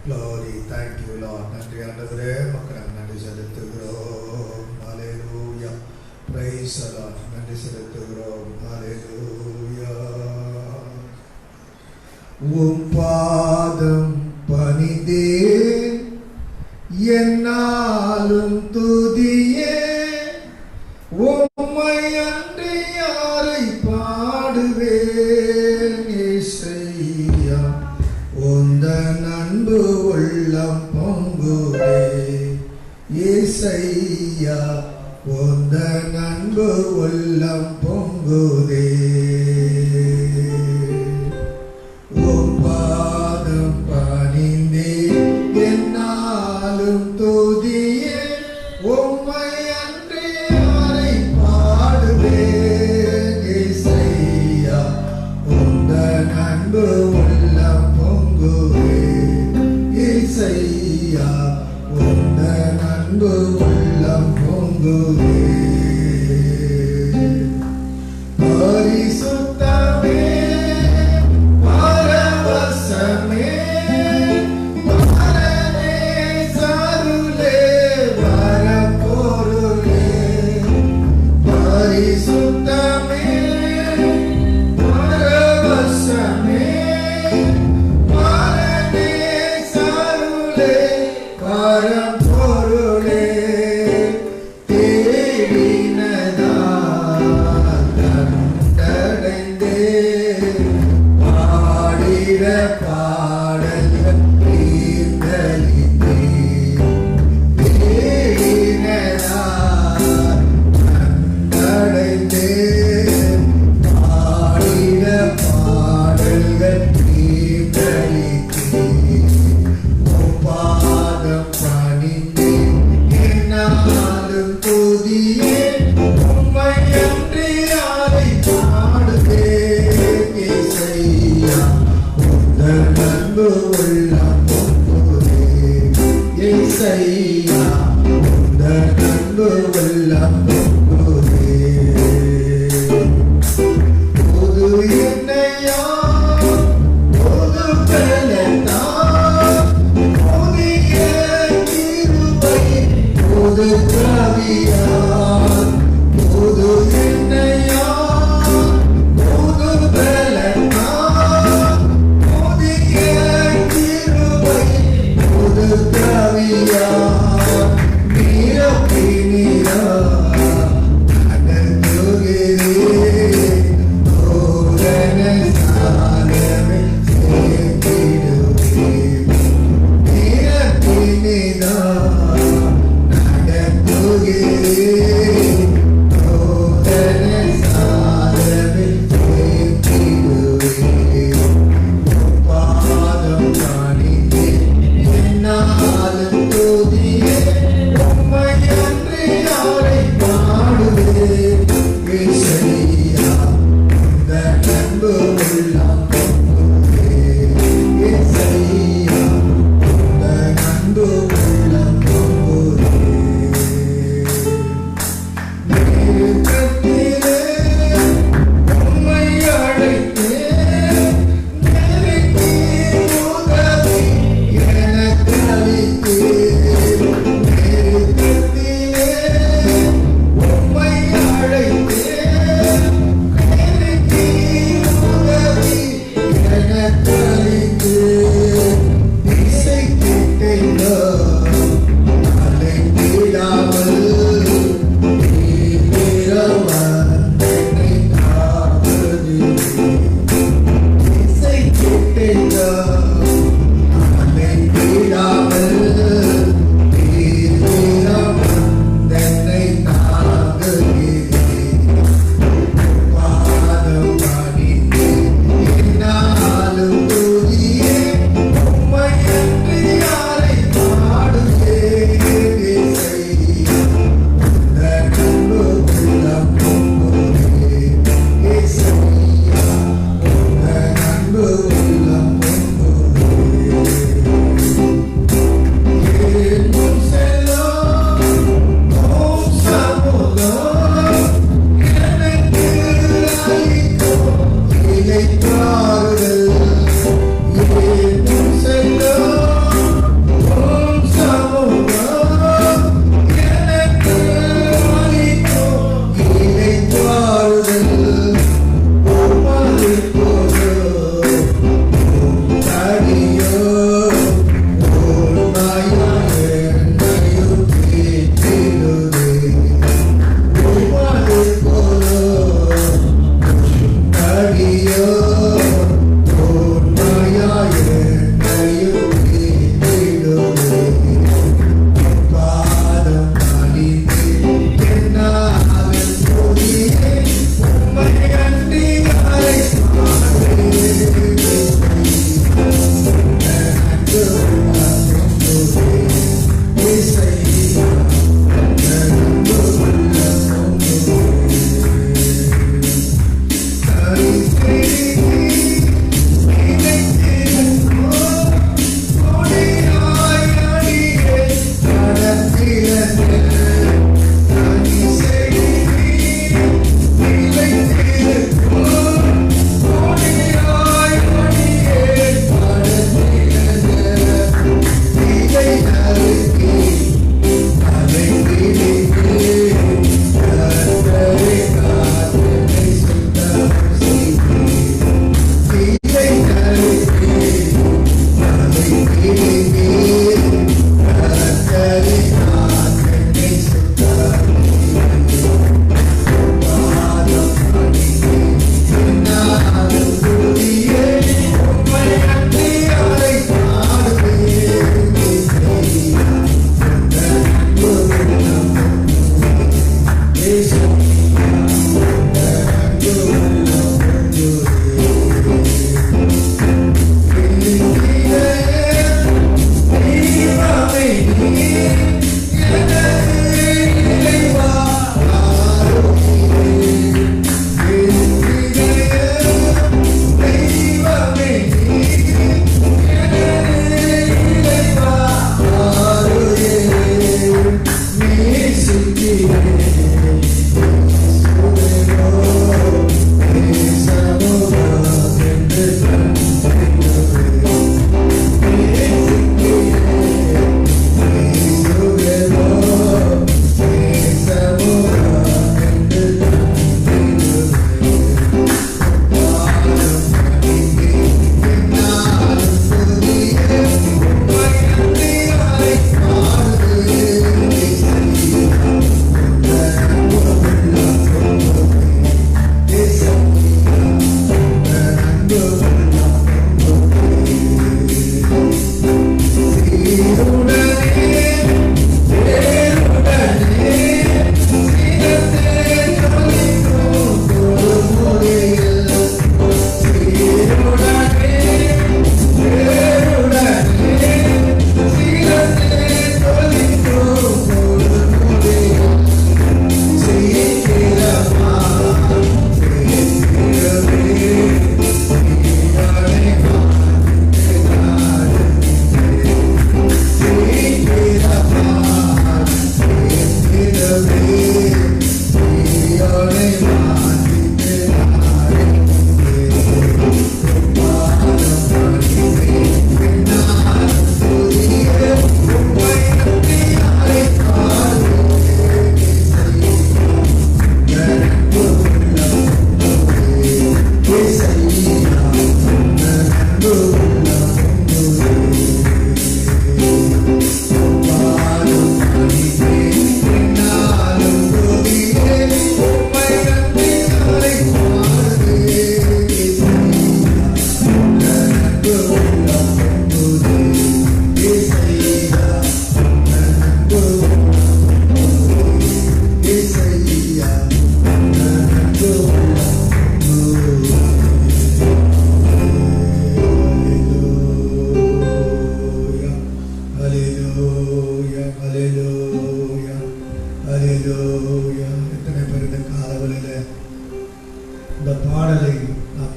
Glory, thank you Lord. நன்றி ஆண்டவரே, மக்களுக்கு நன்றி செலுத்துகிறோம். Hallelujah. Praise the Lord. நன்றி செலுத்துகிறோம். Hallelujah. உம் பாதம் பணிந்தேன், என்னாலும் துதியே, உம்மை அன்றி யாரை பாடுவேன். இயேசையா, உந்தன் அன்பு உள்ளம் பொங்குதே. இயேசையா, உந்தன் அன்பு உள்ளம் பொங்குதே. உம் பாதம் பணிந்தேன், என்னாலும் துதியே, உம்மை அன்றி யாரை பாடுவேன். இயேசையா, உந்தன் அன்பு உள்ளம் பொங்குதே. இயேசையா, உந்தன் அன்பு உள்ளம் பொங்குதே. பரிசுத்தமே, பரவசமே, பரனே சருளே, வரப்பொருளே. பரிசுத்தமே, பரவசமே, பரனே சருளே, வரப்பொருளே. தேடினதால் கண்டடைந்தேன்,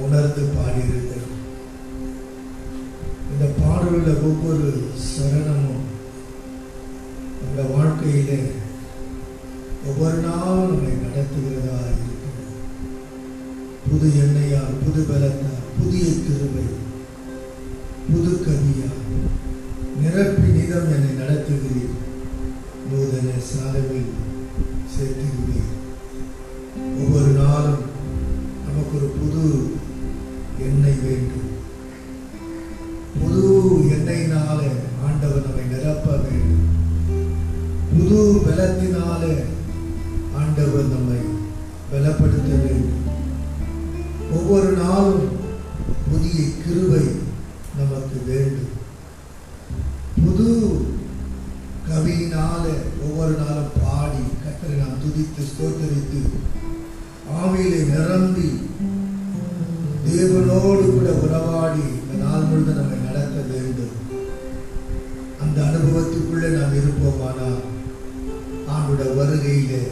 உணர்ந்து பாடியிருக்கிறோம். இந்த பாடலுள்ள ஒவ்வொரு சரணமும் அந்த வாழ்க்கையிலே ஒவ்வொரு நாளும் நம்மை நடத்துகிறதா இருக்கிறது. புது எண்ணெயால், புது பலத்தால், புதிய கிருபை, புது கவியால் நிரப்பி நிதம் என்னை நடத்துகிறீர். நூதன சாலையில் சேர்த்துகிறீர். ஒவ்வொரு நாளும் நமக்கு ஒரு புது எண்ணெய் வேண்டும். புது எண்ணெயினாலே ஆண்டவர் நம்மை நிரப்ப வேண்டும். புது பலத்தினாலே ஆண்டவர் நம்மை பலப்படுத்த வேண்டும். ஒவ்வொரு நாளும் புதிய கிருபை நமக்கு வேண்டும். புது கவியினால ஒவ்வொரு நாளும் பாடி கர்த்தரை நாம் துதித்து ஸ்தோத்தரித்து ஆவியிலே நிரம்பி தேவனோடு கூட உறவாடி இந்த நாள் முழுவதும் நம்மை நடத்த வேண்டும். அந்த அனுபவத்துக்குள்ளே நாம் இருப்போமானால் ஆண்டுடைய வருகையிலே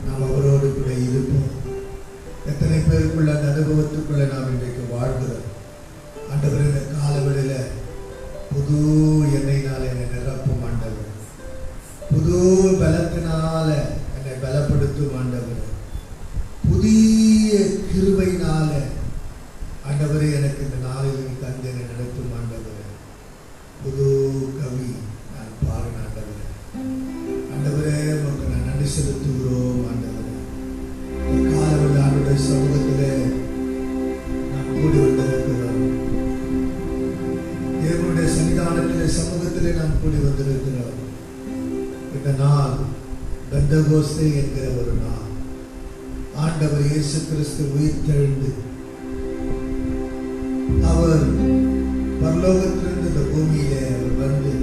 நாம் அவரோடு கூட இருப்போம். எத்தனை பேருக்குள்ள அந்த அனுபவத்துக்குள்ள நாம் இன்றைக்கு வாழ்கிறோம். ஆண்டவர் இந்த காலவெளியில புது எண்ணெயினால என்னை நிரப்பும் ஆண்டவர். புது பலத்தினால என்னை பலப்படுத்தும் ஆண்டவர். புதிய கிருபையினால ஆண்டவரே எனக்கு இந்த நாளில் நீ தந்து என்னை நடத்தும் ஆண்டவர். புது கவி நான் பாருங்க ஆண்டவர். ஆண்டவரே உங்களுக்கு நான் நன்றி செலுத்துகிறோம் ஆண்டவர். காலவெளி ஆண்டுடைய சமூகத்திலே நாம் கூடி வந்திருக்கிறோம். தேவனுடைய சன்னிதானத்திலே சமூகத்திலே நாம் கூடி வந்திருக்கிறோம். இந்த நாள் பெந்தகோஸ்தே என்கிற ஒரு நாள். ஆண்டவர் இயேசு கிறிஸ்து உயிர்த்தெழுந்து அவர் பரலோகத்திலிருந்து இந்த பூமியிலே அவர் வந்து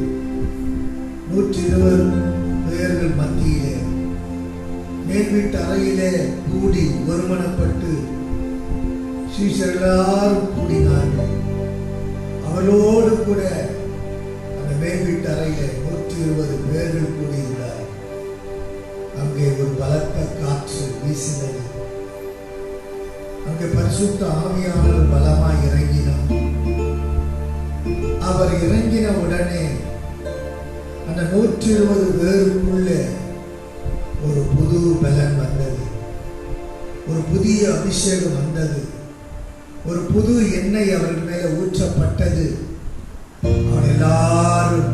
120 பேர்கள் மத்தியிலே மேல் வீட்டு அறையிலே கூடி ஒருமனப்பட்டு சீஷர்களாரும் கூடினார்கள். அவளோடு கூட அந்த மேல் வீட்டு அறையிலே 120 பேர்கள் கூடியிருந்தார். அங்கே ஒரு பலத்த காற்று வீசினது. அங்கே பரிசுத்த ஆவியானவர் பலமாய் இறங்கினார். அவர் இறங்கின உடனே அந்த 120 பேருக்குள்ளே ஒரு புது பலன் வந்தது. ஒரு புதிய அபிஷேகம் வந்தது. ஒரு புது எண்ணெய் அவர்கள் மேல ஊற்றப்பட்டது. அவர் எல்லாரும்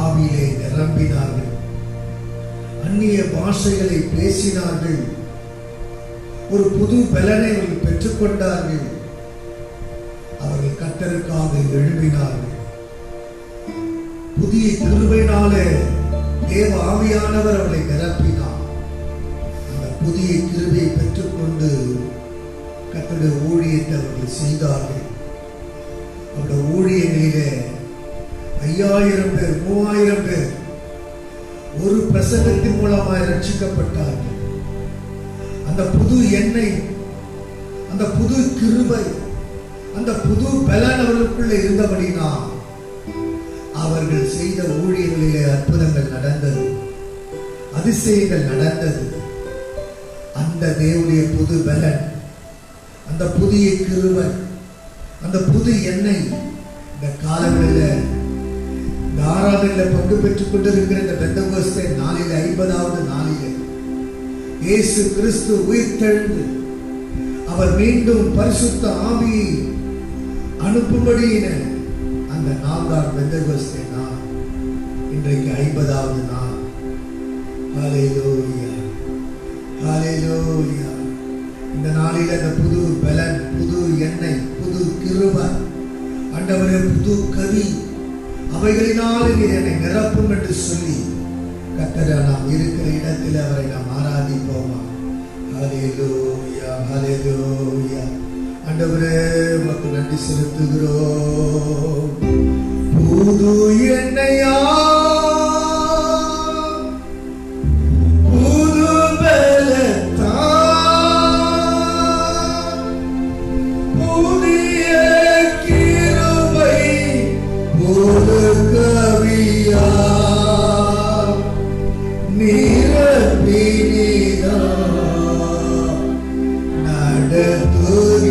ஆவியிலே நிரம்பினார்கள். அந்நிய பாஷைகளை பேசினார்கள். ஒரு புது பலனை அவர்கள் பெற்றுக்கொண்டார்கள். அவர்கள் கர்த்தருக்காக எழும்பினார்கள். புதிய கிருபையினாலே தேவ ஆவியானவர் அவர்களை நிரப்பினார். அந்த புதிய கிருபையை பெற்றுக்கொண்டு கர்த்தருடைய ஊழியத்தை அவர்கள் செய்தார்கள். அவருடைய ஊழியங்களிலே 5000 பேர் 3000 பேர் ஒரு பிரசங்கத்தின் மூலமாய் ரட்சிக்கப்பட்டார்கள். அந்த புது எண்ணெய், அந்த புது கிருபை, அந்த புது பலன் அவர்களுக்குள்ள இருந்தபடினால் அவர்கள் செய்த ஊழியங்களிலே அற்புதங்கள் நடந்தது, அதிசயங்கள் நடந்தது. அந்த தேவனுடைய புது பலன், அந்த புதிய கிருபை, அந்த புது எண்ணெய் இந்த காலங்களில் இந்த ஆராதனையில் பங்கு பெற்றுக் கொண்டிருக்கிற இந்த பெந்தகோஸ்தே நாளிலே 50வது நாளிலே இயேசு கிறிஸ்து உயிர்த்தெழுந்து அவர் மீண்டும் பரிசுத்த ஆவியை அனுப்பும்படியின அந்த நாள்தான் பெந்தகோஸ்தே நாள். இன்றைக்கு 50வது நாள். ஹல்லேலூயா, ஹல்லேலூயா. இந்த நாளில் அந்த புது பலன், புது எண்ணெய், புது கிருபை, ஆண்டவரே புது கவி, அவைகளினாலே நீர் என்னை நிரப்பும் என்று சொல்லி கர்த்தரை நாம் இருக்கிற இடத்தில் அவரை நாம் ஆராதிப்போமா? ஹல்லேலூயா, ஹல்லேலூயா. ஆண்டவரே உமக்கு நன்றி செலுத்துகிறோம். புது எண்ணெயா, புது பலத்தா, புதிய கிருபை, புது கவியா நிரப்பினீரா நடத்துகின்றே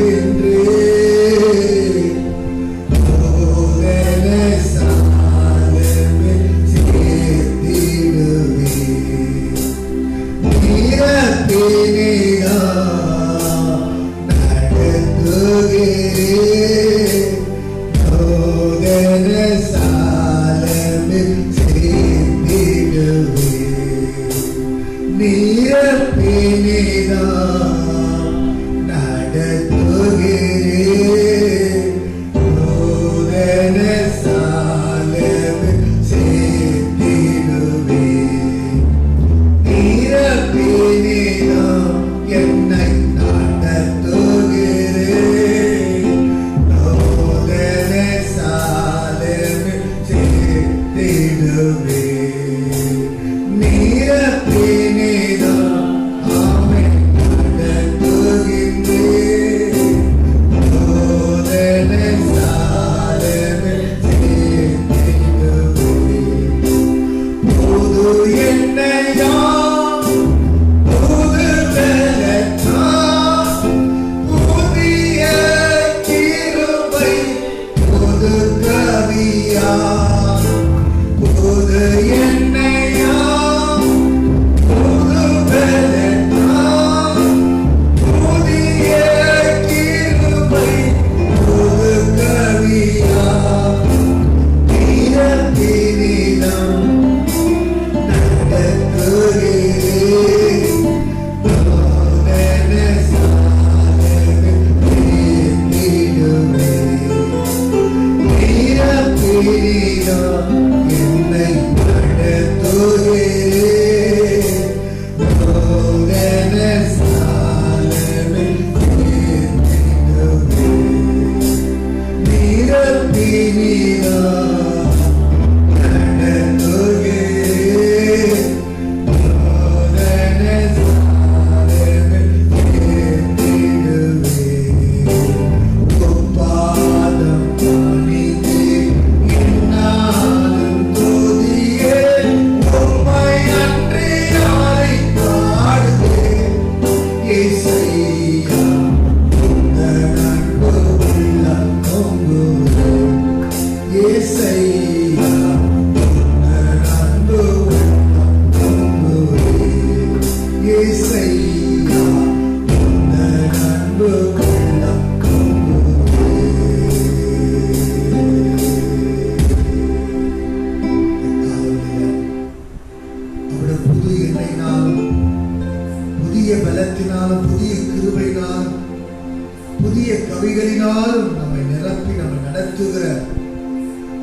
கவிகளினாலும் நம்மை நிரப்பி நம்மை நடத்துகிற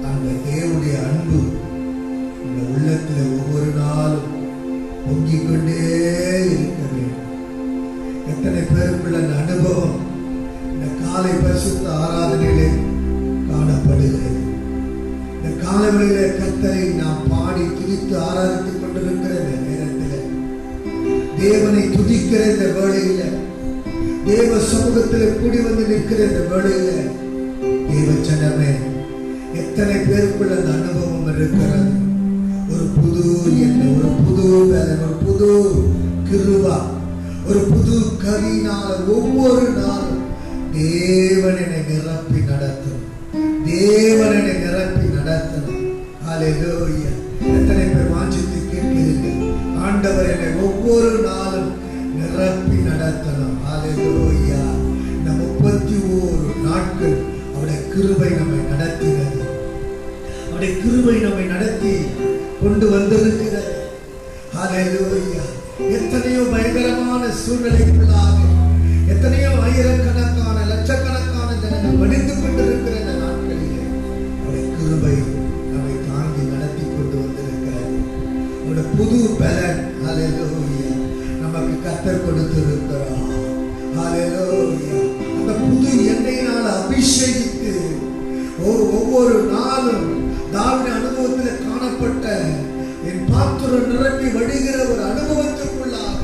அந்த தேவனுடைய அன்பு இந்த உள்ளத்தில் ஒவ்வொரு நாளும் பொங்கிக் கொண்டே இருக்க வேண்டும். எத்தனை பேருக்குள்ள அந்த அனுபவம் இந்த காலை பரிசுத்த ஆராதனையிலே காணப்படுகிறது. இந்த காலவெளியிலே கர்த்தரை நாம் பாடி துதித்து ஆராதித்துக் கொண்டிருக்கிற இந்த நேரத்தில், தேவனை துதிக்கிற இந்த வேளையில, தேவ சமூகத்தில் கூடி வந்து நிற்கிற இந்த வேளையில, தேவ ஜனமே, எத்தனை பேருக்குள்ள அந்த அனுபவம் இருக்கிறது? ஒரு புது எண்ணம், ஒரு புது பலன், ஒரு புது கிருபை, ஒரு புது கவியினால ஒவ்வொரு நாளும் தேவன் என்னை நிரப்பி நடத்தும், தேவன் என்னை நிரப்பி நடத்தணும். ஹல்லேலூயா! எத்தனை பேர் வாஞ்சித்து கேட்கிறீர்கள்? ஆண்டவர் என்னை ஒவ்வொரு நாளும் நிரப்பி நடத்தணும். ஹல்லேலூயா! இந்த 31 நாட்கள் அவருடைய கிருபை நம்மை நடத்தினது. அவருடைய கிருபை நம்மை நடத்தி கொண்டு வந்திருக்கிறது. ஹல்லேலூயா! எத்தனையோ பயங்கரமான சூழ்நிலைகளாக, எத்தனையோ ஆயிரக்கணக்கான லட்சக்கணக்கான ஜனங்கள் மடிந்து கொண்டிருக்கிற இந்த நாட்களிலே அவருடைய கிருபை நம்மை தாங்கி நடத்தி கொண்டு வந்திருக்கிறது. அவருடைய புது பலன், ஹல்லேலூயா, நமக்கு கர்த்தர் கொடுத்திருக்கிறார். ஹல்லேலூயா! அந்த புது எண்ணெயினால் அபிஷேகித்து ஒவ்வொரு நாளும் தாவீது அனுபவத்தில் காணப்பட்ட என் பாத்திரம் நிரம்பி வடிகிற ஒரு அனுபவத்துக்குள்ளாக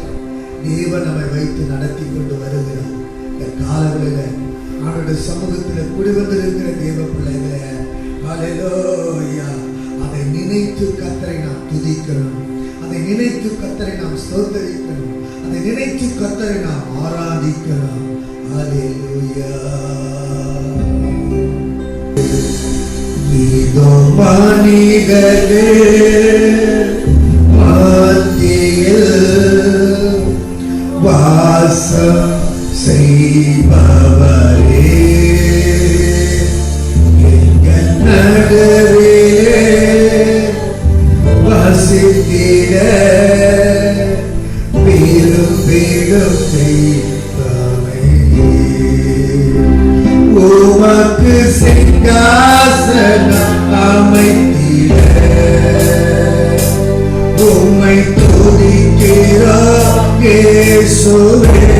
தேவன் நம்மை வைத்து நடத்தி கொண்டு வருகிறார். இந்த காலங்களில் அவருடைய சமூகத்தில் கூடி வந்திருக்கிற தேவ பிள்ளைகளே, ஹல்லேலூயா, அதை நினைத்து கர்த்தரை நாம் துதிக்கணும், அதை நினைத்து கர்த்தரை நாம் ஸ்தோத்திரிக்கணும், அதை நினைத்து கர்த்தரை நாம் ஆராதிக்கணும். ஹல்லேலூயா! இதோ மனிதரே மத்தியில் வாசம் செய்பவரே, எங்கள் நடுவிலே வசித்திட விரும்பிடும் தெய்வமே, உமக்கு சிங்காசனம் அமைத்திட உம்மை துதிக்கிறோம் இயேசுவே.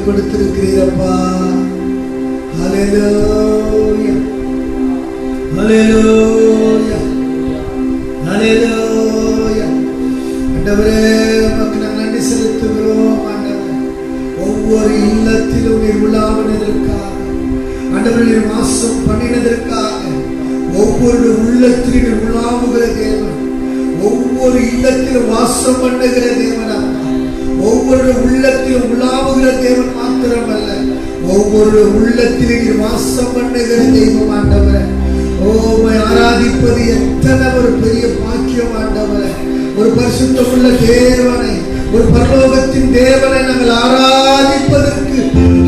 கொடுத்திருக்கிறீரப்பா. ஹல்லேலூயா, ஹல்லேலூயா, ஹல்லேலூயா. ஆண்டவரே உமக்கு நாங்கள் நன்றி செலுத்துகிறோம். ஆண்டவரே ஒவ்வொரு இல்லத்திலும் நீர் உலாவினதற்காக, ஆண்டவரே நீர் வாசம் பண்ணினதற்காக, ஒவ்வொரு உள்ளத்திலும் நீர் உலாவுகிற தேவன், ஒவ்வொரு இல்லத்திலும் வாசம் பண்ணுகிற தேவனா, ஒவ்வொரு உள்ளத்திலும் உலாவுகிற தேவன் மாத்திரமல்ல, ஒவ்வொரு உள்ளத்திலும் நீர் வாசம் பண்ணுகிற தெய்வம் ஆண்டவரே. உம்மை ஆராதிப்பது எத்தனை ஒரு பெரிய பாக்கியம் ஆண்டவரே. ஒரு பரிசுத்தமுள்ள தேவனை, ஒரு பரலோகத்தின் தேவனை நாங்கள் ஆராதிப்பதற்கு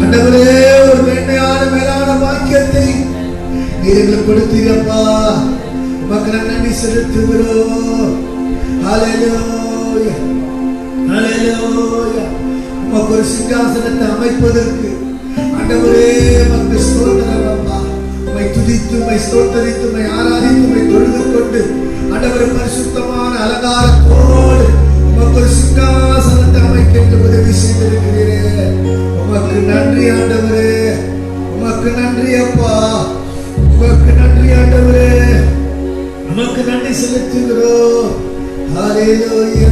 ஆண்டவரே ஒரு மேன்மையான மேலான பாக்கியத்தை நீர் எங்களுக்கு கொடுத்தீரப்பா. உமக்கு நாங்கள் நன்றி செலுத்துகிறோம். ஹல்லேலூயா, ஹல்லேலூயா. உமக்கு ஒரு சிங்காசனத்தை அமைப்பதற்கு ஆண்டவரே உமக்கு ஸ்தோத்திரம் அப்பா. உம்மை துதித்து, உம்மை ஸ்தோத்தரித்து, உம்மை ஆராதித்து, உம்மை தொழுது கொண்டு ஆண்டவரே பரிசுத்தமான அலங்காரத்தோடு உமக்கு ஒரு சிங்காசனத்தை அமைக்க உதவி செய்திருக்கிறீரே. உமக்கு நன்றி ஆண்டவரே, உமக்கு நன்றி அப்பா, உமக்கு நன்றி ஆண்டவரே, உமக்கு நன்றி செலுத்துகிறோம். ஹல்லேலூயா,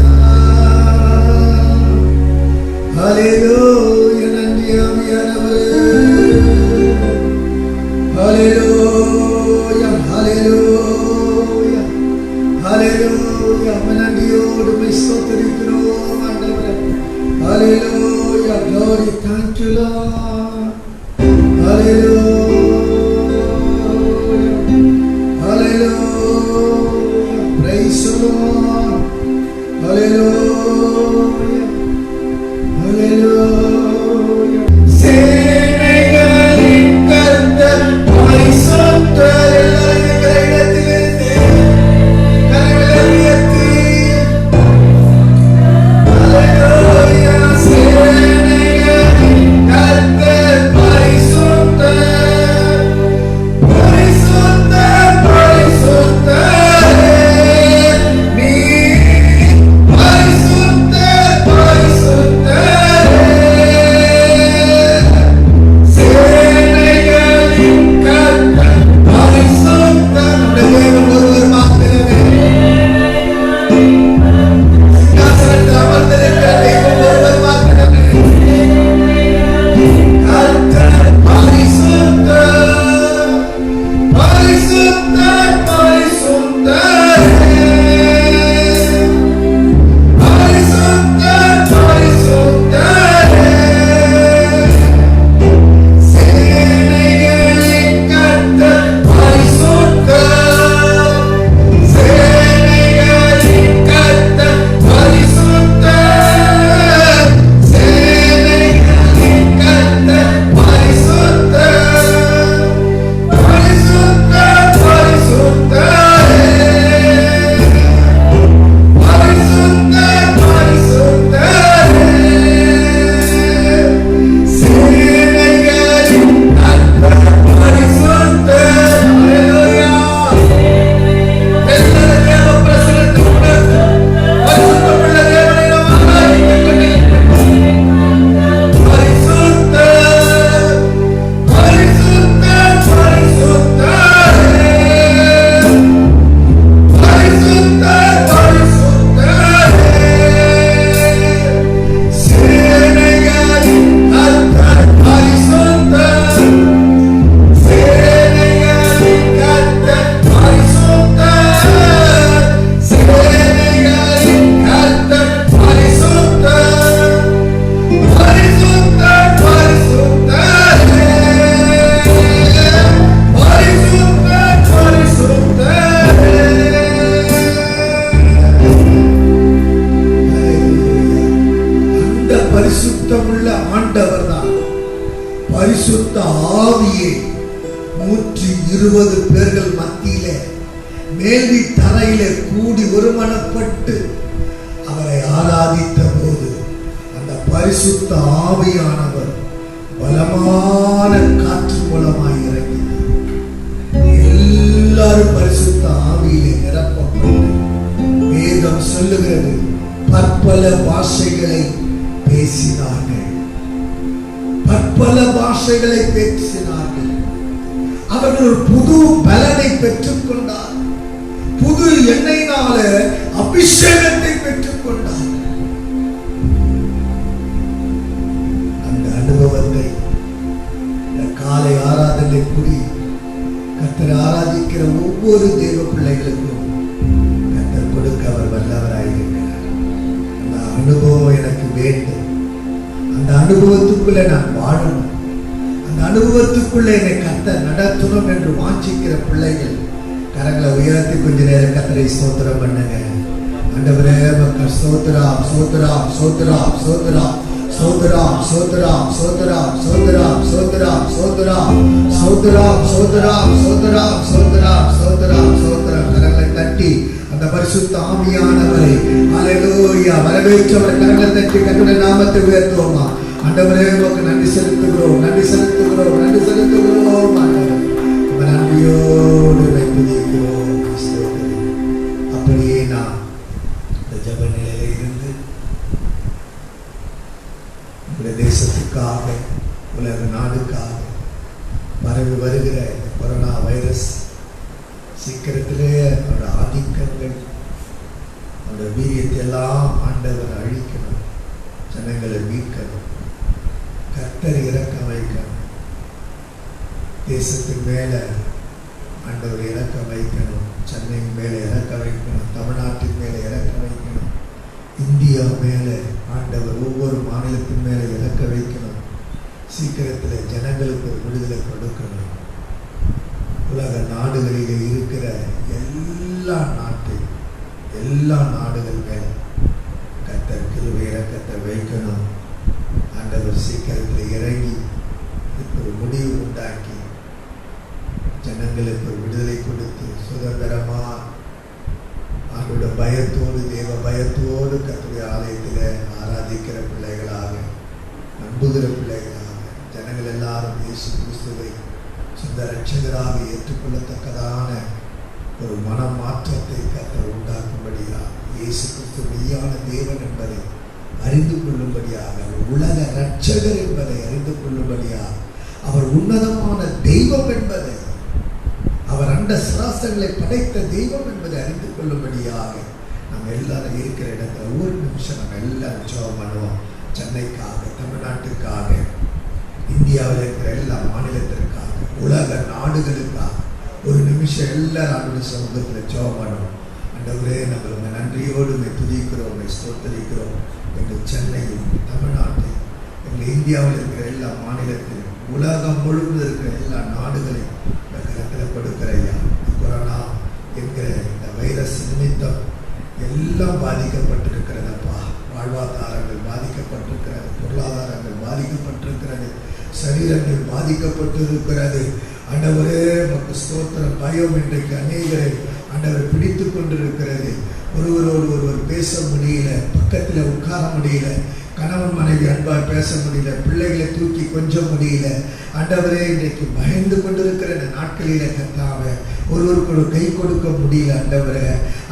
ஹல்லேலூயா. நன்றி ஆவியானவரே. ஹல்லேலூயா, ஹல்லேலூயா, ஹல்லேலூயா. நன்றியோடு உம்மை ஸ்தோத்திரிக்கிறோம் ஆண்டவரே. ஹல்லேலூயா, glory, thank you Lord. Hallelujah, hallelujah, praise the Lord. ஹல்லேலூயா, ஹல்லேலூயா. சேனைகளின் கர்த்தர் பரிசுத்தர். எல்லாரும் இருக்கிற இடத்திலிருந்து கரங்களை உயர்த்தி ஹல்லேலூயா. சேனைகளின் கர்த்தர் பரிசுத்தர், பரிசுத்தர், பரிசுத்தரே நீர், பரிசுத்தர், பரிசுத்தரே பரிசுத்த ஆவியை 120 பேர்கள் மத்தியிலே மேல்வி தரையிலே கூடி ஒருமனப்பட்டு அவரை ஆராதித்த போது அந்த பரிசுத்த ஆவியானவர் பலமான காற்று மூலமாய் இறங்கினார். எல்லாரும் பரிசுத்த ஆவியிலே நிரப்பப்பட்டு வேதம் சொல்லுகிறது பற்பல பாஷைகளை பேசினார்கள். பற்பல பாஷைகளை பேசினார்கள். அவர்கள் ஒரு புது பலனை பெற்றுக் கொண்டார். புது எண்ணெயினால அபிஷேகத்தை பெற்றுக் கொண்டார். அந்த அனுபவத்தை இந்த காலை ஆராதனை கூடி கர்த்தரை ஆராதிக்கிற ஒவ்வொரு தேவ பிள்ளைகளுக்கும் கர்த்தர் கொடுக்க அவர் வல்லவராயிருக்கிறார். அந்த அனுபவம் எனக்கு வேண்டும். அந்த அனுபவத்துக்குள்ள நான் வாழணும். அந்த அனுபவத்துக்குள்ள என்னை கர்த்தர் நடத்தணும் என்று வாஞ்சிக்கிற பிள்ளைகள் கரங்களை உயர்த்தி கொஞ்ச நேரம் கர்த்தரை ஸ்தோத்திரம் பண்ணுங்க. ஆண்டவரே மக்கள் ஸ்தோத்திரம் ஸ்தோத்திரம் ஸ்தோத்திரம் ஸ்தோத்திரம் ஸ்தோத்திரம் ஸ்தோத்திரம் ஸ்தோத்திரம் ஸ்தோத்திரம் ஸ்தோத்திரம் ஸ்தோத்திரம் ஸ்தோத்திரம் ஸ்தோத்திரம் ஸ்தோத்திரம் ஸ்தோத்திரம் ஸ்தோத்திரம் ஸ்தோத்திரம். கரங்களை தட்டி அந்த பரிசுத்த ஆவியானவரை அல்லேலூயா வரவேற்றவர் கரங்களை தட்டி கர்த்தருடைய நாமத்தை உயர்த்துவோமா. ஆண்டவரே உமக்கு நன்றி செலுத்துகிறோம், நன்றி செலுத்துகிறோம், நன்றி செலுத்துகிறோம். நன்றியோடு வைத்திருக்கிறோம். அப்படியே நான் இந்த ஜப நிலையில இருந்து உங்களுடைய தேசத்துக்காக உலக நாடுக்காக பரவி வருகிற இந்த கொரோனா வைரஸ் சீக்கிரத்திலே அவருடைய ஆதிக்கங்கள் அவருடைய வீரியத்தை எல்லாம் ஆண்டவர் அழிக்கணும். ஜனங்களை மீட்கணும். கர்த்தர் இறக்க வைக்கணும். தேசத்தின் மேல ஆண்டவர் இறக்க வைக்கணும். சென்னையின் மேல இறக்க வைக்கணும். தமிழ்நாட்டின் மேல இறக்க வைக்கணும். இந்தியா மேல ஆண்டவர் ஒவ்வொரு மாநிலத்தின் மேல இறக்க வைக்கணும். சீக்கிரத்தில் ஜனங்களுக்கு ஒரு விடுதலை கொடுக்கணும். உலக நாடுகளில் இருக்கிற எல்லா நாடுகள் மேல கர்த்தர் கிருபை இரக்கத்தை வைக்கணும். ஆண்டவர் சீக்கிரத்தில் இறங்கி ஒரு முடிவு உண்டாக்கி ஜனங்களுக்கு விடுதலை கொடுத்து சுதந்திரமா அவரோட பயத்தோடு தேவ பயத்தோடு கர்த்தருடைய ஆலயத்தில் ஆராதிக்கிற பிள்ளைகளாக நம்புகிற பிள்ளைகளாக ஜனங்கள் எல்லாரும் இயேசு கிறிஸ்துவை சொந்த ரட்சகராக ஏற்றுக்கொள்ளத்தக்கதான ஒரு மனமாற்றத்தை கர்த்தர் உண்டாக்கும்படியாக இயேசு கிறிஸ்து மெய்யான தேவன் என்பதை அறிந்து கொள்ளும்படியாக உலக ரட்சகர் என்பதை அறிந்து கொள்ளும்படியாக அவர் உன்னதமான தெய்வம் என்பதை அவர் அண்ட சராசரங்களை படைத்த தெய்வம் என்பதை அறிந்து கொள்ளும்படியாக நம்ம எல்லாரும் இருக்கிற இடத்துல ஒரு நிமிஷம் நம்ம எல்லாரும் ஜெபம் பண்ணுவோம். சென்னைக்காக, தமிழ்நாட்டுக்காக, இந்தியாவில் இருக்கிற எல்லா மாநிலத்திற்காக, உலக நாடுகளுக்காக ஒரு நிமிஷம் எல்லாரும் அவருடைய சமூகத்தில் ஜெபம் பண்ணுவோம். ஆண்டவரே நம்ம நன்றியோடு துதிக்கிறோம், ஸ்தோத்திரிக்கிறோம். எங்கள் சென்னையும் தமிழ்நாட்டையும் எங்கள் இந்தியாவில் இருக்கிற எல்லா மாநிலத்திலும் உலகம் முழுவதும் இருக்கிற எல்லா நாடுகளையும் இந்த கரத்தில் கொடுக்கிற ஐயா. கொரோனா என்கிற இந்த வைரஸ் நிமித்தம் எல்லாம் பாதிக்கப்பட்டிருக்கிறதப்பா. வாழ்வாதாரங்கள் பாதிக்கப்பட்டிருக்கிறது, பொருளாதாரங்கள் பாதிக்கப்பட்டிருக்கிறது, சரீரங்கள் பாதிக்கப்பட்டிருக்கிறது. ஆண்டவரே உமக்கு ஸ்தோத்திரம். பயம் இன்றைக்கு அநேகரை ஆண்டவர் பிடித்து கொண்டிருக்கிறது. ஒருவரோடு ஒருவர் பேச முடியல, பக்கத்தில் உட்கார முடியல, கணவன் மனைவி அன்பாக பேச முடியல, பிள்ளைகளை தூக்கி கொஞ்சம் முடியல. ஆண்டவரே இன்றைக்கு பயந்து கொண்டிருக்கிற இந்த நாட்களில கர்த்தாவே ஒருவருக்கு ஒரு கை கொடுக்க முடியல.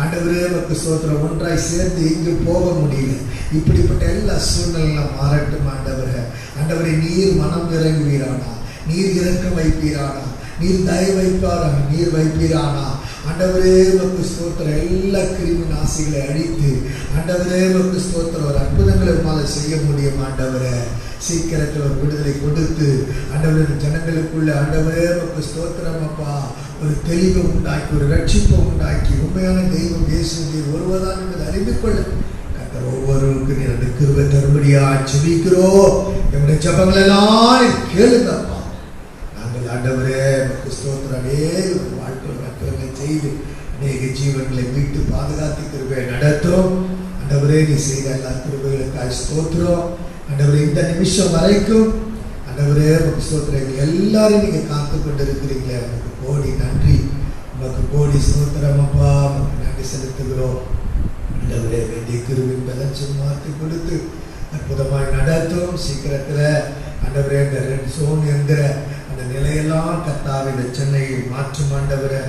ஆண்டவரே உமக்கு ஸ்தோத்திரம். ஒன்றாய் சேர்ந்து எங்கு போக முடியல. இப்படிப்பட்ட எல்லா சூழ்நிலையும் மாறட்டும் ஆண்டவரே நீர் மனம் இறங்குவீரானா, நீர் இறக்கம் வைப்பீரானா, நீர் தயவு வைப்பாரா, நீர் வைப்பீரானா. ஆண்டவரே உமக்கு ஸ்தோத்திரம். எல்லா கிருமி நாசிகளை அழித்து ஆண்டவரே உமக்கு ஸ்தோத்திரம். ஒரு அற்புதங்களை உமால செய்ய முடியும் ஆண்டவரே. சீக்கிரத்தில் ஒரு விடுதலை கொடுத்து ஆண்டவரே ஜனங்களுக்குள்ள ஆண்டவரே உமக்கு ஸ்தோத்திரம் அப்பா ஒரு தெளிவை உண்டாக்கி ஒரு ரட்சிப்பை உண்டாக்கி உண்மையான தெய்வம் இயேசு நீர் ஒருவர்தான் என்பதை அறிந்து கொள்ள கர்த்தர் ஒவ்வொருவருக்கும் நீர் அந்த கிருபை தரும்படியா ஜெபிக்கிறோம். எங்களுடைய ஜெபங்கள் எல்லாம் கேளுங்கப்பா. நாங்கள் ஆண்டவரே உமக்கு ஸ்தோத்திரம். அநேக வாழ்க்கையில் மற்றவர்கள் செய்து அநேக ஜீவன்களை மீட்டு பாதுகாத்து கிருபையை நடத்தும் ஆண்டவரே. நீ செய்த எல்லா கிருபைகளுக்காக ஸ்தோத்திரம் ஆண்டவரே. இந்த நிமிஷம் வரைக்கும் ஆண்டவரே உமக்கு ஸ்தோத்திரம். எல்லாரும் நீங்க காத்து கொண்டு இருக்கிறீங்களே, உமக்கு கோடி நன்றி, உமக்கு கோடி ஸ்தோத்திரம் அப்பா. உமக்கு நன்றி செலுத்துகிறோம் ஆண்டவரே. வேண்டிய கிருபையின் பலன் மாற்றி கொடுத்து அற்புதமாய் நடத்தும். சீக்கிரத்துல ஆண்டவரே இந்த ரெட் சோன் என்கிற அந்த நிலையெல்லாம் கர்த்தாவே இந்த சென்னையில் மாற்றும் ஆண்டவரே.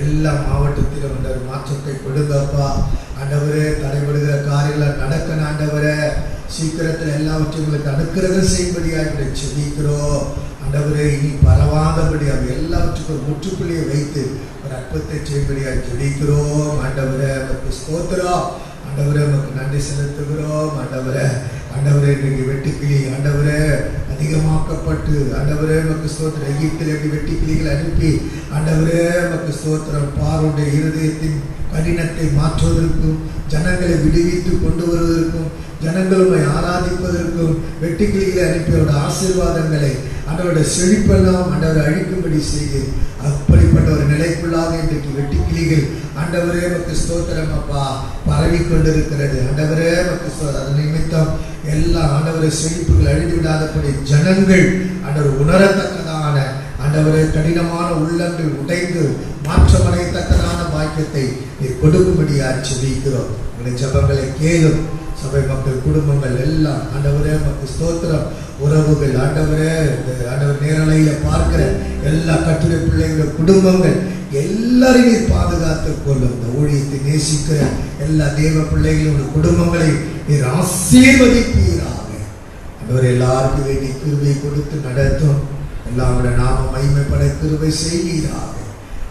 எல்லா மாவட்டத்திலும் அந்த மாற்றத்தை கொடுங்கப்பா ஆண்டவரே. தடைபடுகிற காரியங்களை நடக்கணும் ஆண்டவரே. சீக்கிரத்தில் எல்லாவற்றையும் உங்களுக்கு அனுக்கிரகம் செய்யும்படியாக செபிக்கிறோம் ஆண்டவரே. இனி பரவாதபடி அவர் எல்லாவற்றுக்கும் ஒரு முற்றுப்புள்ளியை வைத்து ஒரு அற்புதத்தை செய்யும்படியாக செபிக்கிறோம் ஆண்டவரே. நமக்கு ஸ்தோத்திரம் ஆண்டவரே. நமக்கு நன்றி செலுத்துகிறோம் ஆண்டவரே. ஆண்டவரே இன்றைக்கு வெட்டுக்கிளி ஆண்டவரே அதிகமாக்கப்பட்டு ஆண்டவரே நமக்கு ஸ்தோத்திரம். எகிப்தில் வெட்டுக்கிளிகளை அனுப்பி ஆண்டவரே நமக்கு ஸ்தோத்திரம். பாருடைய இருதயத்தின் கடினத்தை மாற்றுவதற்கும் ஜனங்களை விடுவித்து கொண்டு வருவதற்கும் ஜனங்களுமை ஆராதிப்பதற்கும் வெட்டுக்கிளிகளை அனுப்பியோட ஆசீர்வாதங்களை ஆண்டவருடைய செழிப்பெல்லாம் ஆண்டவரை அழிக்கும்படி செய்து அப்படிப்பட்ட ஒரு நிலைக்குள்ளாக இன்றைக்கு வெட்டுக்கிளிகள் ஆண்டவரே நமக்கு ஸ்தோத்திரம் அப்பா பரவி கொண்டிருக்கிறது ஆண்டவரே நமக்கு ஸ்தோத்திரம். அது நிமித்தம் எல்லா ஆண்டவரை செழிப்புகள் அழிந்து விடாதபடி ஜனங்கள் ஆண்டவர் உணரத்தக்கதான ஆண்டவரே கடினமான உள்ளங்கள் உடைந்து மாற்றமடையத்தக்கதான வாக்கியத்தை கொடுக்கும்படியாக செபிக்கிறோம். உங்களுடைய ஜபங்களை கேளும். சபை மக்கள் குடும்பங்கள் எல்லாம் ஆண்டவரே நமக்கு ஸ்தோத்திரம். உறவுகள் ஆண்டவரே ஆண்டவர் நேரலையில பார்க்கிற எல்லா கட்டுரை பிள்ளைகள் குடும்பங்கள் எல்லாரையும் பாதுகாத்து கொள்ளும். இந்த ஊழியத்தை நேசிக்கிற எல்லா தேவ பிள்ளைகளும் குடும்பங்களை நீர் ஆசீர்வதிப்பீராக ஆண்டவர். எல்லாருக்கும் வேண்டிய கிருபை கொடுத்து நடத்தும். எல்லாருடைய நாம மகிமைப்பட கிருபை செய்வீராக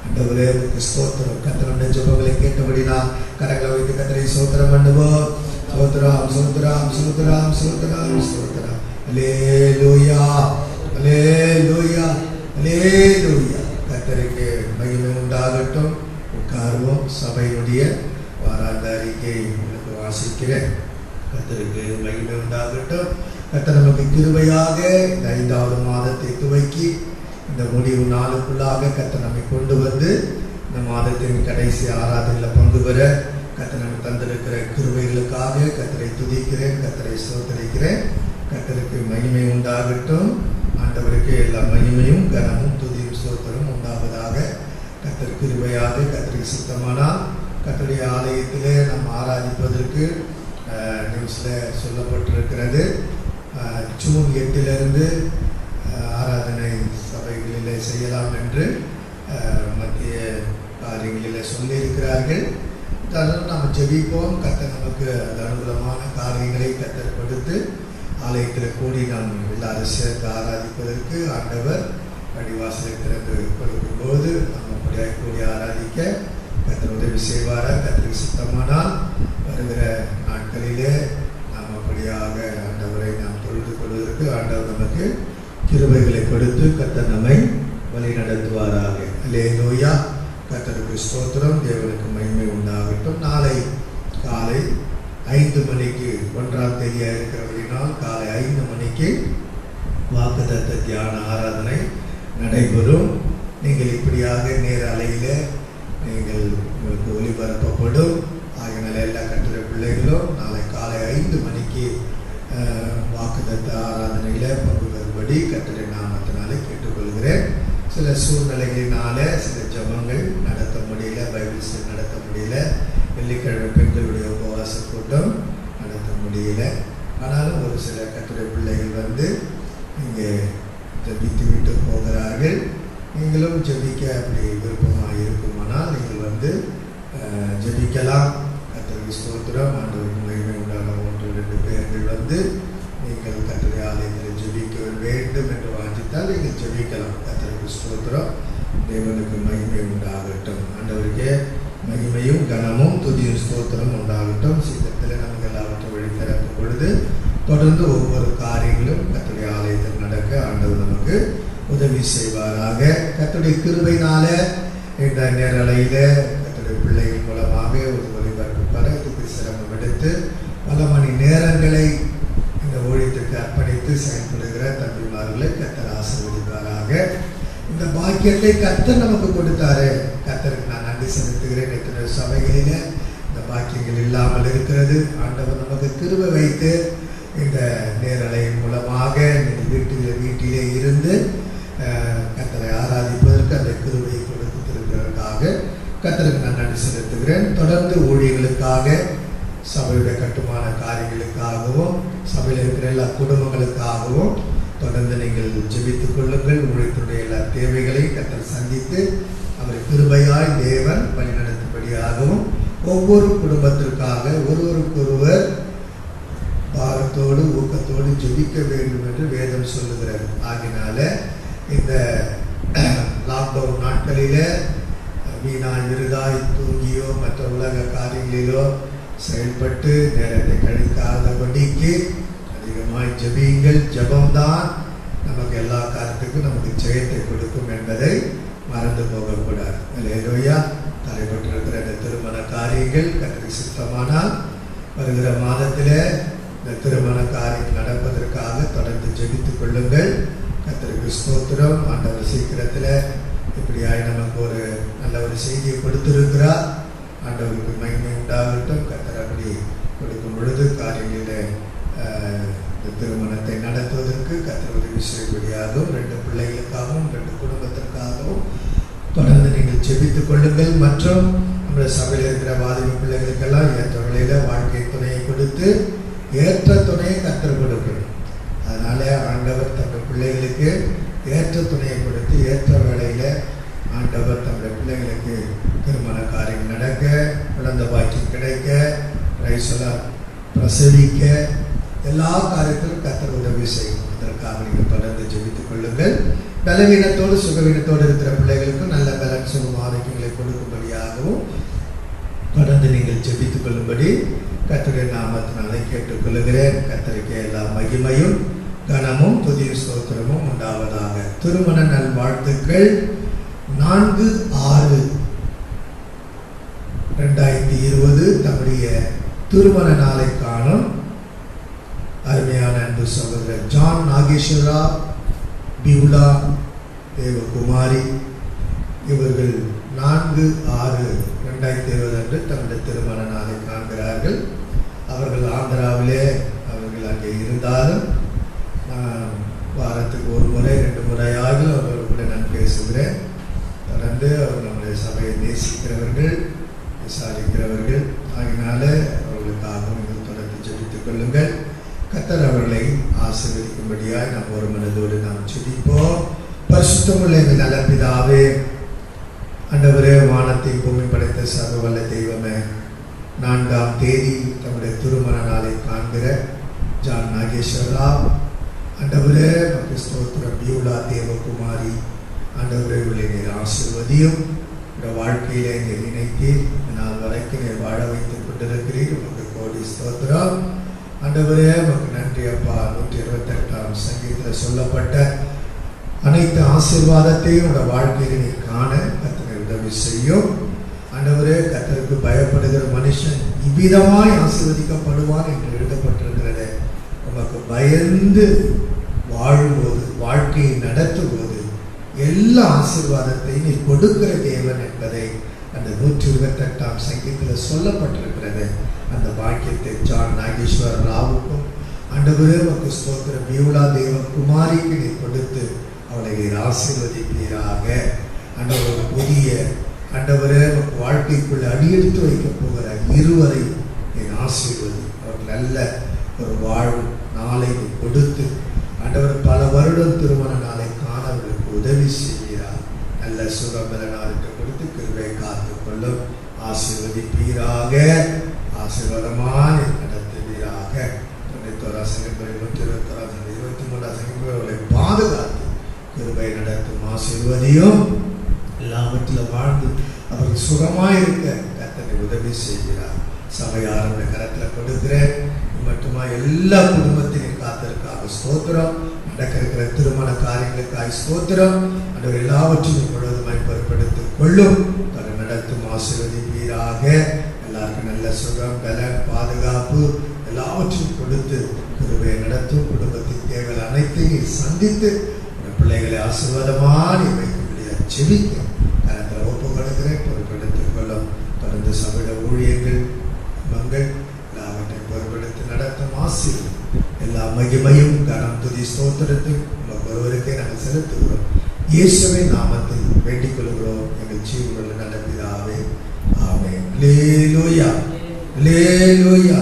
ஆண்டவரே. ஸ்தோத்திரம். கர்த்தருடைய ஜெபங்களை கேட்டபடினால் கரங்களை வைத்து கர்த்தரை ஸ்தோத்திரம் பண்ணுவோம். ஸ்தோத்திரம் ஸ்தோத்திரம் ஸ்தோத்திரம் ஸ்தோத்திரம் ஸ்தோத்திரம். அல்லேலூயா அல்லேலூயா அல்லேலூயா. கர்த்தருக்கு மகிமை உண்டாகட்டும். உட்கார்வோம். சபையுடைய வாராந்த அறிக்கை உங்களுக்கு வாசிக்கிறேன். கர்த்தருக்கு மகிமை உண்டாகட்டும். கர்த்தர் நமக்கு கிருபையாக இந்த 5வது மாதத்தை துவக்கி இந்த முடிவு நாளுக்குள்ளாக கர்த்தர் நம்மை கொண்டு வந்து இந்த மாதத்தின் கடைசி ஆராதனையில் பங்கு பெற கர்த்தர் நமக்கு தந்திருக்கிற கிருபைகளுக்காக கர்த்தரை துதிக்கிறேன், கர்த்தரை ஸ்தோத்திரிக்கிறேன். கர்த்தருக்கு மகிமை உண்டாகட்டும். ஆண்டவருக்கு எல்லா மகிமையும் கனமும் துதியும் ஸ்தோத்திரம் உண்டாவதாக. கர்த்தர் கிருபையாக கர்த்தருக்கு சித்தமானால் கர்த்தருடைய ஆலயத்திலே நாம் ஆராதிப்பதற்கு நியூஸில் சொல்லப்பட்டிருக்கிறது. ஜூன் 8 ஆராதனை சபைகளிலே செய்யலாம் என்று மத்திய காரியங்களிலே சொல்லியிருக்கிறார்கள். நாம் ஜெபிப்போம். கர்த்தர் நமக்கு அந்த அனுகூலமான காரியங்களை கர்த்தர் கொடுத்து ஆலயத்தில் கூடி நாம் எல்லாரும் சேர்ந்து ஆராதிப்பதற்கு ஆண்டவர் படிவாசலை திறந்து கொடுக்கும்போது நாம் அப்படியாக கூடி ஆராதிக்க கர்த்தர் உதவி செய்வாரா. கர்த்தருக்கு சித்தமானால் வருகிற நாட்களிலே நாம் அப்படியாக ஆண்டவரை நாம் தொழுது கொள்வதற்கு ஆண்டவர் நமக்கு கிருபைகளை கொடுத்து கர்த்தர் நம்மை வழி நடத்துவாராக. அல்லேலூயா. கர்த்தருக்கு ஸ்தோத்திரம். தேவனுக்கு மகிமை உண்டாகட்டும். நாளை காலை 5 மணிக்கு 1ஆம் தேதியாக இருக்கிறபடினால் காலை 5 மணிக்கு வாக்குத்தத்த தியான ஆராதனை நடைபெறும். நீங்கள் இப்படியாக நேர அலையில் நீங்கள் உங்களுக்கு ஒளிபரப்பப்படும். ஆகினால எல்லா கட்டுரை பிள்ளைகளும் நாளை காலை 5 மணிக்கு வாக்குத்தத்த ஆராதனையில் பங்கு பெறும்படி கட்டுரை நாமத்தினாலே கேட்டுக்கொள்கிறேன். சில சூழ்நிலைகளினால சில ஜபங்கள் நடத்த முடியல, பைபிள் ஸ்டடி நடத்த முடியல, வெள்ளிக்கிழமை பெண்களுடைய உபவாச கூட்டம் நடத்த முடியல. ஆனாலும் ஒரு சில கட்டுரை பிள்ளைகள் வந்து இங்கே ஜபித்து விட்டு போகிறார்கள். நீங்களும் ஜபிக்க அப்படி விருப்பமாக இருக்குமானால் நீங்கள் வந்து ஜபிக்கலாம். கர்த்தருக்கு ஸ்தோத்திரம். ஆண்டவருக்கு மகிமை உண்டான 1-2 பேர்கள் வந்து நீங்கள் கர்த்தருடைய ஆலயத்தில் ஜபிக்க வேண்டும் என்று வாஞ்சித்தால் நீங்கள் ஜபிக்கலாம். கர்த்தருக்கு ஸ்தோத்திரம். தேவனுக்கு மகிமை உண்டாகட்டும். ஆண்டவருக்கே மகிமையும் கனமும் துதியும் ஸ்தோத்திரம் உண்டாகட்டும். சீக்கிரத்தில் நமக்கு எல்லாவற்றையும் வழி திறக்கும் பொழுது தொடர்ந்து ஒவ்வொரு காரியங்களும் கர்த்தருடைய ஆலயத்தில் நடக்க ஆண்டவர் நமக்கு உதவி செய்வாராக. கர்த்தருடைய கிருபையினால இந்த நேரலையில கர்த்தருடைய பிள்ளைகள் மூலமாக ஒரு ஒளிபரப்பு பெற இதுக்கு சிரமம் எடுத்து பல மணி நேரங்களை இந்த ஊழியத்திற்கு அர்ப்பணித்து செயல்படுகிற தம்பிமார்களை கர்த்தர் ஆசீர்வதிப்பாராக. இந்த பாக்கியத்தை கர்த்தர் நமக்கு கொடுத்தாரு. கர்த்தருக்கு நான் நன்றி செலுத்துகிறேன். எத்தனை சபைகளில இந்த பாக்கியங்கள் இல்லாமல் இருக்கிறது. ஆண்டவர் நமக்கு கிருபை வைத்து இந்த நேரலையின் மூலமாக வீட்டிலே இருந்து கர்த்தரை ஆராதிப்பதற்கு அந்த கிருபையை கொடுத்திருக்கிறதற்காக கர்த்தருக்கு நான் நன்றி செலுத்துகிறேன். தொடர்ந்து ஊழியர்களுக்காக, சபையுடைய கட்டுமான காரியங்களுக்காகவும், சபையில் இருக்கிற எல்லா குடும்பங்களுக்காகவும் தொடர்ந்து நீங்கள் ஜெபித்துக் கொள்ளுங்கள். ஊழியத்துடைய எல்லா தேவைகளையும் கர்த்தர் சந்தித்து அவரை கிருபையாய் தேவன் வழிநடத்தும்படியாகவும், ஒவ்வொரு குடும்பத்திற்காக ஒருவருக்கொருவர் பாரத்தோடு ஊக்கத்தோடு ஜெபிக்க வேண்டும் என்று வேதம் சொல்லுகிறது. ஆகினால இந்த லாக்டவுன் நாட்களில் வீணாய் விருதாய் தூங்கியோ மற்ற உலக காரியங்களிலோ செயல்பட்டு நேரத்தை கழிக்காதபடிக்கு அதிகமாய் ஜெபியுங்கள். ஜெபம்தான் நமக்கு எல்லா காரியத்துக்கும் நமக்கு ஜெயத்தை கொடுக்கும் என்பதை மறந்து போகக்கூடாது. அல்லேலூயா. தலைப்பட்டிருக்கிற இந்த திருமண காரியங்கள் கர்த்தருக்கு சித்தமானால் வருகிற மாதத்தில் இந்த திருமண காரியம் நடப்பதற்காக தொடர்ந்து ஜெபித்துக் கொள்ளுங்கள். கர்த்தருக்கு ஸ்தோத்திரம். ஆண்டவர் சீக்கிரத்தில் இப்படியாய் நமக்கு ஒரு நல்ல ஒரு செய்தியை கொடுத்திருக்கிறார். ஆண்டவருக்கு மகிமை உண்டாகட்டும். கர்த்தர் அப்படி கொடுக்கும் பொழுது காரியங்களில் இந்த திருமணத்தை நடத்துவதற்கு கர்த்தர் உதவி செய்யும்படியாகவும், 2 பிள்ளைகளுக்காகவும் 2 குடும்பத்திற்காகவும் தொடர்ந்து நீங்கள் ஜெபித்துக் கொள்ளுங்கள். மற்றும் நம்முடைய சபையில் இருக்கிற வாலிப பிள்ளைகளுக்கெல்லாம் ஏற்ற வேளையில் வாழ்க்கை துணையை கொடுத்து ஏற்ற துணையை கர்த்தர் கொடுக்கணும். அதனால ஆண்டவர் தம்முடைய பிள்ளைகளுக்கு ஏற்ற துணையை கொடுத்து ஏற்ற வேளையில் ஆண்டவர் தம்முடைய பிள்ளைகளுக்கு திருமண காரியம் நடக்க, குழந்தை பாக்கியம் கிடைக்க, பிரசவிக்க, எல்லா காரியத்திலும் கர்த்தர் உதவி செய்யும். அதற்காக நீங்கள் தொடர்ந்து ஜெபித்துக் கொள்ளுங்கள். பலவீனத்தோடு சுகவீனத்தோடு இருக்கிற பிள்ளைகளுக்கும் நல்ல பலன் சுகம் ஆரோக்கியங்களை கொடுக்கும்படியாகவும் தொடர்ந்து நீங்கள் ஜெபித்துக் கொள்ளும்படி கர்த்தருடைய நாமத்தினாலே கேட்டுக்கொள்ளுகிறேன். கர்த்தருக்கு எல்லா மகிமையும் கனமும் துதியும் ஸ்தோத்திரமும் உண்டாவதாக. திருமண நல்வாழ்த்துக்கள். 4/6/2020 தம்முடைய திருமண நாளை காணும் அருமையான அன்பு சகோதரர் ஜான் நாகேஸ்வரா பிவுலா தேவகுமாரி இவர்கள் 4/6/2020 அன்று தம்முடைய திருமண நாளை காண்கிறார்கள். அவர்கள் ஆந்திராவிலே அவர்கள் அங்கே இருந்தாலும் வாரத்துக்கு 1 முறை 2 முறையாக அவர்கள் கூட நான் பேசுகிறேன். தொடர்ந்து அவர் நம்முடைய சபையை நேசிக்கிறவர்கள், விசாரிக்கிறவர்கள். ஆகினால அவர்களுக்காகவும் நீங்கள் தொடர்ந்து ஜெபித்துக் கொள்ளுங்கள். கர்த்தர் அவர்களை ஆசீர்வதிக்கும்படியாய் நாம் ஒரு மனதோடு நாம் ஜெபிப்போம். பரிசுத்தமுள்ள எங்கள் நல்ல பிதாவே, ஆண்டவரே, வானத்தை பூமி படைத்த சர்வவல்ல தெய்வமே, 4ஆம் தேதி தம்முடைய திருமண நாளை காண்கிற ஜான் நாகேஸ்வரா ஆண்டவரே நமக்கு ஸ்தோத்திரம். பியூலா தேவகுமாரி ஆண்டவரே, இவர்களை நீர் ஆசீர்வதியும். இந்த வாழ்க்கையிலே நீர் இணைத்து நாள் வரைக்கும் நீர் வாழ வைத்துக் கொண்டிருக்கிறீர். உமக்கு கோடி ஸ்தோத்திரம். ஆண்டவரே உமக்கு நன்றி அப்பா. 128ஆம் சங்கீதத்தில் சொல்லப்பட்ட அனைத்து ஆசீர்வாதத்தையும் உங்களோட வாழ்க்கையில் நீர் காண கர்த்தர் உதவி செய்யும். ஆண்டவரே, கர்த்தருக்கு பயப்படுகிற மனுஷன் இவ்விதமாய் ஆசீர்வதிக்கப்படுவான் என்று எழுதப்பட்டிருக்கிறது. உமக்கு பயந்து வாழும்போது, வாழ்க்கையை நடத்தும்போது எல்லா ஆசீர்வாதத்தையும் நீ கொடுக்கிற தேவன் என்பதை அந்த 128ஆம் சங்கீதத்தில் சொல்லப்பட்டிருக்கிறது. அந்த பாக்கியத்தை ஜான் நாகேஸ்வர ராவுக்கும் ஆண்டவரே உமக்கு ஸ்தோத்திரம். பியூலா தேவகுமாரிக்கு நீ கொடுத்து அவளை நீர் ஆசீர்வதிப்பீராக. ஆண்டவர் புதிய ஆண்டவரே வாழ்க்கைக்குள்ள அடியெடுத்து வைக்க போகிற இருவரை என் ஆசீர்வதி. அவர்கள் நல்ல ஒரு வாழ்வு நாளை கொடுத்து ஆண்டவர் பல வருடம் திருமண நாளை காண அவர்களுக்கு உதவி செய்கிறார். நல்ல சுகபலனாருக்கு கொடுத்து கிருபை காத்துக் கொள்ளும். ஆசீர்வதிப்பீராக. ஆசீர்வாதமான நடத்துவீராக. 91ஆம் சங்கீதம் 121ஆம் சங்கீதம் 23ஆம் சங்கீதம் அவர்களை பாதுகாத்து கிருபை நடத்தும். ஆசீர்வதியும். எல்லாவற்றிலும் வாழ்ந்து அவர்கள் சுகமாயிருக்க கர்த்தரை உதவி செய்கிறார். சபையாருடைய கரத்தில் கொடுக்கிறேன். மட்டுமா எல்லா குடும்பத்தினையும் காத்திருக்காக ஸ்தோத்திரம். நடக்க இருக்கிற திருமண காரியங்களுக்காக ஸ்தோத்திரம். அந்த எல்லாவற்றையும் முழுவதுமாய் பொறுப்படுத்திக் கொள்ளும். தன்னை நடத்தும். ஆசீர்வதிப்பீராக. எல்லாருக்கும் நல்ல சுகம், பலன், பாதுகாப்பு எல்லாவற்றையும் கொடுத்து கிருபையை நடத்தும். குடும்பத்தின் தேவைகள் அனைத்தையும் சந்தித்து பிள்ளைகளை ஆசீர்வாதமாக வைக்க முடியாது. செபிக்கும் கரத்தில் ஒப்பு கொடுக்கிறேன். பொறுப்படுத்திக் கொள்ளும். தொடர்ந்து சபையில ஊழியர்கள் மங்கள் எல்லாவற்றையும் பொறுப்படுத்தி நடத்தும். ஆசீர் எல்லா மகிமையும் கனம் துதி ஸ்தோத்திரத்தையும் ஒருவருக்கே நாங்கள் செலுத்துகிறோம். இயேசுவின் நாமத்தில் வேண்டிக் கொள்கிறோம் எங்கள் ஜீவனுள்ள நல்ல பிதாவே, ஆமென். அல்லேலூயா, அல்லேலூயா,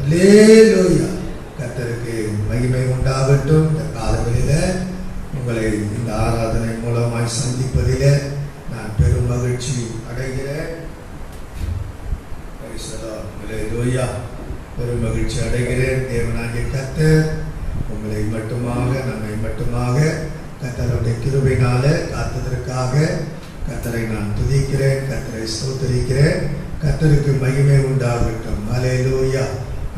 அல்லேலூயா. கர்த்தருக்கு மகிமை உண்டாகட்டும். இந்த காலங்களில உங்களை இந்த ஆராதனை மூலமாய் சந்திப்பதிலே நான் பெரும் மகிழ்ச்சி அடைகிறேன். அல்லேலூயா, பெரும் மகிழ்ச்சி அடைகிறேன். தேவனாகிய கர்த்தர் உங்களை மட்டுமாக நம்மை மட்டுமாக கர்த்தருடைய கிருபையினால காத்ததற்காக கர்த்தரை நான் துதிக்கிறேன், கர்த்தரை ஸ்தோத்திரிக்கிறேன். கர்த்தருக்கு மகிமை உண்டாகட்டும். அல்லேலூயா.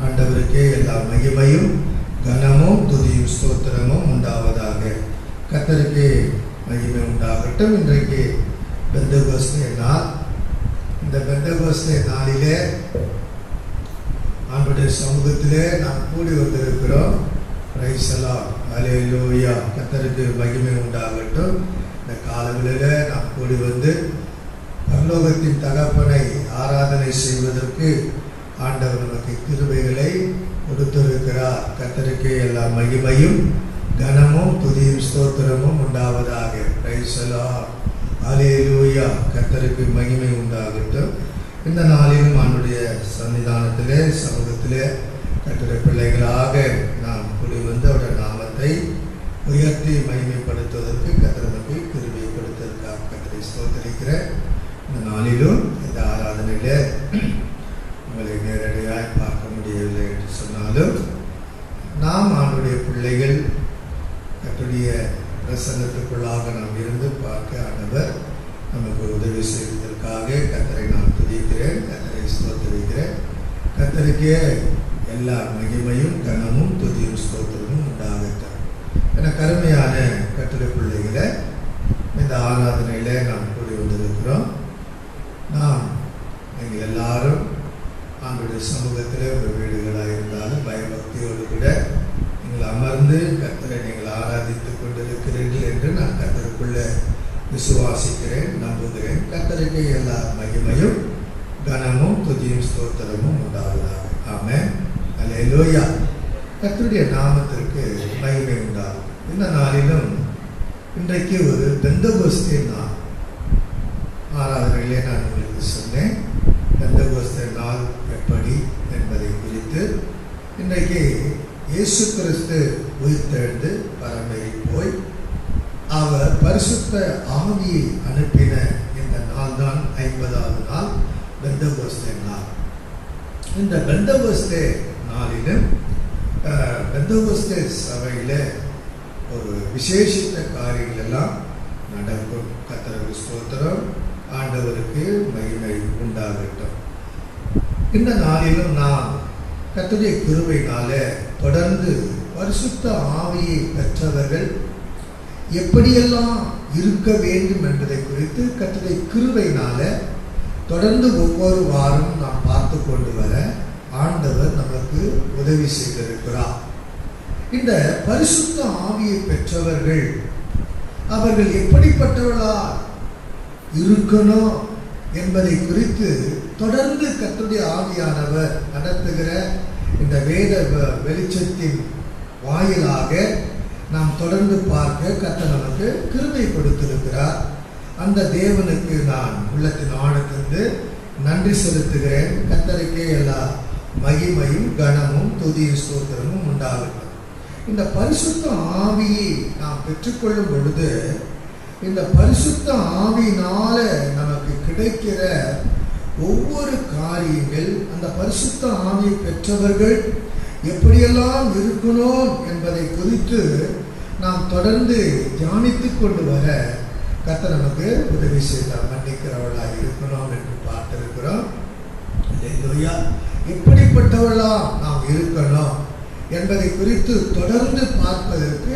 ஆண்டவருக்கே எல்லா மகிமையும் கனமும் துதியும் ஸ்தோத்திரமும் உண்டாவதாக. கர்த்தருக்கு மகிமை உண்டாகட்டும். இன்றைக்கு பெந்தகோஸ்தே நாள். இந்த பெந்தகோஸ்தே நாளிலே ஆண்டவருடைய சமூகத்திலே நாம் கூடி வந்திருக்கிறோம். Praise the Lord. அல்லேலூயா. கர்த்தருக்கு மகிமை உண்டாகட்டும். இந்த காலங்களிலே நாம் கூடி வந்து பரலோகத்தின் தகப்பனை ஆராதனை செய்வதற்கு ஆண்டவர் நமக்கு கிருபைகளை கொடுத்திருக்கிறார். கர்த்தருக்கு எல்லா மகிமையும் கனமும் துதியும் ஸ்தோத்திரமும் உண்டாவதாக. Praise the Lord. அல்லேலூயா. கர்த்தருக்கு மகிமை உண்டாகட்டும். இந்த நாளிலும் அவனுடைய சன்னிதானத்திலே சமூகத்திலே கர்த்தருடைய பிள்ளைகளாக நாம் கூடி வந்து அவருடைய நாமத்தை உயர்த்தி மகிமைப்படுத்துவதற்கு கர்த்தர் நமக்கு கிருபை கொடுத்திருக்கார். கர்த்தரை ஸ்தோத்திரிக்கிறேன். இந்த நாளிலும் இந்த ஆராதனையிலே உங்களை நேரடியாக பார்க்க முடியவில்லை என்று சொன்னாலும் நாம் அவனுடைய பிள்ளைகள் கர்த்தருடைய பிரசன்னத்துக்குள்ளாக நாம் இருந்து பார்க்க ஆண்டவர் நமக்கு உதவி செய்வதற்காக கர்த்தரை நான் துதிக்கிறேன், கர்த்தரை ஸ்தோத்திரிக்கிறேன். கர்த்தருக்கே எல்லா மகிமையும் கனமும் துதியும் ஸ்தோத்திரமும் உண்டாகட்டும். என கருமையான கர்த்தருடைய பிள்ளைகளை இந்த ஆராதனையில நாம் கூடி வந்திருக்கிறோம். நாம் நீங்கள் எல்லாரும் ஆண்டுடைய சமூகத்தில் ஒரு வீடுகளாக இருந்தாலும் பயபக்தியோடு கூட நீங்கள் அமர்ந்து கர்த்தரை நீங்கள் ஆராதித்துக் கொண்டிருக்கிறீர்கள் என்று நான் கர்த்தருக்குள்ள விசுவாசிக்கிறேன், நம்புகிறேன். கர்த்தருக்கு எல்லா மகிமையும் கனமும் துதியும் ஸ்தோத்திரமும் உண்டாவதாக. ஆமென். அல்லேலூயா. கர்த்தருடைய நாமத்திற்கு மகிமை உண்டாகும். இந்த நாளிலும் இன்றைக்கு ஒரு பெந்தகோஸ்தே நாள். ஆராதனையிலே நான் உங்களுக்கு சொன்னேன் பெந்தகோஸ்தே நாள் எப்படி என்பதை குறித்து. இன்றைக்கு இயேசு கிறிஸ்து உயிர்த்தெழுந்து பரமேறி போய் அவர் பரிசுத்த ஆவியை அனுப்பின இந்த நாள் தான் 50வது நாள், பெந்தகோஸ்தே நாள். இந்த பெந்தகோஸ்தே நாளிலும் பெந்தகோஸ்தே சபையில ஒரு விசேஷித்த காரியங்கள் எல்லாம் நடக்கும். கர்த்தருக்கு ஸ்தோத்திரம், ஆண்டவருக்கு மகிமை உண்டாகட்டும். இந்த நாளிலும் நாம் கர்த்தருடைய கிருபையினால தொடர்ந்து பரிசுத்த ஆவியை பெற்றவர்கள் எப்படியெல்லாம் இருக்க வேண்டும் என்பதை குறித்து கர்த்தருடைய கிருபையினால தொடர்ந்து ஒவ்வொரு வாரம் நாம் பார்த்து கொண்டு வர ஆண்டவர் நமக்கு உதவி செய்திருக்கிறார். இந்த பரிசுத்த ஆவியை பெற்றவர்கள் அவர்கள் எப்படிப்பட்டவர்களா இருக்கணும் என்பதை குறித்து தொடர்ந்து கர்த்தருடைய ஆவியானவர் நடத்துகிற இந்த வேத வெளிச்சத்தின் வாயிலாக நாம் தொடர்ந்து பார்க்க கர்த்தர் நமக்கு கிருபை கொடுத்திருக்கிறார். அந்த தேவனுக்கு நான் உள்ளத்தின் ஆழத்திலிருந்து நன்றி செலுத்துகிறேன். கர்த்தருக்கே எல்லா மகிமையும் கனமும் துதியும் ஸ்தோத்திரமும் உண்டாகட்டும். இந்த பரிசுத்த ஆவியை நாம் பெற்றுக்கொள்ளும் பொழுது இந்த பரிசுத்த ஆவியினால நமக்கு கிடைக்கிற ஒவ்வொரு காரியங்கள் அந்த பரிசுத்த ஆவியை பெற்றவர்கள் எப்படியெல்லாம் இருக்கணும் என்பதை குறித்து நாம் தொடர்ந்து தியானித்துக் கொண்டு வர கர்த்தர் நமக்கு உதவி செய்தார். மன்னிக்கிறவர்களாக இருக்கணும் என்று பார்த்திருக்கிறோம். அல்லேலூயா. எப்படிப்பட்டவர்களா நாம் இருக்கணும் என்பதை குறித்து தொடர்ந்து பார்ப்பதற்கு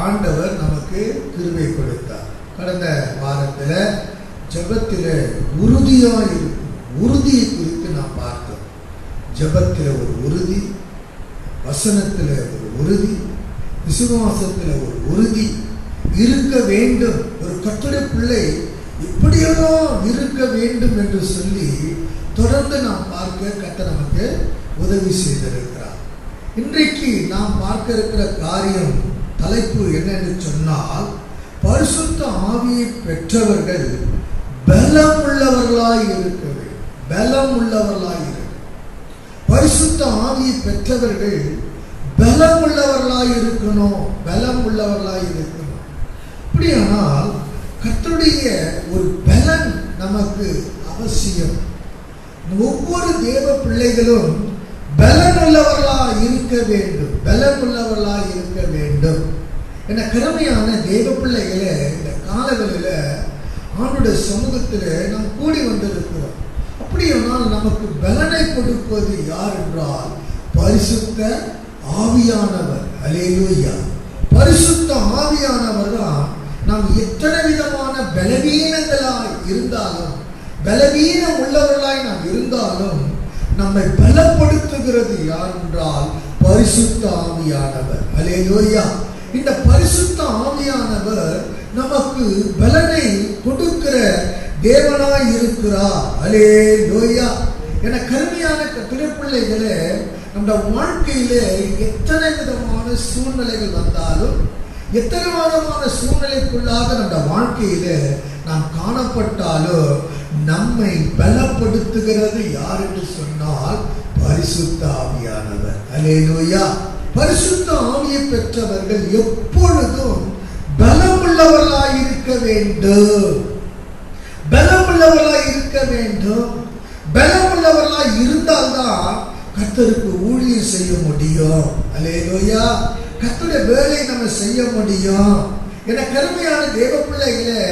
ஆண்டவர் நமக்கு கிருபை கொடுத்தார். கடந்த வாரத்தில் ஜெபத்தில் உறுதியாக இருக்கும் உறுதியை குறித்து நாம் பார்த்தோம். ஜெபத்தில் ஒரு உறுதி, வசனத்தில் ஒரு உறுதி, விசுவாசத்தில் ஒரு உறுதி இருக்க வேண்டும். ஒரு கர்த்தருடைய பிள்ளை இப்படியெல்லாம் இருக்க வேண்டும் என்று சொல்லி தொடர்ந்து நாம் பார்க்க கர்த்தர் நமக்கு உதவி செய்திருக்கிறார். இன்றைக்கு நாம் பார்க்க இருக்கிற காரியம் தலைப்பு என்னன்னு சொன்னால், பரிசுத்த ஆவியை பெற்றவர்கள் பலம் உள்ளவர்களாய் இருக்க வேண்டும். பலம் உள்ளவர்களாய் இருக்க. பரிசுத்த ஆவியை பெற்றவர்கள் பலம் உள்ளவர்களாய் இருக்கணும். பலம் உள்ளவர்களாய் இருக்கணும். அப்படியானால் கர்த்தருடைய ஒரு பலன் நமக்கு அவசியம். ஒவ்வொரு தேவ பிள்ளைகளும் பலன் உள்ளவர்களாய் இருக்க வேண்டும். பலன் உள்ளவர்களாய் இருக்க வேண்டும். என கருமையான தேவ பிள்ளைகளே, இந்த காலங்களில் ஆண்டுடைய சமூகத்தில் நாம் கூடி வந்திருக்கிறோம். அப்படியானால் நமக்கு பலனை கொடுப்பது யார் என்றால் பரிசுத்த ஆவியானவர். அல்லேலூயா. பரிசுத்த ஆவியானவர் தான் நாம் எத்தனை விதமான பலவீனங்களாய் இருந்தாலும், பலவீனம் உள்ளவர்களாய் நாம் இருந்தாலும், நம்மை பலப்படுத்துகிறது யார் என்றால் பரிசுத்த ஆவியானவர். அல்லேலூயா. இந்த பரிசுத்த ஆவியானவர் நமக்கு பலனை கொடுக்கிற தேவனாய் இருக்கிறார். அல்லேலூயா. என கருமையான பிள்ளைகளே, நம்ம வாழ்க்கையிலே எத்தனை விதமான சூழ்நிலைகள் வந்தாலும், எத்தனை விதமான சூழ்நிலைக்குள்ளாக நம்ம வாழ்க்கையில நாம் காணப்பட்டாலும், நம்மை பலப்படுத்துகிறது யார் என்று சொன்னால் பரிசுத்த ஆவியானவர். அல்லேலூயா. பரிசுத்த ஆவியை பெற்றவர்கள் எப்பொழுதும் பலமுள்ளவர்களாய் இருக்க வேண்டும். பலமுள்ளவர்களாய் இருக்க வேண்டும். பலமுள்ளவர்களாய் இருந்தால்தான் கர்த்தருக்கு ஊழியம் செய்ய முடியும். அல்லேலூயா. கர்த்தருடைய வேலையை நம்ம செய்ய முடியும். என கருமையான தேவ பிள்ளைகளே,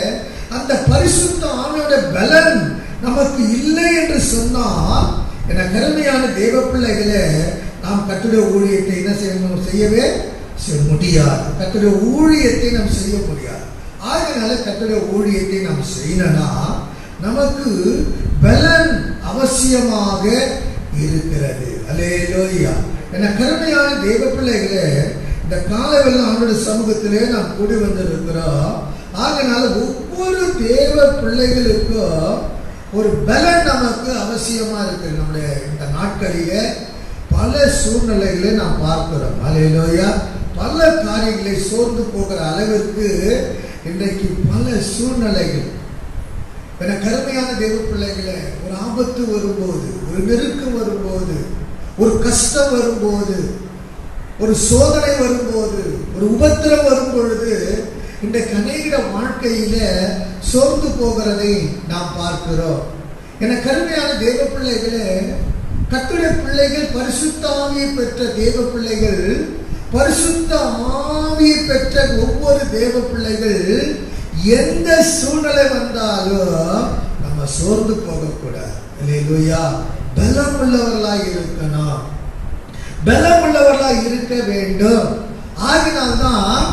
அந்த பரிசுத்த ஆவியோட பலன் நமக்கு இல்லை என்று சொன்னால், என கருமையான தேவ பிள்ளைகளே, நாம் கர்த்தருடைய ஊழியத்தை என்ன செய்யவே முடியாது. கர்த்தருடைய ஊழியத்தை நாம் செய்ய முடியாது. ஆகையால கர்த்தருடைய ஊழியத்தை நாம் செய்யணும்னா நமக்கு பலன் அவசியமாக இருக்கிறது. அல்லேலூயா. என கருமையான தேவ பிள்ளைகளே, இந்த காலவெல்லாம் ஆண்டவருடைய சமூகத்திலே நாம் கூடி வந்திருக்கிறோம். ஆகையால ஒவ்வொரு தேவ பிள்ளைகளுக்கும் ஒரு பலன் நமக்கு அவசியமா இருக்கு. நம்முடைய இந்த நாட்களிலே பல சூழ்நிலைகளை நாம் பார்க்கிறோம். அல்லேலூயா. பல காரியங்களை சோர்ந்து போகிற அளவிற்கு இன்றைக்கு பல சூழ்நிலைகள். என கருமையான தேவ பிள்ளைகளை, ஒரு ஆபத்து வரும்போது, ஒரு நெருக்கம் வரும்போது, ஒரு கஷ்டம் வரும்போது, ஒரு சோதனை வரும்போது, ஒரு உபத்திரம் வரும் பொழுது இன்றைக்கு அநேக வாழ்க்கையில சோர்ந்து போகிறதை நாம் பார்க்கிறோம். என கருமையான தேவ பிள்ளைகளே, கர்த்தருடைய பிள்ளைகள், பரிசுத்த ஆவியை பெற்ற தேவ பிள்ளைகள், பரிசுத்த ஆவியை பெற்ற ஒவ்வொரு தேவ பிள்ளைகள் எந்த சூழ்நிலை வந்தாலும் நம்ம சோர்ந்து போகக்கூடாது. அல்லேலூயா. பலம் உள்ளவர்களாய் இருக்கணும். பலம் உள்ளவர்களாய் இருக்க வேண்டும். ஆகினால்தான்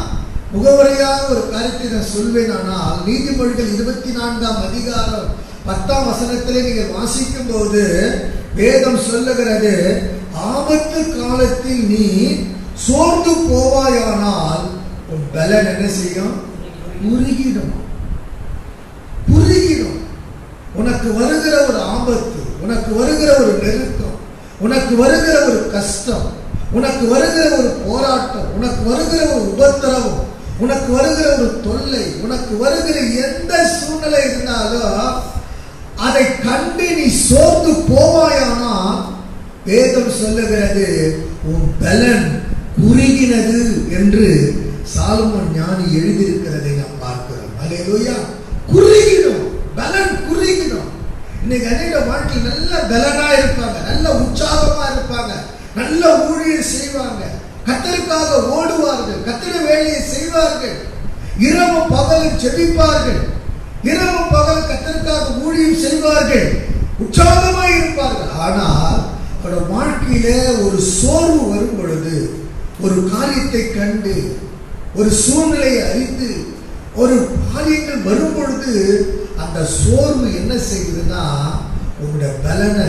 முகவரையாக ஒரு காரியத்தை நான் சொல்வேன். ஆனால் நீதிமொழிகள் 24ஆம் அதிகாரம் 10ஆம் வசனத்திலே நீங்கள் வாசிக்கும் போது வேதம் சொல்லுகிறது, ஆபத்து காலத்தில் நீ சோர்ந்து போவாயானால் உன் பலன் என்ன செய்யும்? குறுகிடும். குறுகிடும். உனக்கு வருகிற ஒரு ஆபத்து, உனக்கு வருகிற ஒரு நெருக்கம், உனக்கு வருகிற ஒரு கஷ்டம், உனக்கு வருகிற ஒரு போராட்டம், உனக்கு வருகிற ஒரு உபத்திரவம், உனக்கு வருகிற ஒரு தொல்லை, உனக்கு வருகிற எந்த சூழ்நிலை இருந்தாலும் அதை கண்டு நீ சோர்ந்து போவாயானால் வேதம் சொல்லுகிறது உன் பலன் குறுகினது என்று சாலமோன் ஞானி எழுதியிருக்கிறதை நாம் பார்க்கிறோம். அல்லேலூயா. குறுகிடும். பலன் குறுகிடும். இன்னைக்கு அநேக வாழ்க்கையில் நல்ல பலனா இருப்பாங்க, நல்ல உற்சாகமா இருப்பாங்க, நல்ல ஊழியம் செய்வாங்க, கர்த்தருக்காக ஓடுவார்கள், கர்த்தருடைய வேலையை செய்வார்கள், இரவு பகலும் செபிப்பார்கள், இரவு பகல் கர்த்தருக்காக ஊழியம் செய்வார்கள், உற்சாகமாய் இருப்பார்கள். ஆனால் அவருடைய வாழ்க்கையில ஒரு சோர்வு வரும் பொழுது, ஒரு காரியத்தை கண்டு, ஒரு சூழ்நிலையை அறிந்து, ஒரு காரியங்கள் வரும் பொழுது அந்த சோர்வு என்ன செய்யுதுன்னா உங்களுடைய பலனை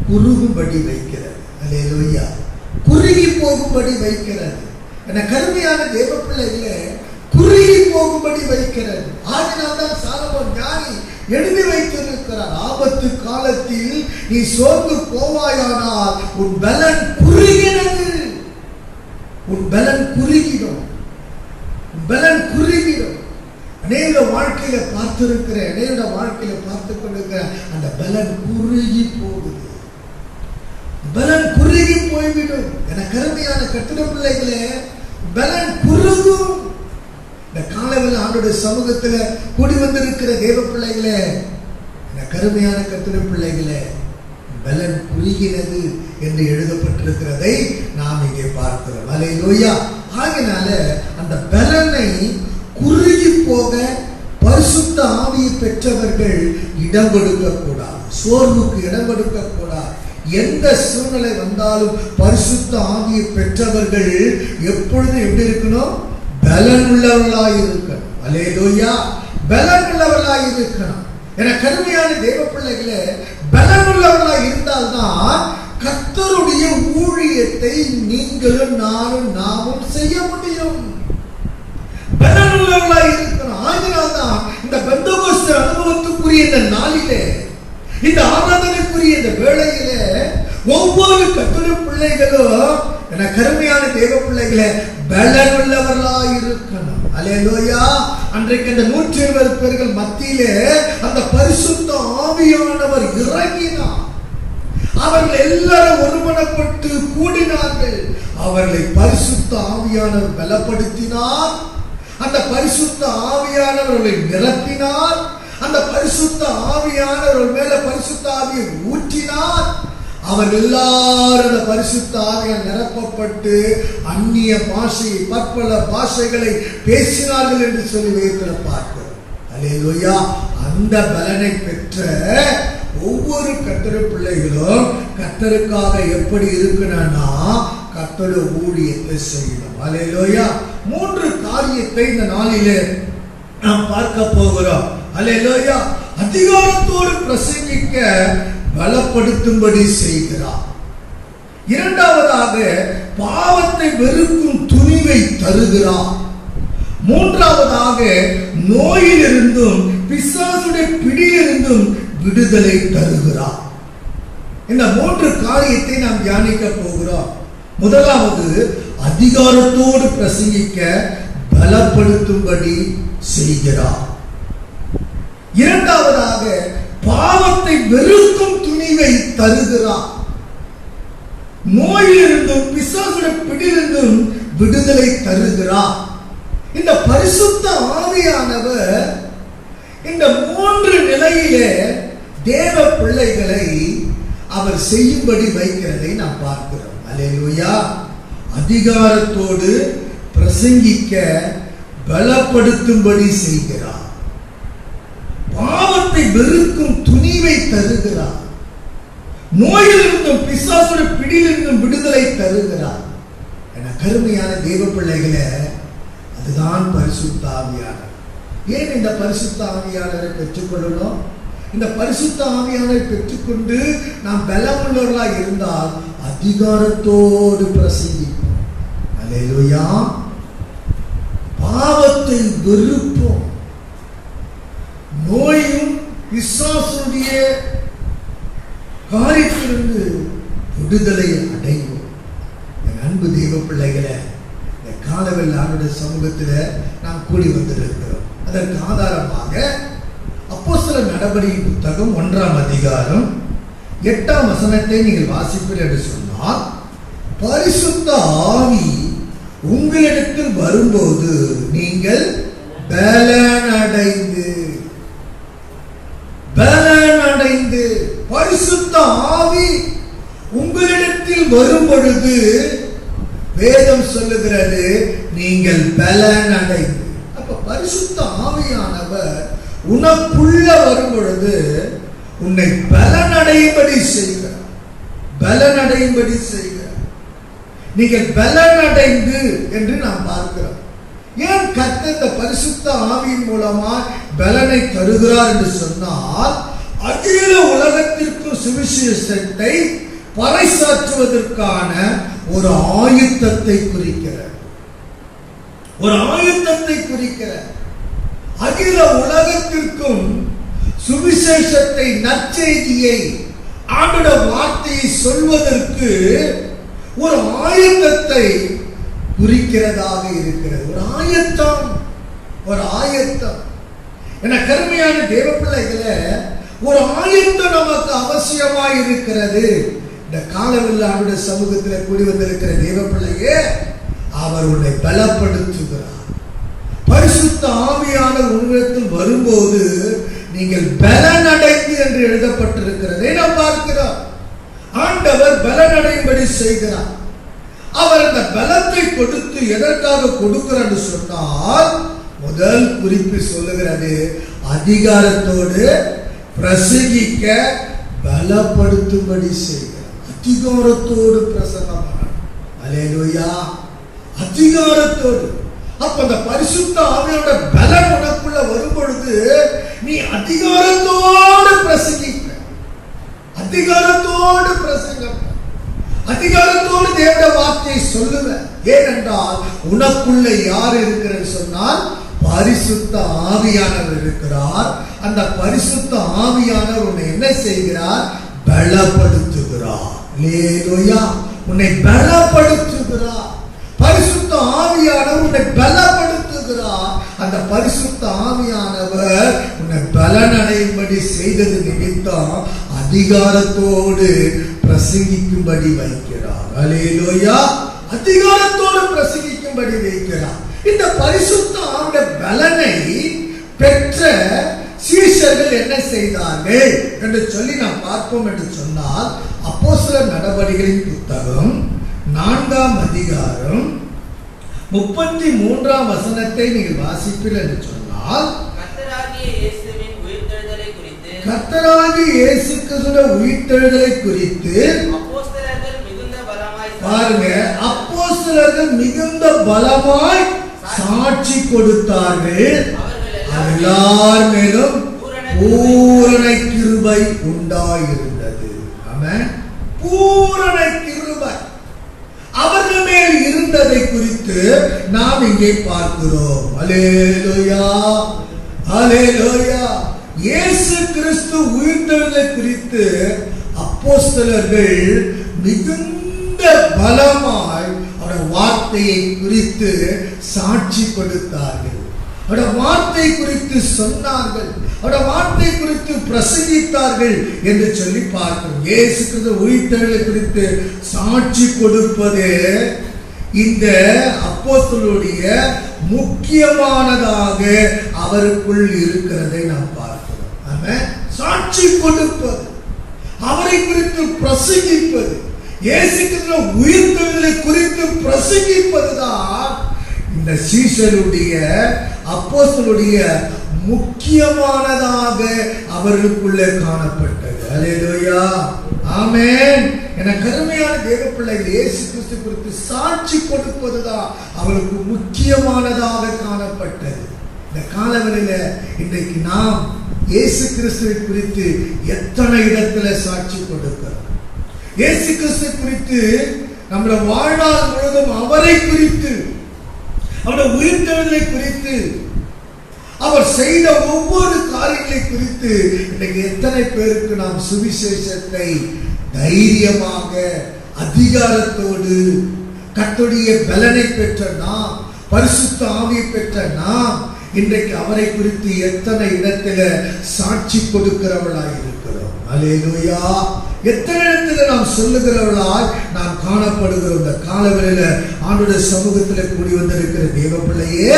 குறுகும்படி வைக்கிறது. அல்லேலூயா. குறுகி போகும்படி வைக்கிறது. என கருமையான தேவ பிள்ளைகளே, குறுகி போகும்படி வைக்கிறது. ஆகினால்தான் சாலமோன் ஞானி எழுதி வைத்திருக்கிறார், ஆபத்து காலத்தில் நீ சோர்ந்து போவாயானால் உன் பலன் குறுகினது. உன் பலன் குறுகிடும். பலன் குறுகிடும். அநேக வாழ்க்கையில பார்த்திருக்கிற, அநேக வாழ்க்கையில பார்த்து கொண்டிருக்கிற அந்த பலன் குறுகி போகுது. பலன் குறுகி போய்விடும். என கருமையான கர்த்தருடைய பிள்ளைகளே, பலன் குறுகும். இந்த காலையில் ஆண்டவருடைய சமூகத்துல கூடி வந்திருக்கிற தேவ பிள்ளைகளே, என கருமையான கர்த்தருடைய பிள்ளைகளே, பலன் குறுகிறது என்று எழுதப்பட்டிருக்கிறதை நாம் இங்கே பார்க்கிறோம். அல்லேலூயா. ஆகையினால அந்த பலனை குறுகி போக பரிசுத்த ஆவியை பெற்றவர்கள் இடம் கொடுக்க கூடாது. சோர்வுக்கு இடம் கொடுக்க கூடாது. எந்த சூழ்நிலை வந்தாலும் பரிசுத்த ஆவியை பெற்றவர்கள் எப்பொழுதும் எப்படி இருக்கணும்? பலன் உள்ளவர்களாய் இருக்கணும். அல்லேலூயா. பலன் உள்ளவர்களாய் இருக்கணும். என கருமையான தேவ பிள்ளைகளே, பலன் உள்ளவர்களாய் இருந்தால்தான் கர்த்தருடைய ஊழியத்தை நீங்களும் நாமும் செய்ய முடியும். பலன் உள்ளவர்களாய் இருக்கணும். ஆகினால்தான் இந்த பெந்தெகோஸ்தே அனுபவத்துக்குரிய இந்த நாளிலே, இந்த ஆராதனைக்குரிய இந்த வேளையிலே ஒவ்வொரு கர்த்தருடைய பிள்ளைகளும் என கருமையான தேவ பிள்ளைகளே பலன் உள்ளவர்களாய் இருக்கணும். அல்லேலூயா. அன்றைக்கு அந்த 120 பேர்கள் மத்தியிலே அந்த பரிசுத்த ஆவியானவர் இறங்கினார். அவர்கள் எல்லாரும் ஒருமனப்பட்டு கூடினார்கள். அவர்களை பரிசுத்த ஆவியானவர் பலப்படுத்தினார். அந்த பரிசுத்த ஆவியானவர்களை நிரப்பினார். அந்த பரிசுத்த ஆவியானவர் மேல பரிசுத்த ஆவியை ஊற்றினார். அவர்கள் எல்லாரும் அந்த பரிசுத்த ஆவியால் நிரப்பப்பட்டு அந்நிய பாஷையை, பற்பல பாஷைகளை பேசினார்கள் என்று சொல்லி வைத்திருப்பார்கள். அல்லேலூயா. அந்த பலனை பெற்ற ஒவ்வொரு கர்த்தருடைய பிள்ளைகளும் கர்த்தருக்காக எப்படி இருக்கணும்னா கர்த்தருடைய ஊழியத்தை செய்யணும். அல்லேலூயா. 3 காரியத்தை இந்த நாளிலே நாம் பார்க்க போகிறோம். அல்லேலூயா. அதிகாரத்தோடு பிரசங்கிக்க பலப்படுத்தும்படி செய்கிறார். இரண்டாவதாக பாவத்தை வெறுக்கும் துணிவை தருகிறார். மூன்றாவதாக நோயிலிருந்தும் பிசாசுடைய பிடியிலிருந்தும் விடுதலை தருகிறார். இந்த 3 காரியத்தை நாம் தியானிக்க போகிறோம். முதலாவது அதிகாரத்தோடு பிரசங்கிக்க பலப்படுத்தும்படி செய்கிறார். இரண்டாவதாக பாவத்தை வெறுக்கும் துணிவை தருகிறார். நோயிலிருந்தும் பிசாசுடைய பிடியிலிருந்தும் விடுதலை தருகிறார். இந்த பரிசுத்த ஆவியானவர் இந்த 3 நிலையிலே தேவ பிள்ளைகளை அவர் செய்யும்படி வைக்கிறதை நாம் பார்க்கிறோம். அல்லேலூயா. அதிகாரத்தோடு பிரசங்கிக்க பலப்படுத்தும்படி செய்கிறார். பாவத்தை வெறுக்கும் துணிவை தருகிறார். நோயிலிருந்தும் பிசாசுடைய பிடியிலிருந்தும் விடுதலை தருகிறார். என கருமையான தேவ பிள்ளைகளே, அதுதான் பரிசுத்த ஆவியானவர். ஏன் இந்த பரிசுத்த ஆவியானவரை பெற்றுக்கொள்ளணும்? இந்த பரிசுத்த ஆவியானவரை பெற்றுக்கொண்டு நாம் பலமுள்ளவர்களாக இருந்தால் அதிகாரத்தோடு பிரசங்கிப்போம். அல்லேலூயா. பாவத்தை வெறுப்போம். நோயும் பிசாசுடைய காரியத்திலிருந்து விடுதலை அடைவோம். என் அன்பு தெய்வ பிள்ளைகளை, இந்த காலவெல்ல ஆண்டுடைய சமூகத்தில் நாம் கூடி வந்திருக்கிறோம். அதற்கு ஆதாரமாக அப்போஸ்தலர் நடபடியின் புத்தகம் 1ஆம் அதிகாரம் 8ஆம் வசனத்தை நீங்கள் வாசிப்பீர்கள் என்று சொன்னால், பரிசுத்த ஆவி உங்களிடத்தில் வரும்போது நீங்கள் பலனடைந்து பரிசுத்த ஆவி உங்களிடத்தில் வரும் பொழுது வேதம் சொல்லுகிறது நீங்கள் பலனடைந்து. அப்ப பரிசுத்த ஆவியானவர் உனக்குள்ள வரும் பொழுது உன்னை பலனடையும்படி செய்கிறார். பலனடையும்படி செய்கிறார். நீங்கள் பலனடைந்து என்று நாம் பார்க்கிறோம். ஏன் கர்த்தர் இந்த பரிசுத்த ஆவியின் மூலமா பலனை தருகிறார் என்று சொன்னால், அகில உலகத்திற்கும் சுவிசேஷத்தை பறைசாற்றுவதற்கான ஒரு ஆயுத்தத்தை குறிக்கிறார். ஒரு ஆயுத்தத்தை குறிக்கிறார். அகில உலகத்திற்கும் சுவிசேஷத்தை, நற்செய்தியை, ஆண்டவருடைய வார்த்தையை சொல்வதற்கு ஒரு ஆயுதத்தை குறிக்கிறதாக இருக்கிறது. ஒரு ஆயத்தம், ஒரு ஆயத்தம். என கருமையான தேவ பிள்ளைகளே, ஒரு ஆயத்தம் நமக்கு அவசியமாய் இருக்கிறது. இந்த காலவில் அவருடைய சமூகத்தில் கூடி வந்திருக்கிற தேவ பிள்ளையே, அவர் உன்னை பலப்படுத்துகிறார். பரிசுத்த ஆவியானவர் உங்களிடத்தில் வரும்போது நீங்கள் பலனடைந்து என்று எழுதப்பட்டிருக்கிறதை நாம் பார்க்கிறோம். ஆண்டவர் பலனடையும்படி செய்கிறார். அவர் அந்த பலத்தை கொடுத்து எதற்காக கொடுக்கிறார் என்று சொன்னால், முதல் குறிப்பு சொல்லுகிறது, அதிகாரத்தோடு பிரசங்கிக்க பலப்படுத்தும்படி செய்கிறார். அதிகாரத்தோடு பிரசங்கம். அல்லேலூயா. அதிகாரத்தோடு. அப்ப அந்த பரிசுத்த ஆவியோட பலம் உனக்குள்ள வரும் பொழுது நீ அதிகாரத்தோடு பிரசங்கிக்க, அதிகாரத்தோடு பிரசங்கம், அதிகாரத்தோடு தேவனுடைய வார்த்தையை சொல்லுவ. ஏனென்றால் உனக்குள்ள யார் இருக்கிறது சொன்னால் பரிசுத்த ஆவியானவர் இருக்கிறார். அந்த பரிசுத்த ஆவியானவர் உன்னை என்ன செய்கிறார்? பலப்படுத்துகிறார். அல்லேலூயா. உன்னை பலப்படுத்துகிறார். பரிசுத்த ஆவியானவர் உன்னை பலப்படுத்துகிறார். அந்த பரிசுத்த ஆவியானவர் உன்னை பலனடையும்படி செய்தது நிமித்தம் அதிகாரத்தோடு பிரசங்கிக்கும்படி வைக்கிறார். அல்லேலூயா. அதிகாரத்தோடு பிரசங்கிக்கும்படி வைக்கிறார். இந்த பரிசுத்த ஆவியுடைய பலனை பெற்ற சீஷர்கள் என்ன செய்தார்கள் என்று சொல்லி நாம் பார்ப்போம் என்று சொன்னால், அப்போஸ்தலர் நடவடிக்கைகளின் புத்தகம் 4ஆம் அதிகாரம் 33ஆம் வசனத்தை நீங்கள் வாசிப்பீர்கள் என்று சொன்னால், கர்த்தராகிய இயேசு கிறிஸ்துவின் உயிர்த்தெழுதலை குறித்து பாருங்க, அப்போஸ்தலர்கள் மிகுந்த பலமாய் சாட்சி கொடுத்தார்கள். எல்லார் மேலும் பூரண கிருபை உண்டாயிருந்தது. ஆமென். பூரண கிருபை அவர்கள் மேல் இருந்ததை குறித்து நாம் இங்கே பார்க்கிறோம். அல்லேலூயா. அல்லேலூயா. இயேசு கிறிஸ்து உயிர்த்தெழுதலை குறித்து அப்போஸ்தலர்கள் மிகுந்த பலமாய் அவருடைய வார்த்தையை குறித்து சாட்சி கொடுத்தார்கள். அவருடைய வார்த்தை குறித்து சொன்னார்கள். அவருடைய வார்த்தை குறித்து பிரசங்கித்தார்கள் என்று சொல்லி பார்க்கிறோம். இயேசு கிறிஸ்து உயிர்த்தெழுதலை குறித்து சாட்சி கொடுப்பது இந்த அப்போஸ்தலருடைய முக்கியமானதாக அவருக்குள் இருக்கிறதை நாம் பார்க்கிறோம். ஆமென். சாட்சி கொடுப்பது, அவரை குறித்து பிரசங்கிப்பது, இயேசு கிறிஸ்து உயிர்த்தெழுதலை குறித்து பிரசங்கிப்பதுதான் இந்த சீஷருடைய அப்போஸ்தலருடைய முக்கியமானதாக அவர்களுக்குள்ளே காணப்பட்டது. அல்லேலூயா. ஆமென். என கருமையான தேவ பிள்ளைகள், இயேசு கிறிஸ்து குறித்து சாட்சி கொடுப்பதுதான் அவர்களுக்கு முக்கியமானதாக காணப்பட்டது. இந்த காலவெளியில இன்றைக்கு நாம் இயேசு கிறிஸ்துவை குறித்து எத்தனை இடத்துல சாட்சி கொடுக்கிறோம்? இயேசு கிறிஸ்து குறித்து நம்முடைய வாழ்நாள் முழுவதும் அவரை குறித்து, அவருடைய உயிர்த்தெழுதலை குறித்து, அவர் செய்த ஒவ்வொரு காரியங்களை குறித்து இன்றைக்கு எத்தனை பேருக்கு நாம் சுவிசேஷத்தை தைரியமாக அதிகாரத்தோடு கர்த்தருடைய பலனை பெற்ற நாம், பரிசுத்த ஆவியை பெற்ற நாம் இன்றைக்கு அவரை குறித்து எத்தனை இடத்துல சாட்சி கொடுக்கிறவர்களாய் இருக்கிறோம். அல்லேலூயா. எத்தனை இடத்துல நாம் சொல்லுகிறவர்களாய் நாம் காணப்படுகிறோம். இந்த காலவெளியில ஆண்டவருடைய சமூகத்தில் கூடி வந்திருக்கிற தேவ பிள்ளையே,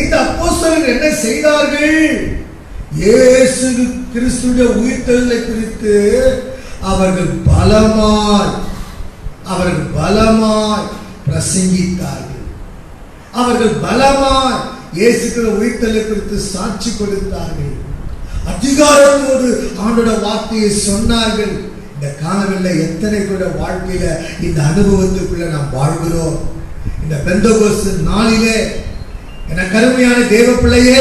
இந்த அப்போஸ்தலர்கள் என்ன செய்தார்கள்? இயேசு கிறிஸ்துவின் உயிர்த்தெழுதலை குறித்து அவர்கள் பலமாய் பிரசங்கித்தார்கள். அவர்கள் பலமாய் இயேசு கிறிஸ்துவின் உயிர்த்தெழுதலை குறித்து சாட்சி கொடுத்தார்கள். அதிகாரத்தோடு ஆண்டோட வார்த்தையை சொன்னார்கள். இந்த காலங்களில் எத்தனை பேருடைய வாழ்க்கையில இந்த அனுபவத்துக்குள்ள நாம் வாழ்கிறோம்? இந்த பெந்தகோஸ்து நாளிலே என கருமையான தேவ பிள்ளையே,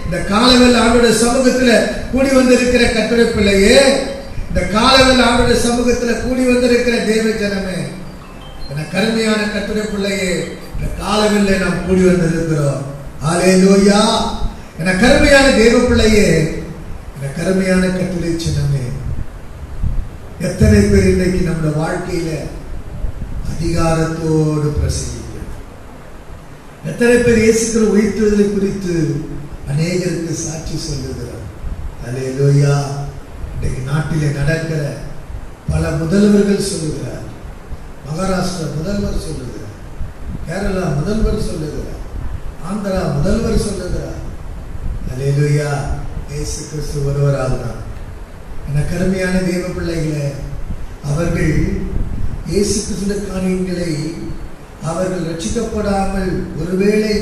இந்த காலவெளியில் ஆண்டவருடைய சமூகத்தில் கூடி வந்திருக்கிற கர்த்தருடைய பிள்ளையே, இந்த காலவெளியில் ஆண்டவருடைய சமூகத்தில் கூடி வந்திருக்கிற தேவ ஜனமே, என கருமையான கர்த்தருடைய பிள்ளையே, இந்த காலவெளியில் நாம் கூடி வந்திருக்கிறோம். அல்லேலூயா. என கருமையான தேவ பிள்ளையே, என கருமையான கர்த்தருடைய ஜனமே, எத்தனை பேர் இன்றைக்கு நம்முடைய வாழ்க்கையில அதிகாரத்தோடு பிரசங்கிக்கணும். எத்தனை பேர் இயேசுக்கிற உயிர்த்தெழுதலை குறித்து அநேகருக்கு சாட்சி சொல்லுகிறார். அல்லேலூயா. இன்றைக்கு நாட்டிலே நடக்கிற பல முதல்வர்கள் சொல்லுகிறார். மகாராஷ்டிரா முதல்வர் சொல்லுகிறார், கேரளா முதல்வர் சொல்லுகிறார், ஆந்திரா முதல்வர் சொல்லுகிறார். அல்லேலூயா. இயேசு கிறிஸ்து ஒருவராகிறார். எனக்கு அருமையான தேவ பிள்ளைகளே, அவர்கள் இயேசு கிறிஸ்துவின் காரியங்களை அவர்கள் ரட்சிக்கப்படாமல் ஒருவேளை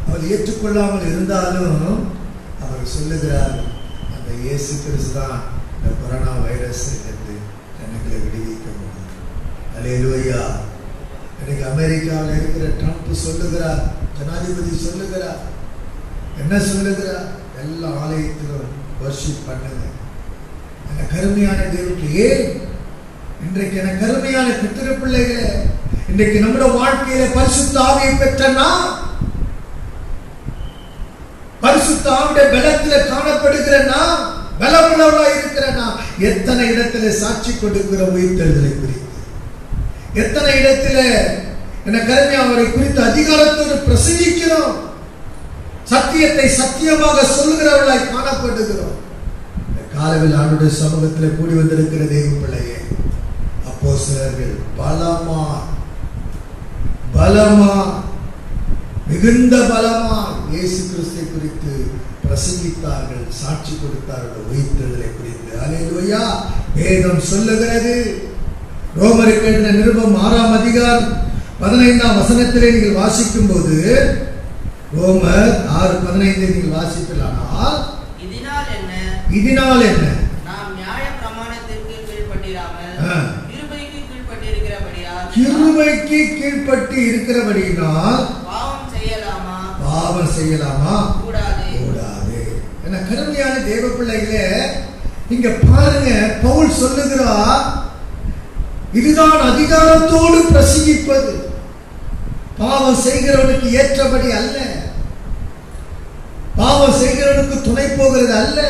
அவர் ஏற்றுக்கொள்ளாமல் இருந்தாலும் அவர் சொல்லுகிறார், அந்த இயேசு கிறிஸ்து தான் இந்த கொரோனா வைரஸ் என்று ஜனங்களை விடுவிக்க முடியும். அல்லேலூயா. இன்னைக்கு அமெரிக்காவில் இருக்கிற ட்ரம்ப் சொல்லுகிறார், ஜனாதிபதி சொல்லுகிறார், என்ன சொல்லுகிறார்? எல்லா ஆலயத்திலும் வர்ஷிப் பண்ணுங்க. எனக்கு அருமையான தேவனுக்கு ஏன் இன்றைக்கு எனக்கு அருமையான பித்திர பிள்ளைகளே, இன்றைக்கு நம்முடைய வாழ்க்கையில பரிசுத்த ஆவியை பெற்றனா, பரிசுத்த ஆவியுடைய பலத்தில காணப்படுகிறனா, பலமுள்ளவளா இருக்கிறனா, எத்தனை இடத்துல சாட்சி கொடுக்கிற உயிர்த்தெழுதலை குறித்து, எத்தனை இடத்துல எனக்கு அருமையா அவரை குறித்து அதிகாரத்தோடு பிரசங்கிக்கிறோம், சத்தியத்தை சத்தியமாக சொல்லுகிறவர்களாய் காணப்படுகிறோம். காலவில் ஆண்டுடைய சமூகத்தில் கூடி வந்திருக்கிற தேவ பிள்ளையே, அப்போஸ்தலர்கள் பலமா மிகுந்த பலமா இயேசு கிறிஸ்துவை குறித்து பிரசங்கித்தார்கள், சாட்சி கொடுத்தார்கள் உயிர்த்தெழுதலை குறித்து. அல்லேலூயா. வேதம் சொல்லுகிறது, ரோமருக்கு எழுதின நிருபம் 6ஆம் அதிகாரம் 15ஆம் வசனத்திலே நீங்கள் வாசிக்கும் போது, ரோமர் 6:15 நீங்கள் வாசிக்கலானால், இதனால் என்ன நாம் நியாய பிரமாணத்திற்கு கீழ்ப்பட்டிராமல் கிருபைக்கு கீழ்ப்பட்டு இருக்கிறபடியினால் பாவம் செய்யலாமா? கூடாது. என்ன கருமையான தேவ பிள்ளைகளே, இங்க பாருங்க, பவுல் சொல்லுகிறார், இதுதான் அதிகாரத்தோடு பிரசங்கிப்பது. பாவம் செய்கிறவனுக்கு ஏற்றபடி அல்ல, பாவம் செய்கிறவனுக்கு துணை போகிறது அல்ல.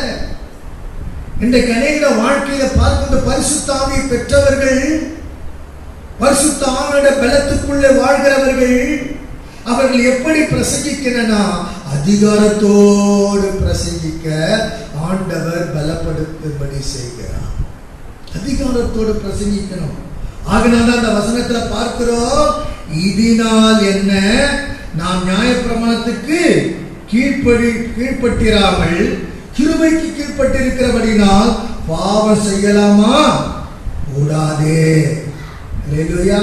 இன்றைக்கு அநேக வாழ்க்கையில பார்க்கின்ற பரிசுத்த ஆவியை பெற்றவர்கள், பரிசுத்த ஆவியுடைய பலத்துக்குள்ளே வாழ்கிறவர்கள், அவர்கள் எப்படி பிரசங்கிக்கிறனா, அதிகாரத்தோடு பிரசங்கிக்க ஆண்டவர் பலப்படுத்தும்படி செய்கிறார். அதிகாரத்தோடு பிரசங்கிக்கணும். ஆகினால அந்த வசனத்துல பார்க்கிறோம், இதனால் என்ன நாம் நியாயப்பிரமாணத்துக்கு கீழ்ப்பட்டிராமல் கிருபைக்கு கீழ்ப்பட்டிருக்கிறபடினால் பாவம் செய்யலாமா? கூடாதே. அல்லேலூயா.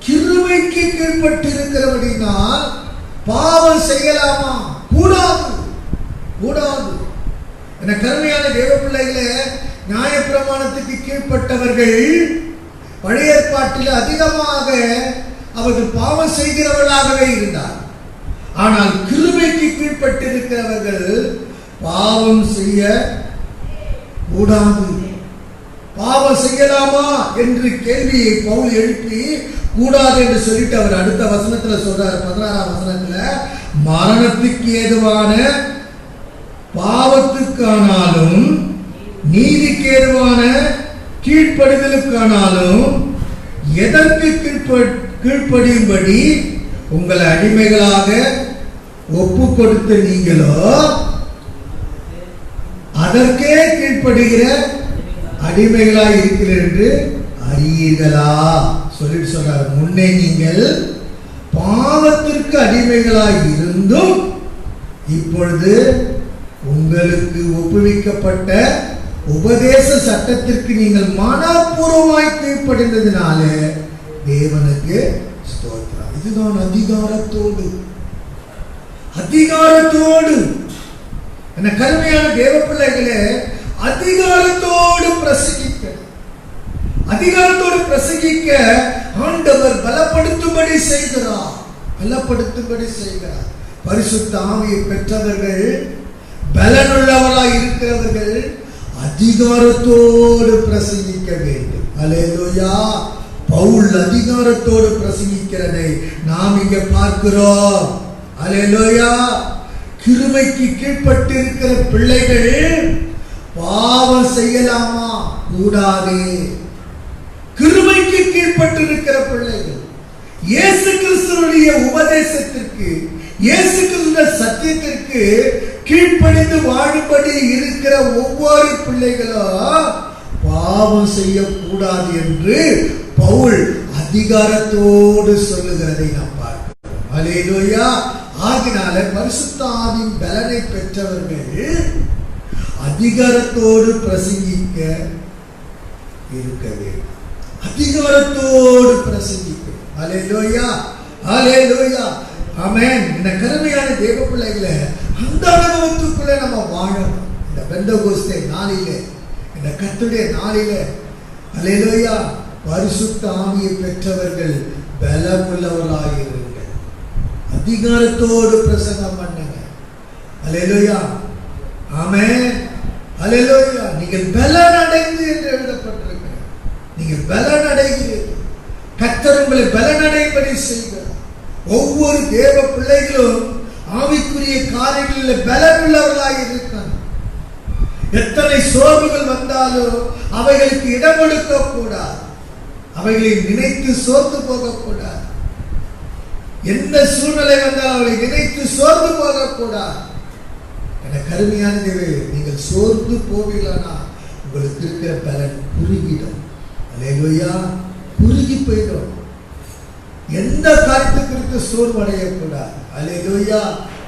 கிருபைக்கு கீழ்ப்பட்டிருக்கிறபடினால் பாவம் செய்யலாமா? கூடாது. என கருமையான தேவ பிள்ளைகளே, நியாயப்பிரமாணத்துக்கு கீழ்ப்பட்டவர்கள் பழைய ஏற்பாட்டில் அதிகமாக அவர்கள் பாவம் செய்கிறவர்களாகவே இருந்தார். ஆனால் கிருபைக்கு கீழ்ப்பட்டிருக்கிறவர்கள் பாவம் செய்ய கூடாது. பாவம் செய்யலாமா என்று கேள்வியை பவுல் எழுப்பி கூடாது என்று சொல்லிட்டு அவர் அடுத்த வசனத்துல சொல்றார், 16ஆம் வசனத்துல, மரணத்துக்கு ஏதுவான பாவத்துக்கானாலும் நீதிக்கு ஏதுவான கீழ்ப்படிதலுக்கானாலும் எதற்கு கீழ்ப்படியும்படி உங்களை அடிமைகளாக ஒப்பு கொடுத்த நீங்களோ அதற்கே கீழ்ப்படுகிற அடிமைகளாய் இருக்கிறீர்கள் என்று அறியீர்களா? சொல்லிட்டு சொல்றாரு, முன்னே நீங்கள் பாவத்திற்கு அடிமைகளாய் இருந்தும் இப்பொழுது உங்களுக்கு ஒப்புவிக்கப்பட்ட உபதேச சட்டத்திற்கு நீங்கள் மனப்பூர்வமாய் கீழ்ப்படிந்ததினால தேவனுக்கு ஸ்தோத்திரம். இதுதான் அதிகாரத்தோடு என்ன கருமையான தேவ பிள்ளைகளே, அதிகாரத்தோடு பிரசங்கிக்க ஆண்டவர் பலப்படுத்தும்படி செய்கிறார். பரிசுத்த ஆவியை பெற்றவர்கள், பலனுள்ளவர்களாய் இருக்கிறவர்கள் அதிகாரத்தோடு பிரசங்கிக்க வேண்டும். அல்லேலூயா. பவுல் அதிகாரத்தோடு பிரசங்கிக்கிறதை நாம் இங்க பார்க்கிறோம். அல்லேலூயா. கிருபைக்கு கீழ்ப்பட்டிருக்கிற பிள்ளைகள் பாவம் செய்யலாமா? கூடாது. கிருபைக்கு கீழ்ப்பட்டிருக்கிற பிள்ளைகள் இயேசு கிறிஸ்துவினுடைய உபதேசத்திற்கு, இயேசு கிறிஸ்துவின் சத்தியத்திற்கு கீழ்ப்படிந்து வாழும்படி இருக்கிற ஒவ்வொரு பிள்ளைகளும் பாவம் செய்யக்கூடாது என்று பவுல் அதிகாரத்தோடு சொல்லுகிறதை நாம் பார்க்கிறோம். அல்லேலூயா. ஆகினால பரிசுத்த ஆவியின் பலனை பெற்றவர்கள் அதிகாரத்தோடு பிரசங்கிக்க இருக்க வேண்டும். அதிகாரத்தோடு பிரசங்கிக்க. அல்லேலூயா, அல்லேலூயா, ஆமென். இந்த கருமையான தேவ பிள்ளைகளை அந்த அனுபவத்துக்குள்ளே நம்ம வாழணும். இந்த பெந்தகோஸ்தே நாளிலே, இந்த கர்த்தருடைய நாளிலே, அல்லேலூயா, பரிசுத்த ஆவியை பெற்றவர்கள் பலமுள்ளவர்களாயிருங்கள். அதிகாரத்தோடு பிரசங்கம் பண்ணுங்க. அல்லேலூயா, ஆமென், அல்லேலூயா. நீங்கள் பலன் அடைந்து என்று எழுதப்பட்டிருக்கிறது. நீங்கள் பலன் அடைகிறீர்கள். கர்த்தர் உங்களை பலன் அடைபடி செய்கிறார். ஒவ்வொரு தேவ பிள்ளைகளும் ஆவிக்குரிய காரியங்களில் பலன் உள்ளவர்களாக இருக்காங்க. எத்தனை சோர்வுகள் வந்தாலும் அவைகளுக்கு இடம் கொடுக்க கூடாது. அவைகளை நினைத்து சோர்ந்து போகக்கூடாது. எந்த சூழ்நிலை வந்தாலும் அவளை நினைத்து சோர்ந்து போகக்கூடாது. என கருமையான தேவை, நீங்கள் சோர்ந்து போவீர்களா உங்களுக்கு இருக்கிற பலன் குறுகிடும். அல்லேலூயா, குறுகி போயிடும். எந்த காரியத்துக்கு சோர்வு அடையக்கூடாது. அல்லேலூயா.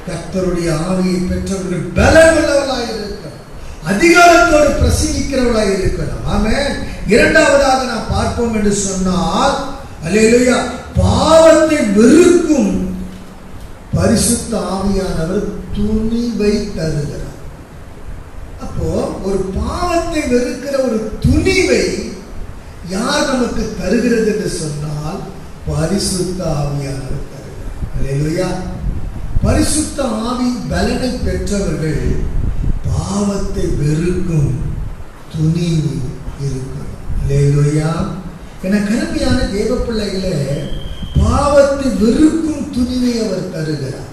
கர்த்தருடைய ஆவியை பெற்றவர்கள் பலன் உள்ளவர்களாக இருக்கணும். அதிகாரத்தோடு பிரசங்கிக்கிறவர்களாக இருக்கணும். ஆமென். இரண்டாவதாக நாம் பார்ப்போம் என்று சொன்னால், அல்லேலூயா, பாவத்தை வெறுக்கும் பரிசுத்த ஆவியானவர் துணிவை தருகிறார். அப்போ ஒரு பாவத்தை வெறுக்கிற ஒரு துணிவை யார் நமக்கு தருகிறது என்று சொன்னால் பரிசுத்த ஆவியானவர் தருகிறார். அல்லேலூயா. பரிசுத்த ஆவி பலனை பெற்றவர்கள் பாவத்தை வெறுக்கும் துணிவு இருக்கும். அல்லேலூயா. என கருமையான தேவ பிள்ளைகளே, பாவத்தை வெறுக்கும் துணிவை அவர் தருகிறார்.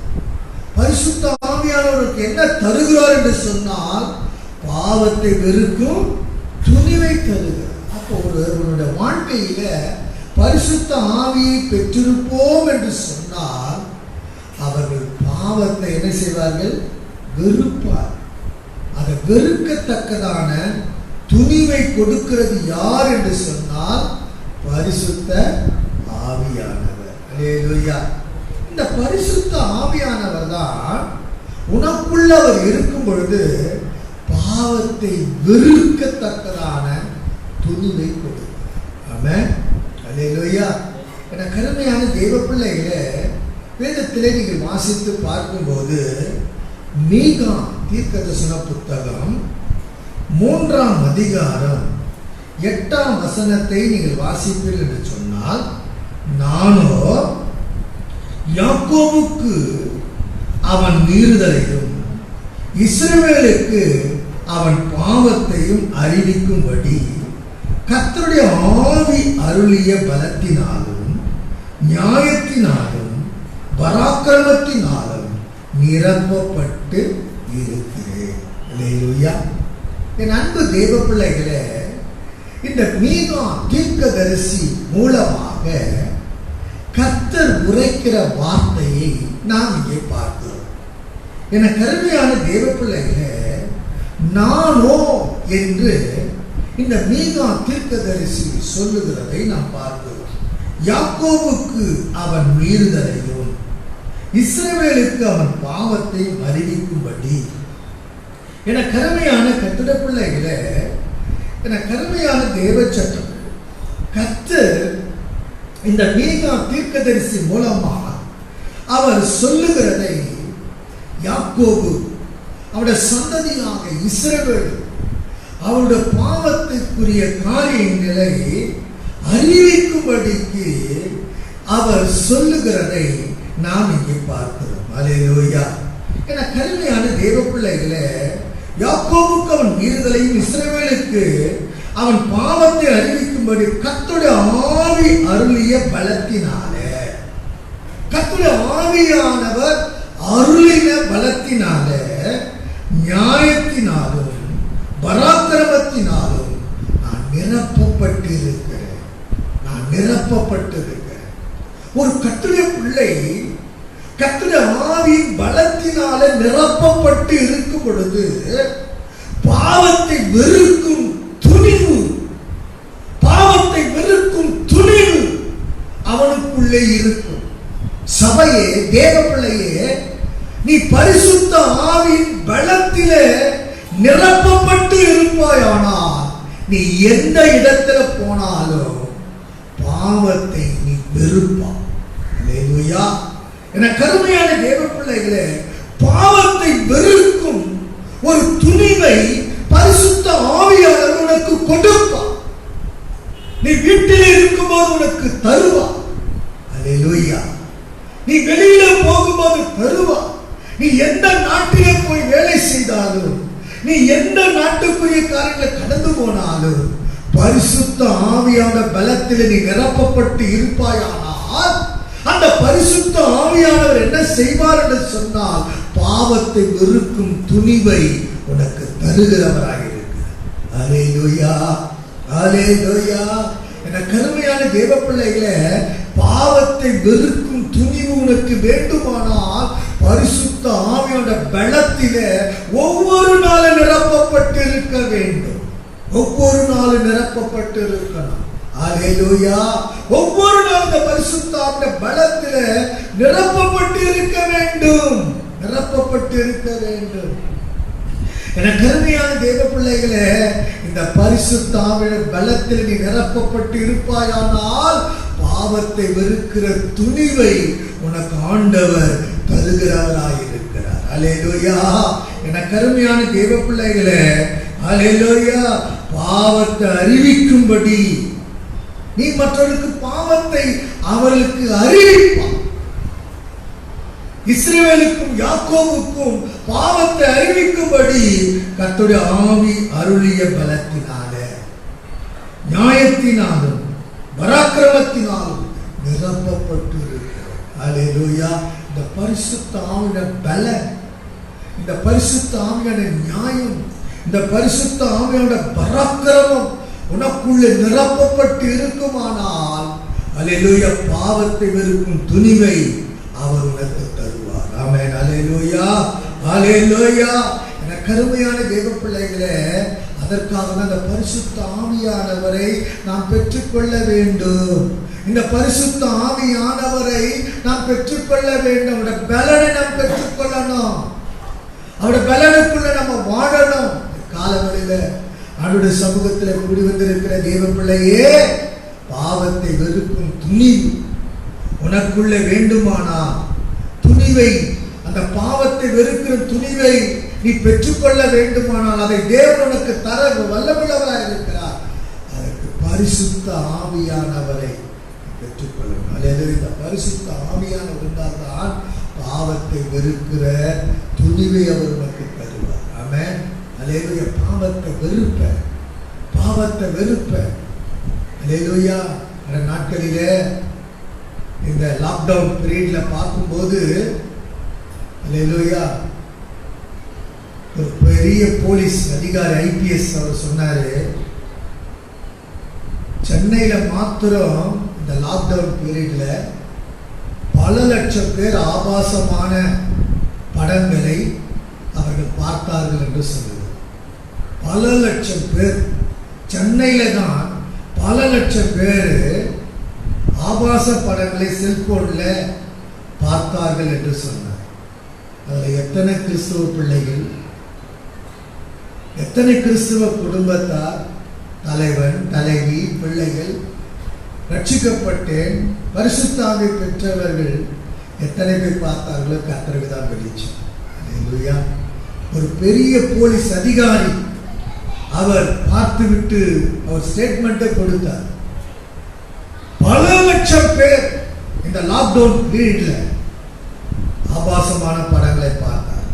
பரிசுத்த ஆவியானவருக்கு என்ன தருகிறார் என்று சொன்னால் பாவத்தை வெறுக்கும் துணிவை தருகிறார். அப்போ ஒருவருடைய வாழ்க்கையில பரிசுத்த ஆவியை பெற்றிருப்போம் என்று சொன்னால் அவர்கள் பாவத்தை என்ன செய்வார்கள்? வெறுப்பார். அதை வெறுக்கத்தக்கதான துணிவை கொடுக்கிறது யார் என்று சொன்னால் பரிசுத்த ஆவியானவர். அல்லேலூயா. இந்த பரிசுத்த ஆவியானவர் தான் உனக்குள்ளவர் இருக்கும் பொழுது பாவத்தை வெறுக்கத்தக்கதான துணிவை கொடுக்கிறார். ஆமென். அல்லேலூயா. என கருமையான தேவ பிள்ளைகளே, வேதத்திலே நீங்கள் வாசித்து பார்க்கும்போது மீகா தீர்க்கதரிசன புத்தகம் 3ஆம் அதிகாரம் 8ஆம் வசனத்தை நீங்கள் வாசிப்பீர்கள் என்று சொன்னால், நானோ யாக்கோபுக்கு அவன் மீறுதலையும் இஸ்ரவேலுக்கு அவன் பாவத்தையும் அறிவிக்கும்படி கர்த்தருடைய ஆவி அருளிய பலத்தினாலும் நியாயத்தினாலும் பராக்கிரமத்தினாலும் நிரப்பப்பட்டு இருக்கிறேன். அல்லேலூயா. என் அன்பு தேவ பிள்ளைகளே, இந்த மீகா தீர்க்கதரிசி மூலமாக கர்த்தர் உரைக்கிற வார்த்தையை நாம் இங்கே பார்க்கிறோம். என கருமையான தேவ பிள்ளைகளே, நானோ என்று இந்த மீகா தீர்க்கதரிசி சொல்லுகிறதை நாம் பார்க்கிறோம். யாக்கோபுக்கு அவன் மீறுதலையும் இஸ்ரவேலுக்கு அவன் பாவத்தை அறிவிக்கும்படி. என கருமையான கர்த்தருடைய பிள்ளைகளே, என கருமையான தேவ சட்டம் கர்த்தர் இந்த மீகா தீர்க்கதரிசி மூலமா அவர் சொல்லுகிறதை யாக்கோபு அவருடைய சந்ததியாக இஸ்ரவேல் அவருடைய பாவத்திற்குரிய காரியங்களை அறிவிக்கும்படிக்கு அவர் சொல்லுகிறதை நாம் இங்கே பார்க்கிறோம். அல்லேலூயா. என கருமையான தேவ பிள்ளைகளே, யாக்கோபுக்கு அவன் மீறுதலையும் இஸ்ரவேலுக்கு அவன் பாவத்தை அறிவிக்கும்படி கர்த்தருடைய ஆவி அருளிய பலத்தினாலே, கர்த்தருடைய ஆவியானவர் அருளின பலத்தினாலே நியாயத்தினாலும் பராக்கிரமத்தினாலும் நான் நிரப்பப்பட்டிருக்கிறேன். நான் நிரப்பப்பட்டிருக்கிறேன். ஒரு கர்த்தருடைய பிள்ளை கர்த்தருடைய ஆவியின் பலத்தினால நிரப்பப்பட்டு இருக்கும் பொழுது பாவத்தை வெறுக்கும் துணிவு, பாவத்தை வெறுக்கும் துணிவு அவனுக்குள்ளே இருக்கும். சபையே, தேவ பிள்ளையே, நீ பரிசுத்த ஆவியின் பலத்திலே நிரப்பப்பட்டு இருப்பாயானால் நீ எந்த இடத்துல போனாலும் பாவத்தை நீ வெறுப்பா. அல்லேலூயா. என கருமையான தேவ பிள்ளைகளே, பாவத்தை வெறுக்கும் ஒரு துணிவை பரிசுத்த ஆவியானவர் உனக்கு கொடுப்பார். நீ வீட்டில் இருக்கும்போது உனக்கு தருவா. அல்லேலூயா. நீ வெளியில போகும்போது தருவா. நீ எந்த நாட்டிலே போய் வேலை செய்தாலும், நீ எந்த நாட்டுக்குரிய காரியங்களை கடந்து போனாலும் பரிசுத்த ஆவியான பலத்தில் நீ நிரப்பப்பட்டு இருப்பாயானால் அந்த பரிசுத்த ஆவியானவர் என்ன செய்வார் என்று சொன்னால் பாவத்தை வெறுக்கும் துணிவை உனக்கு தருகிறவராக இருக்கிறார். அல்லேலூயா, அல்லேலூயா. என கருமையான தேவ பிள்ளைகளே, பாவத்தை வெறுக்கும் துணிவு உனக்கு வேண்டுமானால் பரிசுத்த ஆவியோட பலத்திலே ஒவ்வொரு நாளும் நிரப்பப்பட்டு இருக்க வேண்டும். ஒவ்வொரு நாளும் நிரப்பப்பட்டு இருக்கணும். அல்லேலூயா. ஒவ்வொரு நாளும் இந்த பரிசுத்த ஆவியோட பலத்திலே நிரப்பப்பட்டு இருக்க வேண்டும். நிரப்பப்பட்டு இருக்க வேண்டும். என கருமையான தேவ பிள்ளைகளே, இந்த பரிசுத்த ஆவியோட பலத்தில் நீ நிரப்பப்பட்டு இருப்பாயானால் பாவத்தை வெறுக்கிற துணிவை உனக்கு ஆண்டவர் தருகிறவராயிருக்கிறார். அல்லேலூயா. என கருமையான தேவ பிள்ளைகளே, அல்லேலூயா, பாவத்தை அறிவிக்கும்படி நீ மற்றவர்களுக்கு பாவத்தை அவர்களுக்கு அறிவிப்பான். இஸ்ரவேலுக்கும் யாக்கோபுக்கும் பாவத்தை அறிவிக்கும்படி கர்த்தருடைய ஆவி அருளிய பலத்தினாலே, நியாயத்தினாலும் பராக்கிரமத்தினாலும் நிரப்பப்பட்டு இருக்கிறோம். அல்லேலூயா. இந்த பரிசுத்த ஆவியான பலம், இந்த பரிசுத்த ஆவியான நியாயம், இந்த பரிசுத்த ஆவியான பராக்கிரமம் உனக்குள்ளே நிரப்பப்பட்டு இருக்குமானால் அல்லேலூயா, பாவத்தை வெறுக்கும் துணிவை அவர் உனக்கு தருவார். ஆமென். அல்லேலூயா, அல்லேலூயா. என கருமையான தேவ பிள்ளைகளே, அதற்காக அந்த பரிசுத்த ஆவியானவரை நாம் பெற்றுக்கொள்ள வேண்டும். இந்த பரிசுத்த ஆவியானவரை நாம் பெற்றுக்கொள்ள வேண்டும். அவருடைய பலனை நாம் பெற்றுக்கொள்ளணும். அவருடைய பலனுக்குள்ள நம்ம வாழணும். காலங்களில அவருடைய சமூகத்தில் கூடி வந்திருக்கிற தேவ பிள்ளையே, பாவத்தை வெறுக்கும் துணிவு உனக்குள்ள வேண்டுமானா துணிவை, அந்த பாவத்தை வெறுக்கிற துணிவை நீ பெற்றுக்கொள்ள வேண்டுமானால் அதை தேவன் உனக்கு தர வல்லமுள்ளவராக இருக்கிறார். அதற்கு பரிசுத்த ஆவியானவரை பெற்றுக்கொள்ளணும். அல்லேலூயா. இந்த பரிசுத்த ஆவியானவர் இருந்தால்தான் பாவத்தை வெறுக்கிற துணிவை அவர் உனக்கு தருவார். ஆமென். அல்லேலூயா. பாவத்தை வெறுப்ப, பாவத்தை வெறுப்ப. அல்லேலூயா. அந்த நாட்களிலே இந்த லாக்டவுன் பீரியட்ல பார்க்கும்போது அல்லேலூயா, ஒரு பெரிய போலீஸ் அதிகாரி IPS அவர் சொன்னாரு, சென்னையில மாத்திரம் இந்த லாக்டவுன் பீரியட்ல பல லட்சம் பேர் ஆபாசமான படங்களை அவர்கள் பார்த்தார்கள் என்று சொன்னது. பல லட்சம் பேர் சென்னையில தான் பல லட்சம் பேர் ஆபாச படங்களை செல்போன்ல பார்த்தார்கள் என்று சொன்னார். அதில் எத்தனை கிறிஸ்துவ பிள்ளைகள், எத்தனை கிறிஸ்துவ குடும்பத்தார், தலைவன், தலைவி, பிள்ளைகள் ரட்சிக்கப்பட்டேன், பரிசுத்த ஆவி பெற்றவர்கள் எத்தனை பேர் பார்த்தார்களோ கர்த்தருக்கு தான் வெளிச்சம். அல்லேலூயா. ஒரு பெரிய போலீஸ் அதிகாரி அவர் பார்த்துவிட்டு அவர் ஸ்டேட்மெண்ட்டை கொடுத்தார். பல லட்சம் பேர் இந்த லாக்டவுன் பீரியட்ல ஆபாசமான படங்களை பார்த்தார்.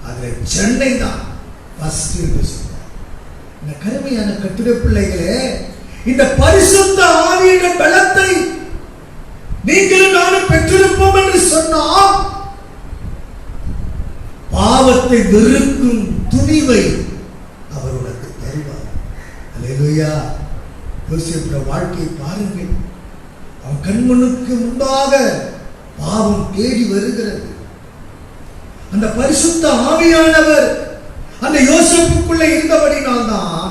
அதில் சென்னை தான் ஃபர்ஸ்ட் என்று சொன்னார். இந்த கருமையான கட்டுரை பிள்ளைகளே, இந்த பரிசுத்த ஆவியின் பலத்தை நீங்களும் நானும் பெற்றிருப்போம் என்று சொன்னால் பாவத்தை வெறுக்கும் துணிவை அவர் உனக்கு தருவார். அல்லேலூயா. யோசேப்புடைய வாழ்க்கையை பாருங்கள். அவன் கண்முன்னுக்கு முன்பாக பாவம் தேடி வருகிறது. அந்த பரிசுத்த ஆவியானவர் அந்த யோசேப்புக்குள்ள இருந்தபடினால்தான்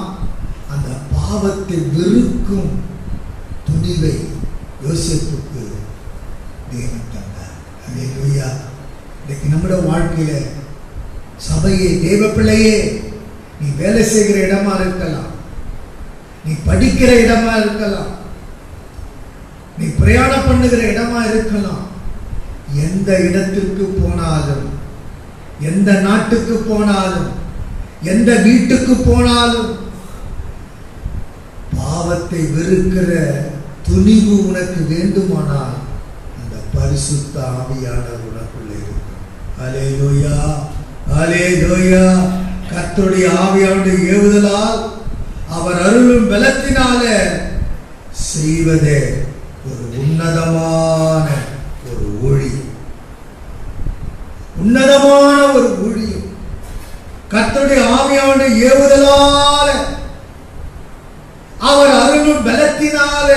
அந்த பாவத்தை வெறுக்கும் துணிவை யோசேப்புக்கு தேவன் தந்தார். அல்லேலூயா. இன்னைக்கு நம்முடைய வாழ்க்கையில சபையே, தேவ பிள்ளையே, நீ வேலை செய்கிற இடமா இருக்கலாம், நீ படிக்கிற இடமா இருக்கலாம், நீ பிரயாணம் பண்ணுகிற இடமா இருக்கலாம், எந்த இடத்திற்கு போனாலும், எந்த நாட்டுக்கு போனாலும், எந்த வீட்டுக்கு போனாலும் பாவத்தை வெறுக்கிற துணிவு உனக்கு வேண்டுமானால் அந்த பரிசுத்த ஆவியானவர் உனக்குள்ளே இருக்கும். அல்லேலூயா, அல்லேலூயா. கர்த்தருடைய ஆவியானவருடைய ஏவுதலால் அவர் அருளும் பலத்தினால செய்வதே ஒரு உன்னதமான ஒரு ஊழியம், உன்னதமான ஒரு ஊழியம். கர்த்தருடைய ஆவியானவருடைய ஏவுதலால அவர் அருளும் பலத்தினால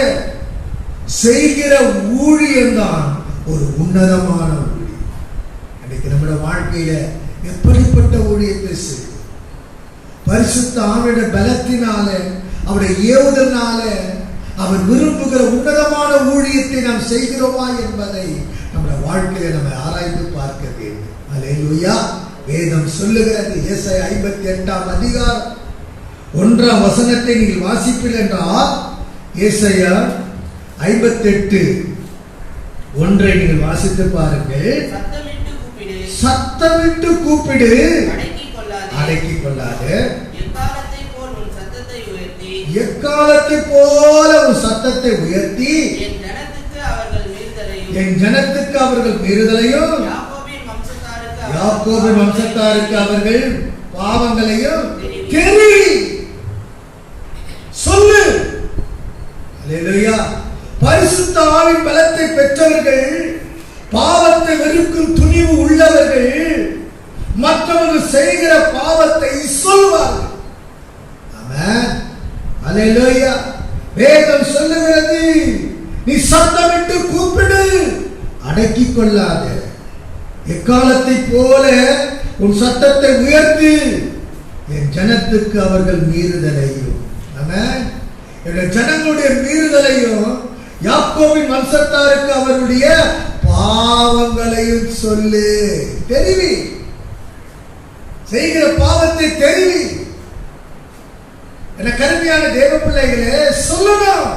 செய்கிற ஊழியம்தான் ஒரு உன்னதமான ஊழியம். இன்னைக்கு நம்முடைய வாழ்க்கையில எப்படிப்பட்ட ஊழியத்தை செய்யும்? பரிசுத்த ஆவியுடைய பலத்தினால, அவருடைய ஏவுதல்னால அவர் விரும்புகிற உன்னதமான ஊழியத்தை நாம் செய்கிறோமா என்பதை நம்முடைய வாழ்க்கையில நம்ம ஆராய்ந்து பார்க்க வேண்டும். அல்லேலூயா. வேதம் சொல்லுகிறது, ஏசாயா 58ஆம் அதிகாரம் 1ஆம் வசனத்தை நீங்கள் வாசிப்பீர்கள் என்றால், ஏசாயா 58:1 நீங்கள் வாசித்து பாருங்கள். சத்தமிட்டு கூப்பிடு, அடக்கிக் கொள்ளாது, எக்காலத்தை போல உன் சத்தத்தை உயர்த்தி என் ஜனத்துக்கு அவர்கள் மீறுதலையும் யாக்கோபின் வம்சத்தாருக்கு அவர்கள் பாவங்களையும் தெரிவி சொல்லு. அல்லேலூயா. பரிசுத்த ஆவியின் பலத்தை பெற்றவர்கள், பாவத்தை வெறுக்கும் துணிவு உள்ளவர்கள், மற்றவர்கள் செய்கிற பாவத்தை சொல்வார்கள். ஆமென். அல்லேலூயா. வேதம் சொல்லுகிறது, நீ சத்தமிட்டு கூப்பிடு, அடக்கிக் கொள்ளாதே, எக்காலத்தை போல உன் சத்தத்தை உயர்த்து என் ஜனத்துக்கு அவர்கள் மீறுதலையும், ஆமென், என் ஜனங்களுடைய மீறுதலையும் யாக்கோபின் வம்சத்தாருக்கு அவருடைய பாவங்களையும் சொல்லு. தெரிவி, செய்கிற பாவத்தை தெரிவி. என கருமையான தேவ பிள்ளைகளே, சொல்லணும்.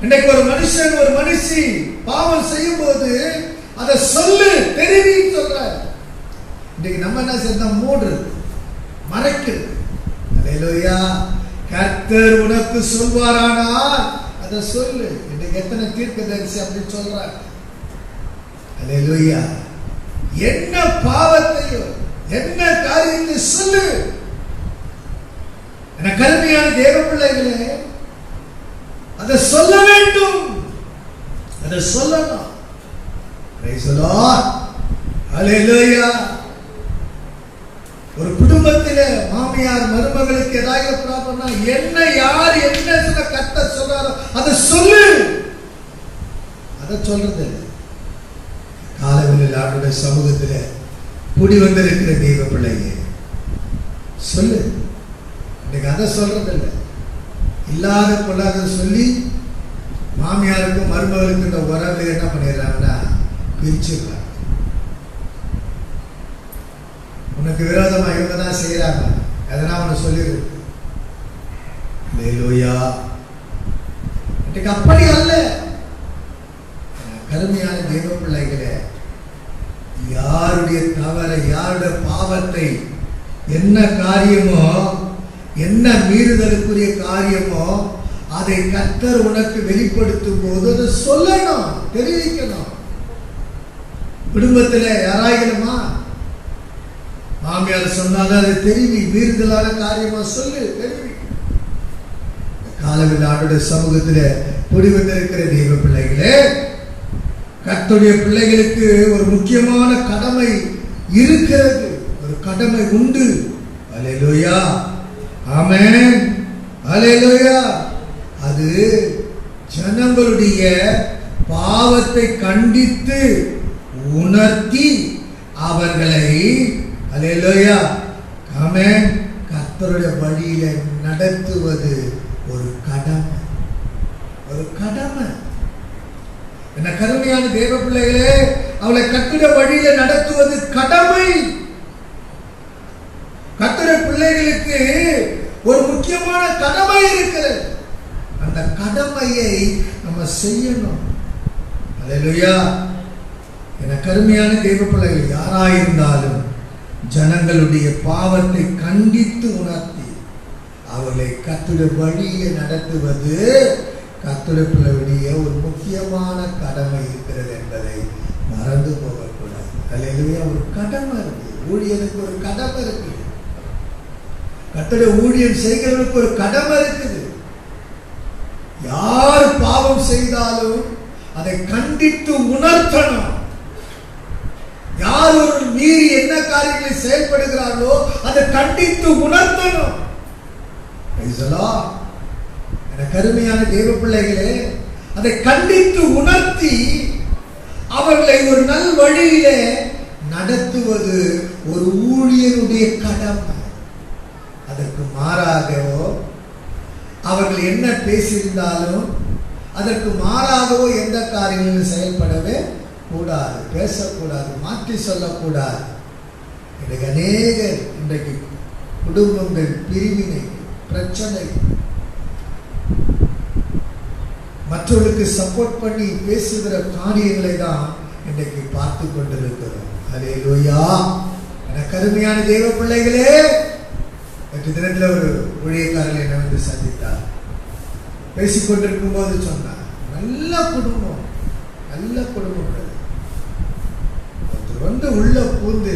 இன்னைக்கு ஒரு மனுஷன், ஒரு மனுஷி பாவம் செய்யும் போது அதை சொல்லு, தெரிவி சொல்ற. இன்னைக்கு நம்ம என்ன செய்யணும்? மூடுறது, மறைக்கிறது. அல்லேலூயா. கர்த்தர் உனக்கு சொல்வாரானால் அதை சொல்லு. இன்னைக்கு எத்தனை தீர்க்கதரிசி அப்படி சொல்றாங்க? அல்லேலூயா. என்ன பாவத்தையோ என்ன காரியத்தை சொல்லு. என கருமையான தேவ பிள்ளைகளே, அதை சொல்ல வேண்டும், அதை சொல்லணும். Praise the Lord. Hallelujah. ஒரு குடும்பத்திலே மாமியார் மருமகளுக்கு ஏதாவது ப்ராப்ளம்னா என்ன யார் என்ன சொல்ல கர்த்தர் சொல்றாரோ அதை சொல்லு. அதை சொல்றது காலங்களில் ஆண்டுடைய சமூகத்தில் கூடி வந்திருக்கிற தெய்வ பிள்ளைங்க சொல்லு. இன்னைக்கு அதை சொல்றது இல்லை. இல்லாத கொள்ளாத சொல்லி மாமியாருக்கும் மருமகளுக்கும் இந்த உறவு என்ன பண்ணிடுறாங்கன்னா பிரிச்சுடுறாங்க. உனக்கு விரோதமா இவங்க தான் செய்யறாங்க, அதெல்லாம் அவனை சொல்லிருக்கு. அல்லேலூயா. இன்னைக்கு அப்படி அல்ல. கருமையான தெய்வ பிள்ளைகளே, யாருடைய தவறை, யாருடைய பாவத்தை, என்ன காரியமோ, என்ன மீறுதலுக்குரிய காரியமோ அதை கர்த்தர் உனக்கு வெளிப்படுத்தும் போது அதை சொல்லணும், தெரிவிக்கணும். குடும்பத்தில் யாராயிரமா மாமியார் சொன்னாலும் அதை தெரிவி, மீறுதலான காரியமா சொல்லு, தெரிவி. காலவில் ஆண்டுடைய சமூகத்தில் கூடி வந்திருக்கிற தெய்வ பிள்ளைகளே, கர்த்தருடைய பிள்ளைகளுக்கு ஒரு முக்கியமான கடமை இருக்கிறது, ஒரு கடமை உண்டு. அல்லேலூயா. ஆமென். அல்லேலூயா. அது ஜனங்களுடைய பாவத்தை கண்டித்து உணர்த்தி அவர்களை அல்லேலூயா ஆமென் கர்த்தருடைய வழியில நடத்துவது ஒரு கடமை. ஒரு கடமை. என்ன கருமையான தேவ பிள்ளைகளே, அவளை கர்த்தருடைய வழியில நடத்துவது கடமை. கர்த்தருடைய பிள்ளைகளுக்கு ஒரு முக்கியமான கடமை இருக்கிறது. அந்த கடமையை நம்ம செய்யணும். அல்லேலூயா. என கருமையான தேவ பிள்ளைகள் யாராயிருந்தாலும் ஜனங்களுடைய பாவத்தை கண்டித்து உணர்த்தி அவர்களை கர்த்தருடைய வழியை நடத்துவது கர்த்தருடைய பிள்ளைகளுடைய ஒரு முக்கியமான கடமை இருக்கிறது என்பதை மறந்து போகக்கூடாது. அல்லேலூயா. ஒரு கடமை இருக்கு. ஊழியனுக்கு ஒரு கடமை இருக்குது. கர்த்தருடைய ஊழியம் செய்கிறவனுக்கு ஒரு கடமை இருக்குது. யார் பாவம் செய்தாலும் அதை கண்டித்து உணர்த்தணும். யார் ஒரு மீறி என்ன காரியங்களை செயல்படுகிறார்களோ அதை கண்டித்து உணர்த்தணும். கருமையான தேவ பிள்ளைகளே, அதை கண்டித்து உணர்த்தி அவர்களை ஒரு நல் வழியிலே நடத்துவது ஒரு ஊழியனுடைய கடமை. அதற்கு மாறாகவோ அவர்கள் என்ன பேசியிருந்தாலும் அதற்கு மாறாகவோ எந்த காரியங்களும் செயல்படவே கூடாது, பேசக்கூடாது, மாற்றி சொல்லக்கூடாது. இன்றைக்கு அநேகர் இன்றைக்கு குடும்பங்கள் பிரிவினை பிரச்சனை, மற்றவர்களுக்கு சப்போர்ட் பண்ணி பேசுகிற காரியங்களை தான் இன்றைக்கு பார்த்து கொண்டிருக்கிறோம். அல்லேலூயா. என கருமையான தேவ பிள்ளைகளே, நேற்று தினத்தில் ஒரு ஊழியக்காரர்கள் என்னை வந்து சந்தித்தார். பேசிக்கொண்டிருக்கும் போது சொன்னார், நல்ல குடும்பம், நல்ல குடும்பம். ஒருத்தர் வந்து உள்ள பூந்து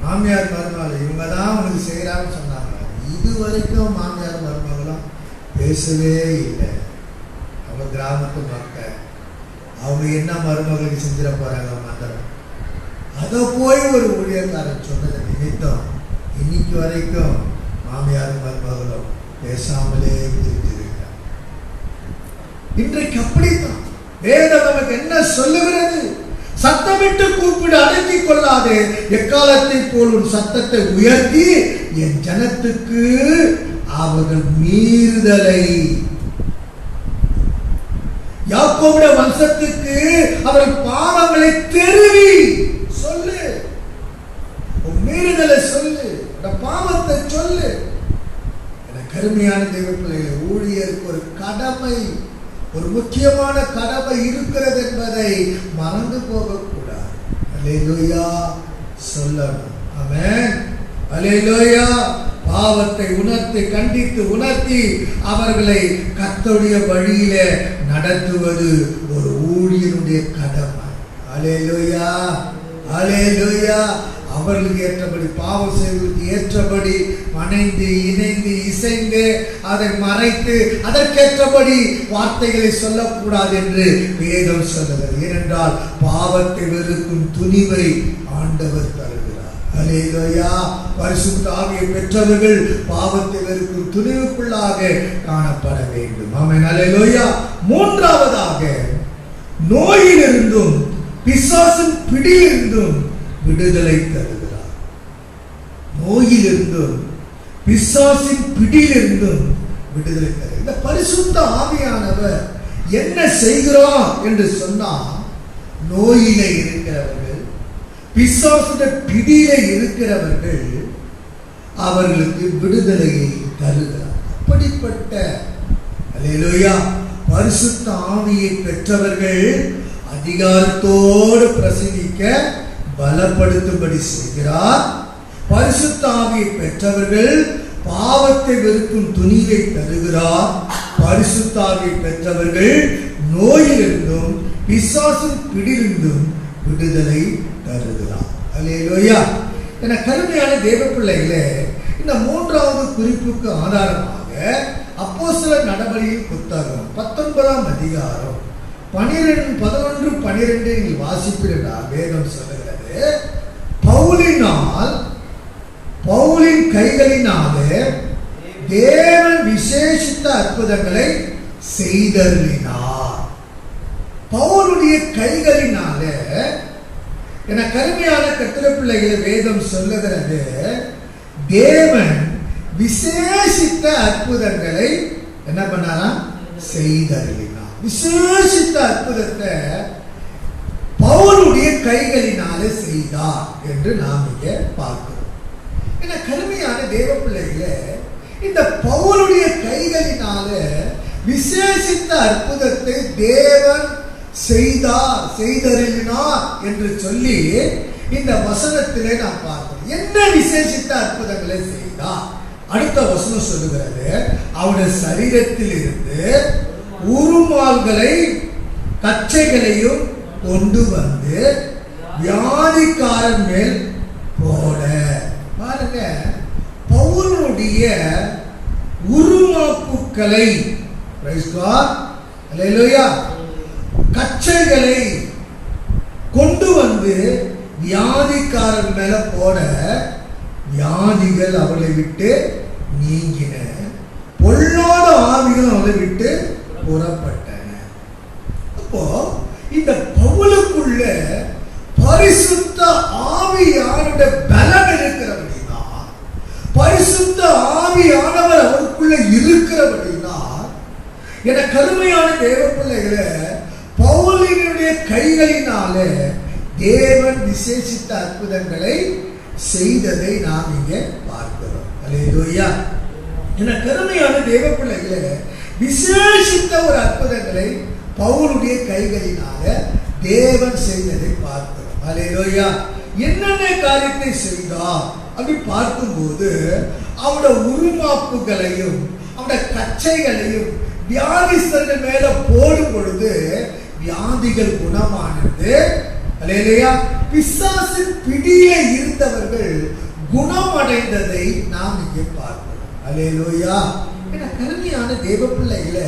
மாமியார் மருமகள் இவங்க தான் உனக்கு செய்யறான்னு சொன்னாங்க. இதுவரைக்கும் மாமியார் மருமகளும் பேசவே இல்லை. அவங்க கிராமத்து மக்கள், அவங்க என்ன மருமகளுக்கு செஞ்சிட போறாங்க மந்திரம். அதை போய் ஒரு ஊழியக்காரன் சொன்னதை நிமித்தம் இன்னைக்கு வரைக்கும் மாமியாரும் மருமகளும் பேசாமலே பிரிஞ்சிருக்கிறார். இன்றைக்கு அப்படித்தான் வேதம் நமக்கு என்ன சொல்லுகிறது? சத்தமிட்டு கூப்பிடு, அடக்கிக் கொள்ளாதே. எக்காலத்தை போல் ஒரு சத்தத்தை உயர்த்தி என் ஜனத்துக்கு அவர்கள் மீறுதலை, யாக்கோபுடைய வம்சத்துக்கு அவர்கள் பாவங்களை தெரிவி சொல்லு. மீறுதலை சொல்லு, பாவத்தை சொல்லு. கருமையான தெய்வ பிள்ளைகளை, ஊழியருக்கு ஒரு கடமை, ஒரு முக்கியமான கடமை இருக்கிறது என்பதை மறந்து போகக்கூடாது. அல்லேலூயா சொல்லணும். ஆமென். அல்லேலூயா. பாவத்தை உணர்த்தி கண்டித்து உணர்த்தி அவர்களை கர்த்தருடைய வழியிலே நடத்துவது ஒரு ஊழியனுடைய கடமை. அல்லேலூயா. அல்லேலூயா. அவர்களுக்கு ஏற்றபடி, பாவம் செய்வதற்கு ஏற்றபடி மனைந்து இணைந்து இசைந்து அதை மறைத்து அதற்கேற்றபடி வார்த்தைகளை சொல்லக்கூடாது என்று வேதம் சொல்லுகிறது. ஏனென்றால் பாவத்தை வெறுக்கும் துணிவை ஆண்டவர் தருகிறார். அல்லேலூயா. பரிசுத்த ஆவியை பெற்றவர்கள் பாவத்தை வெறுக்கும் துணிவுக்குள்ளாக காணப்பட வேண்டும். ஆமென். அல்லேலூயா. மூன்றாவதாக, நோயிலிருந்தும் பிசாசின் பிடியிலிருந்தும் விடுதலை தருகிறார். நோயிலிருந்தும் பிசாசின் பிடியிலிருந்தும் விடுதலை தருகிறார். இந்த பரிசுத்த ஆவியானவர் என்ன செய்கிறார் என்று சொன்னால், நோயிலே இருக்கிறவர்கள், பிசாசுடைய பிடியிலே இருக்கிறவர்கள், அவர்களுக்கு விடுதலையை தருகிறார். அப்படிப்பட்ட அல்லேலூயா பரிசுத்த ஆவியை பெற்றவர்கள் அதிகாரத்தோடு பிரசங்கிக்க பலப்படுத்தும்படி செய்கிறார். பரிசுத்த ஆவியை பெற்றவர்கள் பாவத்தை வெறுக்கும் துணிவை தருகிறார். பரிசுத்த ஆவியை பெற்றவர்கள் நோயிலிருந்தும் பிசாசின் பிடியிலிருந்தும் விடுதலை தருகிறார். அல்லேலூயா. என கருமையான தேவ பிள்ளைகளே, இந்த மூன்றாவது குறிப்புக்கு ஆதாரமாக அப்போஸ்தலர் நடபடியின் புத்தகம் 19ஆம் அதிகாரம் 11-12 வாசிப்பினால் வேதம் சொல்லுகிறது, பவுலின் கைகளினாலே தேவன் விசேஷித்த அற்புதங்களை செய்தருளினார். பவுலுடைய கைகளினால. என கருமையான கர்த்தருடைய பிள்ளைகளை வேதம் சொல்லுகிறது, தேவன் விசேஷித்த அற்புதங்களை என்ன பண்ணாரா? செய்தருளினார். விசேஷித்த அற்புதத்தை பவுலுடைய கைகளினாலே செய்தார் என்று நாம் இங்கே பார்க்கிறோம். என கருமையான தேவ பிள்ளைகளே, இந்த பவுலுடைய கைகளினால விசேஷித்த அற்புதத்தை தேவன் செய்தார், செய்தருளினார் என்று சொல்லி இந்த வசனத்திலே நாம் பார்க்கிறோம். என்ன விசேஷித்த அற்புதங்களை செய்தார்? அடுத்த வசனம் சொல்லுகிறது, அவருடைய சரீரத்தில் இருந்து உருமால்களை கச்சைகளையும் கொண்டு வந்து வியாதிக்காரன் மேல் போட. பாருங்க, பவுலுடைய உருமாப்புக்களை, கச்சைகளை கொண்டு வந்து வியாதிக்காரன் மேல போட, வியாதிகள் அவளை விட்டு நீங்கின, பொல்லாத ஆவிகள் அவளை விட்டு புறப்பட்டன. அப்போ இந்த பவுலுக்குள்ள பரிசுத்த ஆவியானுடைய பலம் இருக்கிறபடினா, பரிசுத்த ஆவியானவர் அவருக்குள்ள இருக்கிறபடினா, என கருமையான தேவ பிள்ளைகளை பவுலினுடைய கைகளினால தேவன் விசேஷித்த அற்புதங்களை செய்ததை நாம் இங்கே பார்க்கிறோம். அல்லேலூயா. என கருமையான தேவ பிள்ளைகளை விசேஷித்த ஒரு அற்புதங்களை பவுலுடைய கைகளினால தேவன் செய்ததை பார்க்கிறோம். அல்லேலூயா. என்னென்ன காரியத்தை செய்தார் அப்படி பார்க்கும்போது, அவருடைய உருமாப்புகளையும் அவருடைய கச்சைகளையும் வியாதிஸ்தர்கள் மேல போடும் பொழுது வியாதிகள் குணமானது. அல்லேலூயா. பிசாசின் பிடியிலே இருந்தவர்கள் குணமடைந்ததை நாம் இங்கே பார்க்கிறோம். அல்லேலூயா. என கருமையான தேவ பிள்ளைகளை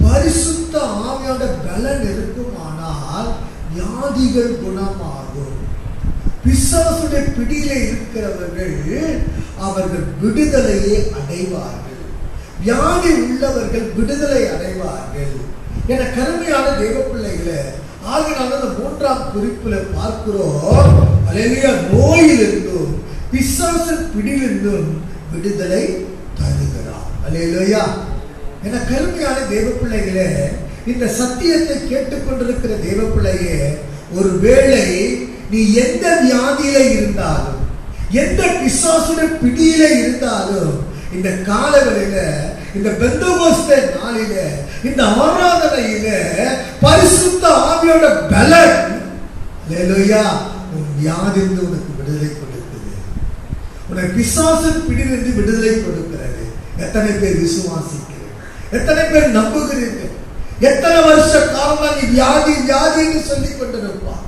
பரிசுத்த ஆவியோட பலன் இருக்குமானால் வியாதிகள் குணமாகும். பிசாசுடைய பிடியிலே இருக்கிறவர்கள் அவர்கள் விடுதலையை அடைவார்கள். வியாதி உள்ளவர்கள் விடுதலை அடைவார்கள். என கருமையான தேவ பிள்ளைகளை ஆகினால அந்த 3ஆம் குறிப்புல பார்க்கிறோம், அல்லேலூயா, நோயிலிருந்தும் பிசாசின் பிடியிலிருந்தும் விடுதலை தருகிறார். அல்லேலூயா. என கருமையான தேவ பிள்ளைகளே, இந்த சத்தியத்தை கேட்டுக்கொண்டிருக்கிற தேவ பிள்ளையே, ஒருவேளை நீ எந்த வியாதியில இருந்தாலும், எந்த பிசாசுடைய பிடியில இருந்தாலும், இந்த காலவெளியில, இந்த பெந்தகோஸ்தே நாளில, இந்த ஆராதனையில பரிசுத்த ஆவியோட பலன், அல்லேலூயா, உன் வியாதியிலிருந்து உனக்கு விடுதலை கொடுக்குது. உனக்கு பிசாசின் பிடியிலிருந்து விடுதலை கொடுக்கிறது. எத்தனை பேர் விசுவாசிக்கிறீர்கள்? எத்தனை பேர் நம்புகிறீர்கள்? எத்தனை வருஷ காலமா நீ வியாதி வியாதின்னு சொல்லிக் கொண்டிருப்பார்?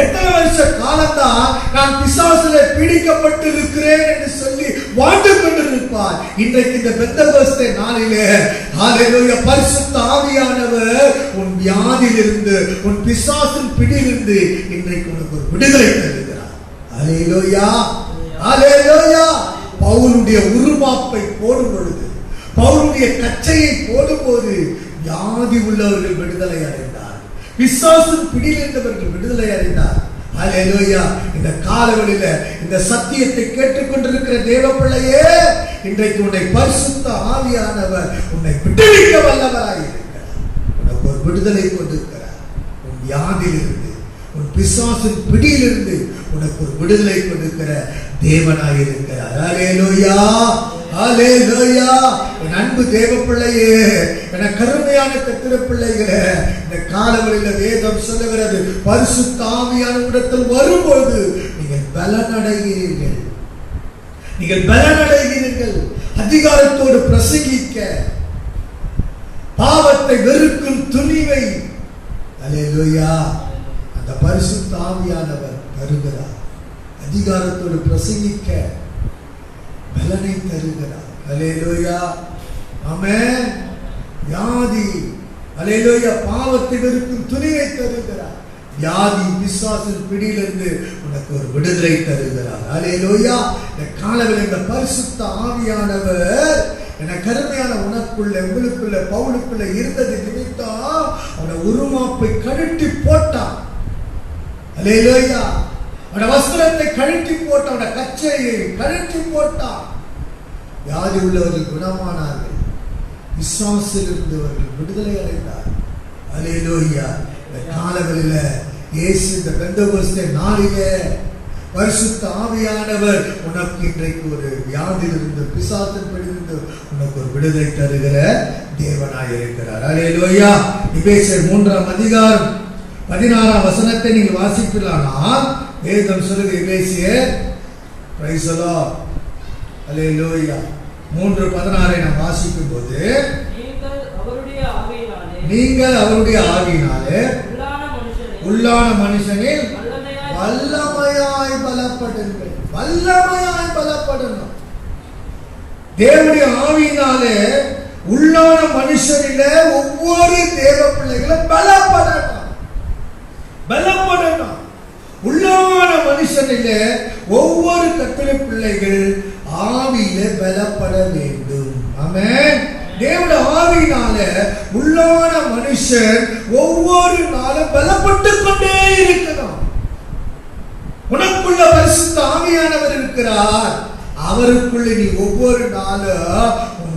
எத்தனை வருஷ காலம்தான் நான் பிசாசுல பீடிக்கப்பட்டு இருக்கிறேன் என்று சொல்லி வாழ்ந்து கொண்டிருப்பார். இன்றைக்கு இந்த பெந்தகோஸ்தே நாளிலே, ஹல்லேலூயா, பரிசுத்த ஆவியானவர் உன் வியாதியிலிருந்து, உன் பிசாசின் பிடியிலிருந்து இன்றைக்கு உனக்கு ஒரு விடுதலை தருகிறார். ஹல்லேலூயா, ஹல்லேலூயா. பவுலுடைய உருமாப்பை போடும் பொழுது, பவுலுடைய கச்சையை போடும்போது வியாதி உள்ளவர்கள் விடுதலை அடைந்தார். பிசாசின் பிடியில் இருந்தவர்கள் விடுதலை அடைந்தார். ஹல்லேலூயா. இந்த காலவெளியில இந்த சத்தியத்தை கேட்டுக்கொண்டிருக்கிற தேவ பிள்ளையே, இன்றைக்கு உன்னை பரிசுத்த ஆவியானவர் உன்னை விடுவிக்க வல்லவராய் இருக்கிறார். உனக்கு ஒரு விடுதலை கொண்டிருக்கிறார். உன் வியாதியிலிருந்து, உன் பிசாசின் பிடியிலிருந்து உனக்கு ஒரு விடுதலை கொடுக்கிற தேவனாய் இருக்கிறார். ஹல்லேலூயா, ஹல்லேலூயா. என் அன்பு தேவ பிள்ளையே, என கருமையான கர்த்தருடைய பிள்ளைகளே, இந்த காலவெளியில வேதம் சொல்லுகிறது, பரிசுத்த ஆவியான இடத்தில் வரும்போது நீங்கள் பலனடைகிறீர்கள். நீங்கள் பலனடைகிறீர்கள். அதிகாரத்தோடு பிரசங்கிக்க, பாவத்தை வெறுக்கும் துணிவை, அல்லேலூயா, அந்த பரிசுத்த ஆவியானவர் தருகிறார். அதிகாரத்தோடு பிரசங்கிக்க பலனை தருகிறார். அல்லேலூயா, ஆமென். வியாதி, அல்லேலூயா, பாவத்தை வெறுக்கும் துணிவை தருகிறார். வியாதி பிசாசின் பிடியிலிருந்து உனக்கு ஒரு விடுதலை தருகிறார். அல்லேலூயா. இந்த காலவில் இந்த பரிசுத்த ஆவியானவர் என கருமையான உனக்குள்ள உங்களுக்குள்ள பவுலுக்குள்ள இருந்தது நிமித்தம் அவனோட உருமாப்பை கழட்டி போட்டான். அல்லேலூயா. அவனோட வஸ்திரத்தை கழட்டி போட்டான், அவனோட கச்சையை கழட்டி போட்டான். வியாதி உள்ளவர்கள் குணமானார்கள், விசுவாசத்தில் இருந்தவர்கள் விடுதலை அடைந்தார். அல்லேலூயா. இந்த காலங்களில் இயேசு இந்த பெந்தெகோஸ்தே நாளிலே பரிசுத்த ஆவியானவர் உனக்கு இன்றைக்கு ஒரு வியாதியிலிருந்து பிசாசின் பிடியிலிருந்து உனக்கு ஒரு விடுதலை தருகிற தேவனாய் இருக்கிறார். அல்லேலூயா. எபேசியர் 3ஆம் அதிகாரம் 16ஆம் வசனத்தை நீங்கள் வாசிப்பீர்களானால் வேதம் சொல்லுது. எபேசியர் பிரைஸ் தி லார்ட். அல்லேலூயா. 3:16 நாம் வாசிக்கும் போது நீங்கள் அவருடைய ஆவியினாலே உள்ளான மனுஷனில் வல்லமையாய் பலப்படுங்கள். வல்லமையாய் பலப்படணும். தேவனுடைய ஆவியினாலே உள்ளான மனுஷனிலே ஒவ்வொரு தேவ பிள்ளைகளும் பலப்படணும். பலப்படணும். உள்ளான மனுஷனிலே ஒவ்வொரு கர்த்தருடைய பிள்ளைகள் ஆவியிலே பலப்பட வேண்டும். ஆமென். தேவனுடைய ஆவியினால உள்ளான மனுஷன் ஒவ்வொரு நாளும் பலப்பட்டுக் கொண்டே இருக்கணும். உனக்குள்ள பரிசுத்த ஆவியானவர் இருக்கிறார். அவருக்குள்ள நீ ஒவ்வொரு நாளும்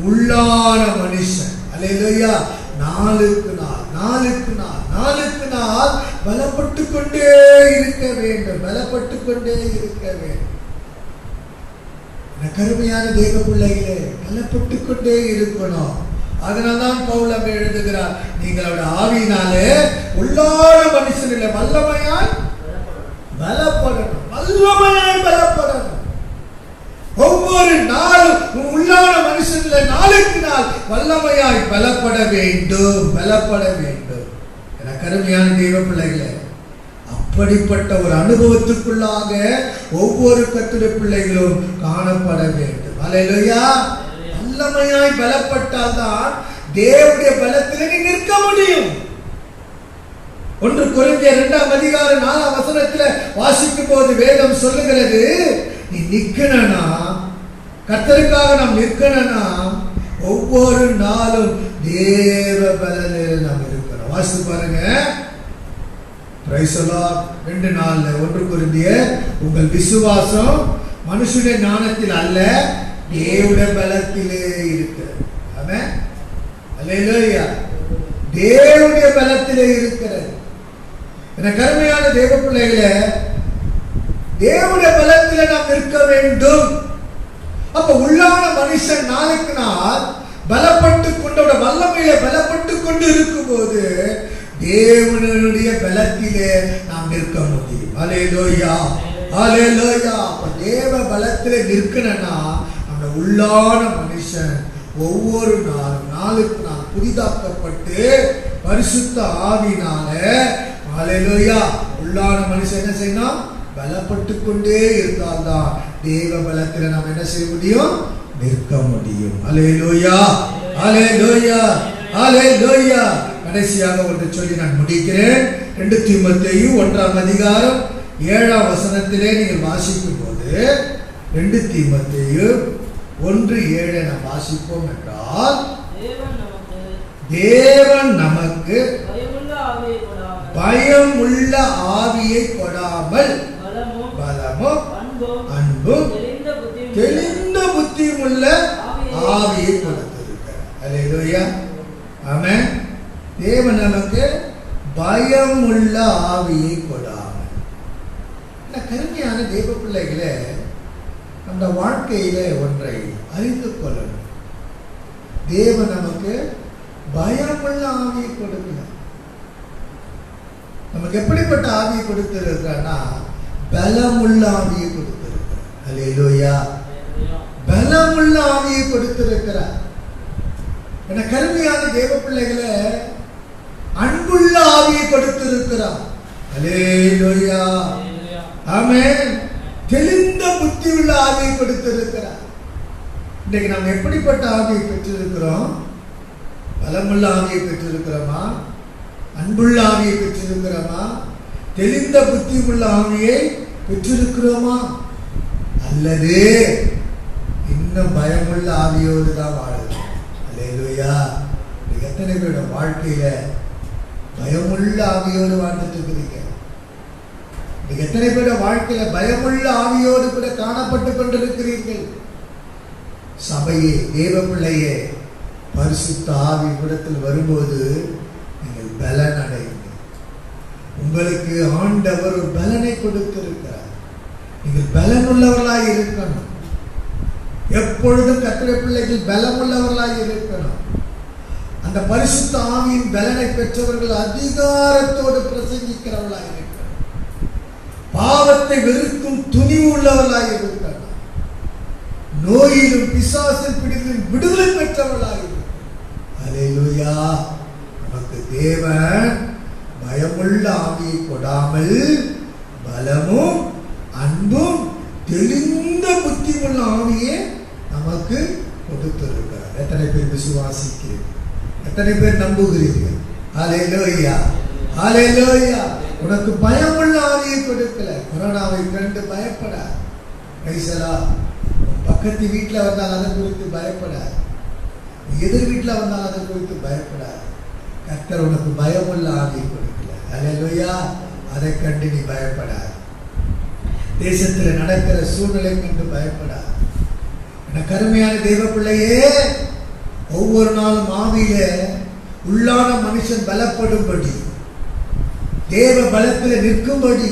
உள்ளான மனுஷன் அல்லேலூயா நாளுக்கு நாள் நாளுக்கு நாள் நாளுக்கு நாள் பலப்பட்டுக் கொண்டே இருக்க வேண்டும். பலப்பட்டுக் கொண்டே இருக்க வேண்டும். கருமையான தேவ பிள்ளைகளே, பலப்பட்டுக் கொண்டே இருக்கணும். அதனால்தான் பவுல் அங்கே எழுதுகிறார், நீங்கள் அவருடைய ஆவியினாலே உள்ளான மனுஷனில் வல்லமையாய் பலப்படணும். வல்லமையாய் பலப்படணும். ஒவ்வொரு நாளும் உள்ளான மனுஷனில் நாளுக்கு நாள் வல்லமையாய் பலப்பட வேண்டும். பலப்பட வேண்டும். என கருமையான தேவ பிள்ளைகளே, அப்படிப்பட்ட ஒரு அனுபவத்துக்குள்ளாக ஒவ்வொரு கர்த்தருடைய பிள்ளைகளும் காணப்பட வேண்டும். அல்லேலூயா. வல்லமையாய் பலப்பட்டால் தான் தேவனுடைய பலத்திலே நீ நிற்க முடியும். 1 கொரிந்தியர் 2ஆம் அதிகாரம் 4ஆம் வசனத்திலே வாசிக்கும் போது வேதம் சொல்லுகிறது, நீ நிக்கணும்னா, கர்த்தருக்காக நாம் நிற்கணும்னா ஒவ்வொரு நாளும் தேவ பலனில் நாம் இருக்கணும். வாசித்து பாருங்க. Price the Lord. 2:4 1 கொரிந்தியர், உங்கள் விசுவாசம் மனுஷனுடைய ஞானத்தில் அல்ல, தேவனுடைய பலத்திலே இருக்கிறது. ஆமென். அல்லேலூயா. தேவனுடைய பலத்திலே இருக்கிறது. என கருமையான தேவ பிள்ளைகளே, தேவனுடைய பலத்திலே நாம் நிற்க வேண்டும். அப்ப உள்ளான மனுஷன் நாளுக்கு நாள் பலப்பட்டு கொண்டோட வல்லமையில பலப்பட்டு கொண்டு இருக்கும் போது தேவனுடைய பலத்திலே நாம் நிற்க முடியும். அல்லேலூயா. அல்லேலூயா. அப்ப தேவ பலத்திலே நிற்கணும்னா அந்த உள்ளான மனுஷன் ஒவ்வொரு நாளும் நாளுக்கு நாள் புதிதாக்கப்பட்டு பரிசுத்த ஆவியினால அல்லேலூயா உள்ளான மனுஷன் என்ன செய்யணும்? பலப்பட்டு கொண்டே இருந்தால்தான் தேவ பலத்தில் நாம் என்ன செய்ய முடியும்? நிற்க முடியும். அல்லேலூயா. அல்லேலூயா. அல்லேலூயா. கடைசியாக ஒன்று சொல்லி நான் முடிக்கிறேன். 2 தீமோத்தேயு 1ஆம் அதிகாரம் 7ஆம் வசனத்திலே நீங்கள் வாசிக்கும் போது 2 தீமோத்தேயு 1:7 நாம் வாசிப்போம் என்றால், தேவன் நமக்கு பயமுள்ள ஆவியை கொடாமல் பலமும் அன்பும் தெளிந்த புத்தியும் உள்ள ஆவியை கொடுத்திருக்கிறார். அல்லேலூயா. ஆமென். தேவன் நமக்கு பயமுள்ள ஆவியை கொடாமல். கருமையான தேவ பிள்ளைகளே, நம்ம வாழ்க்கையில ஒன்றை அறிந்து கொள்ளணும். தேவன் நமக்கு பயமுள்ள ஆவியை கொடுக்கல. நமக்கு எப்படிப்பட்ட ஆவியை கொடுத்திருக்கிறார்னா பலமுள்ள ஆவியை கொடுத்திருக்கிறார். அல்லேலூயா. பலமுள்ள ஆவியை கொடுத்திருக்கிறார். என கருமையான தேவ பிள்ளைகளை அன்புள்ள ஆவியை கொடுத்திருக்கிறார். அல்லேலூயா. ஆமென். தெளிந்த புத்தி உள்ள ஆவியை கொடுத்திருக்கிறார். இன்னைக்கு நாம் எப்படிப்பட்ட ஆவியை பெற்றிருக்கிறோம்? பலமுள்ள ஆவியை பெற்றிருக்கிறோமா? அன்புள்ள ஆவியை பெற்றிருக்கிறோமா? தெளிந்த புத்தி உள்ள ஆவியை பெற்றிருக்கிறோமா? அல்லது இன்ன இன்னும் பயமுள்ள ஆவியோடு தான் வாழும். அல்லேலூயா. எத்தனை பேரோட வாழ்க்கையில பயமுள்ள ஆவியோடு வாழ்ந்துட்டு இருக்கிறீங்க? எத்தனை பேரோட வாழ்க்கையில பயமுள்ள ஆவியோடு கூட காணப்பட்டு கொண்டிருக்கிறீர்கள்? சபையே, தேவ பிள்ளையே, பரிசுத்த ஆவி இடத்தில் வரும்போது நீங்கள் பலன் அடையுங்க. உங்களுக்கு ஆண்டவர் ஒரு பலனை கொடுத்திருக்கிறார். நீங்கள் பலன் உள்ளவர்களாய் இருக்கணும். எப்பொழுதும் கர்த்தருடைய பிள்ளைகள் பலம் உள்ளவர்களாய் இருக்கணும். அந்த பரிசுத்த ஆவியின் பலனை பெற்றவர்கள் அதிகாரத்தோடு பிரசங்கிக்கிறவர்களாய் இருக்கணும். பாவத்தை வெறுக்கும் துணிவு உள்ளவர்களாய் இருக்கணும். நோயிலும் பிசாசில் பிடிக்கும் விடுதலை பெற்றவர்களாய் இருக்கணும். அல்லேலூயா. நமக்கு தேவன் பயமுள்ள ஆவியை கொடாமல் பலமும் அன்பும் தெளிந்த புத்தியுள்ள ஆவியை நமக்கு கொடுத்திருக்கிறார். எத்தனை பேர் விசுவாசிக்கிறீர்கள்? எத்தனை பேர் நம்புகிறீர்கள்? ஹல்லேலூயா, ஹல்லேலூயா. உனக்கு பயமுள்ள ஆவியை கொடுக்கல. கொரோனாவை கண்டு பயப்பட. பக்கத்து வீட்டில் வந்தால் அதை குறித்து பயப்படாது. எதிர் வீட்டில் வந்தால் அதை குறித்து பயப்படாது. கர்த்தர் உனக்கு பயமுள்ள ஆவியை கொடுக்கல. ஹல்லேலூயா. அதை கண்டு நீ பயப்படாது. தேசத்தில் நடக்கிற சூழ்நிலை கண்டு பயப்படாது. கருமையான தெய்வ பிள்ளையே, ஒவ்வொரு நாளும் ஆவியில உள்ளான மனுஷன் பலப்படும்படி, தேவ பலத்தில் நிற்கும்படி,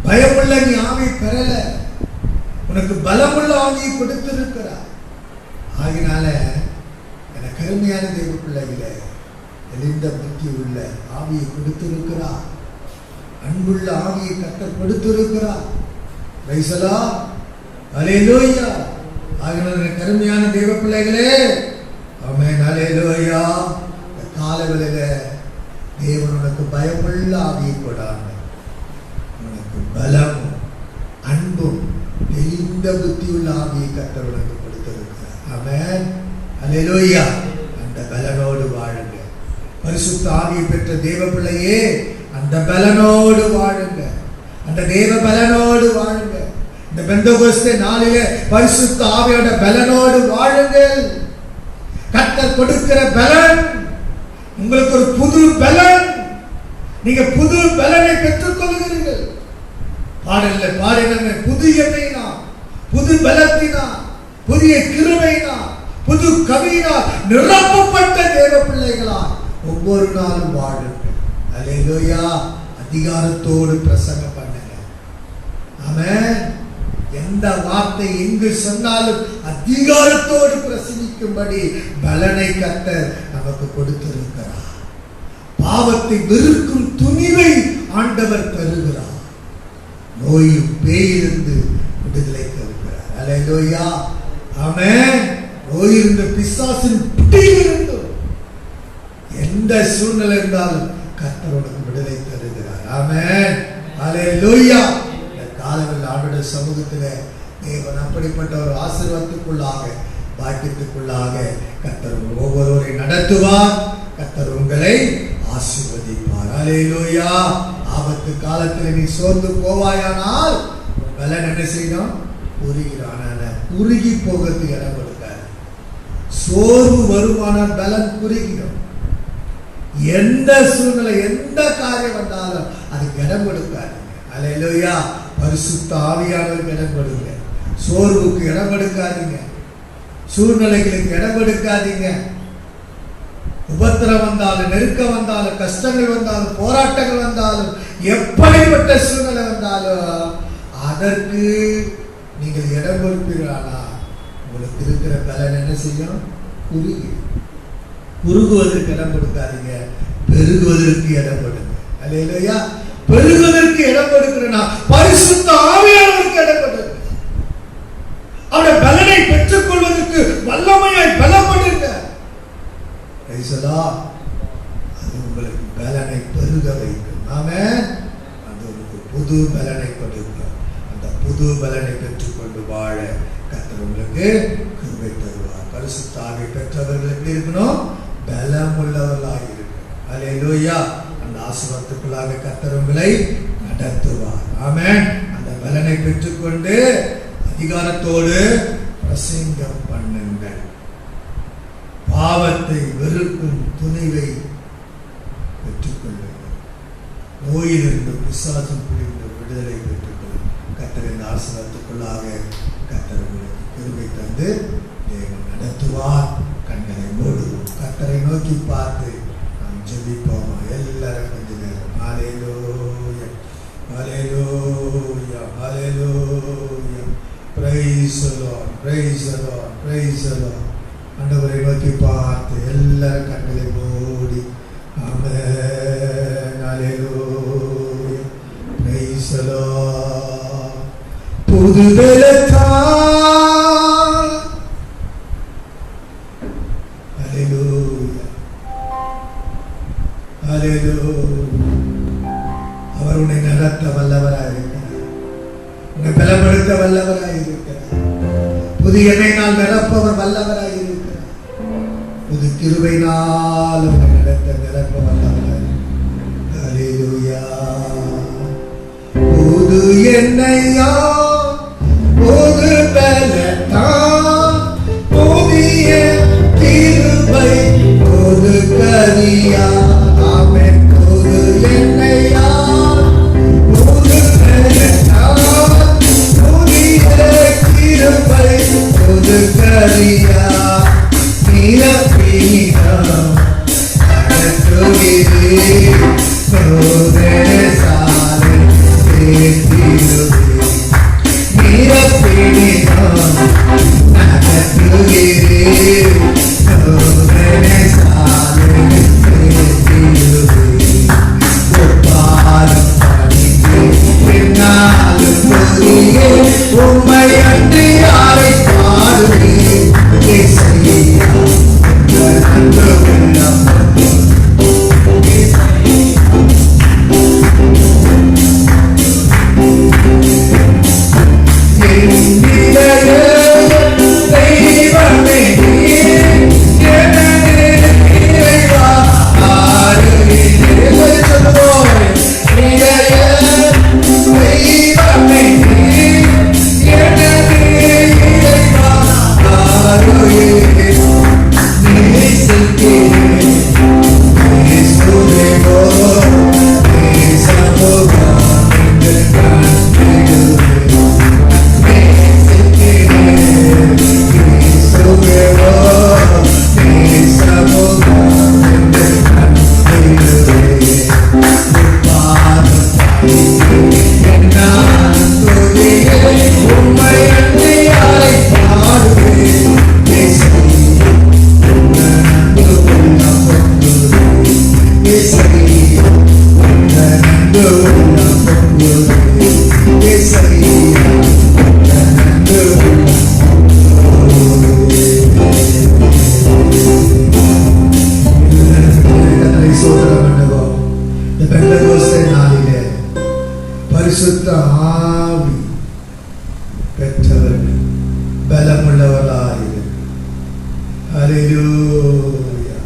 பயமுள்ள நீ ஆவியை பெறல, உனக்கு பலமுள்ள ஆவியை கொடுத்திருக்கிறார். ஆகினால என கருமையான தெய்வ பிள்ளைகள தெளிந்த புத்தி உள்ள ஆவியை கொடுத்திருக்கிறார். அன்புள்ள ஆவியை கர்த்தர் கொடுத்திருக்கிறார். Praise the Lord. ஹல்லேலூயா. ஆகினால கருமையான தெய்வ பிள்ளைகளே, ஆமென், ஹல்லேலூயா. இந்த காலவெளியில தேவன் உனக்கு பயமுள்ள ஆவியை கொடாம உனக்கு பலமும் அன்பும் தெளிந்த புத்தியுள்ள ஆவியை கர்த்தர் உனக்கு கொடுத்திருக்கிறார். ஆமென், ஹல்லேலூயா. அந்த பலனோடு வாழுங்க. பரிசுத்த ஆவியை பெற்ற தேவ பிள்ளையே, அந்த பலனோடு வாழுங்க. அந்த தேவ பலனோடு வாழுங்க. இந்த பெந்தகோஸ்தே நாளிலே பரிசுத்த ஆவியோட பலனோடு வாழுங்கள். கர்த்தர் கொடுக்கிற பலன் உங்களுக்கு ஒரு புது பலன். நீங்க புது பலனை பெற்றுக் கொள்கிறீர்கள். பாடல்ல பாடினமே, புது எண்ணெயினா, புது பலத்தினா, புதிய கிருபையினா, புது கவியினா நிரப்பப்பட்ட தேவ பிள்ளைகளா ஒவ்வொரு நாளும் வாழுங்கள். அல்லேலூயா. அதிகாரத்தோடு பிரசங்கம் பண்ணுங்க. ஆமென். எந்த வார்த்தை எங்கு சொன்னாலும் அதிகாரத்தோடு பிரசங்கிக்கும்படி பலனை கர்த்தர் நமக்கு கொடுத்திருக்கிறார். பாவத்தை வெறுக்கும் துணிவை ஆண்டவர் தருகிறார். நோயும் பேயிலிருந்து விடுதலை தருகிறார். அல்லேலூயா. ஆமென். நோயிலிருந்து பிசாசின் பிடியிலிருந்து எந்த சூழ்நிலை இருந்தாலும் கர்த்தர் உனக்கு விடுதலை தருகிறார். ஆமென், ஹல்லேலூயா. இந்த காலவெளியில் ஆண்டவருடைய சமூகத்தில் தேவன் அப்படிப்பட்ட ஒரு ஆசீர்வாதத்துக்குள்ளாக, பாக்கியத்துக்குள்ளாக கர்த்தர் ஒவ்வொருவரை நடத்துவார். கர்த்தர் உங்களை ஆசீர்வதிப்பார். ஹல்லேலூயா. ஆபத்து காலத்தில் நீ சோர்ந்து போவாயானால் பலன் என்ன செய்யணும்? குறுகிறான குறுகி போகிறதுக்கு இடம் கொடுக்காது. சோர்வு வருமானால் பலன் குறுகிடும். எந்த சூழ்நிலை, எந்த காரியம் வந்தாலும் அதுக்கு இடம் கொடுக்காதீங்க. அல்லேலூயா. பரிசுத்த ஆவியானவருக்கு இடம் கொடுங்க. சோர்வுக்கு இடம் கொடுக்காதீங்க. சூழ்நிலைகளுக்கு இடம் கொடுக்காதீங்க. உபத்திரம் வந்தாலும், நெருக்கம் வந்தாலும், கஷ்டங்கள் வந்தாலும், போராட்டங்கள் வந்தாலும், எப்படிப்பட்ட சூழ்நிலை வந்தாலும் அதற்கு நீங்கள் இடம் கொடுப்பீர்களா, உங்களுக்கு இருக்கிற பலன் என்ன செய்யும்? குறுகுவதற்கு இடம் கொடுக்காதீங்க, பெருகுவதற்கு இடம் கொடுங்க. அல்லேலூயா. பெருகுவதற்கு இடம் கொடுக்கிறேன்னா பரிசுத்த ஆவியானவருக்கு இடம் கொடுங்க. அவருடைய பலனை பெற்றுக் கொள்வதற்கு வல்லமையாய் பலப்படுங்க. அது உங்களுக்கு பலனை பெருக வைக்கும். ஆமென். அது உங்களுக்கு புது பலனை கொடுக்கும். அந்த புது பலனை பெற்றுக்கொண்டு வாழ கர்த்தர் உங்களுக்கு கிருபை தருவார். பரிசுத்த ஆவியை பெற்றவர்கள் எப்படி இருக்கணும்? பலம் உள்ளவர்களாக இருக்கும். அல்லேலூயா. அந்த ஆசீர்வாதத்துக்குள்ளாக கர்த்தர் உங்களை நடத்துவார். ஆமென். அந்த பலனை பெற்றுக்கொண்டு அதிகாரத்தோடு பிரசங்கம் பண்ணுங்கள். பாவத்தை வெறுக்கும் துணிவை பெற்றுக்கொள்ளுங்கள். நோயிலிருந்து பிசாசும் பிடிந்து விடுதலை பெற்றுக்கொள்ளும். கர்த்தரின் ஆசீர்வாதத்துக்குள்ளாக கர்த்தர் உங்களுக்கு கிருபை தந்து தேவன் நடத்துவார். கண்களை மூடுவோம். கர்த்தரை நோக்கி பார்த்து நாம் ஜெபிப்போமா? எல்லாரும் கொஞ்ச நேரம் ஹல்லேலூயா, ஹல்லேலூயா, ஹல்லேலூயா. Praise the Lord, praise the Lord, praise the Lord. ஆண்டவரை நோக்கி பார்த்து எல்லாரும் கண்களை மூடி ஆமென், ஹல்லேலூயா, praise the Lord. புது பலத்தால் ஹல்லேலூயா, ஹல்லேலூயா. அவர் உன்னை நடத்த வல்லவராய் இருக்கிறார். உன்னை பலப்படுத்த வல்லவராய் இருக்கிறார். புதிய எண்ணெயினால் நிரப்பவர் வல்லவராய் இருக்கிறார். புது கிருபையினால் உன்னை நடத்த நிரப்ப வல்லவராய். ஹல்லேலூயா. புது எண்ணெயா, புது பலத்தால், புதிய கிருபை, புது கனியா. ஆமென். புது எண்ணெயா, புது பலத்தால், புதிய கிருபை, புது கனியா. நிரப்பினார் நடத்துகிறீர். சோதரசாலை சேர்த்திடுவீர். நிரப்பினார் நடத்துகிறீர். சோதரசாலை சேர்த்திடுவீர். ஒப்பாரம் பணிந்து என்னாலும் புதியே. உம்மை அன்றி யாரை பாடுவீர்? இசையா அன்பு உள்ளம் பரிசுத்த ஆவி பெற்றவர்கள் பலமுள்ளவர்களாக. ஹல்லேலூயா.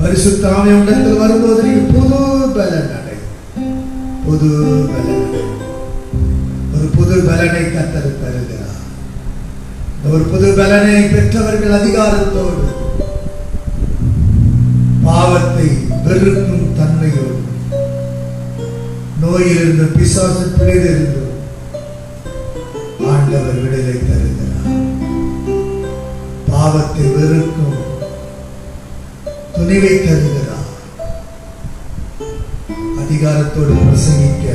பரிசுத்த ஆவி உங்களிடத்தில் வரும்போது நீங்கள் புது பலன் அடையும். புது பலன் அடையும். ஒரு புது பலனை கர்த்தர் தருகிறார். ஒரு புது பலனை பெற்றவர்கள் அதிகாரத்தோடு பாவத்தை வெறுக்கும் தன்மையோடு நோயிலிருந்து பிசாசு பிடியிலிருந்து ஆண்டவர் விடுதலை தருகிறார். பாவத்தை வெறுக்கும் துணிவை தருகிறார். அதிகாரத்தோடு பிரசங்கிக்க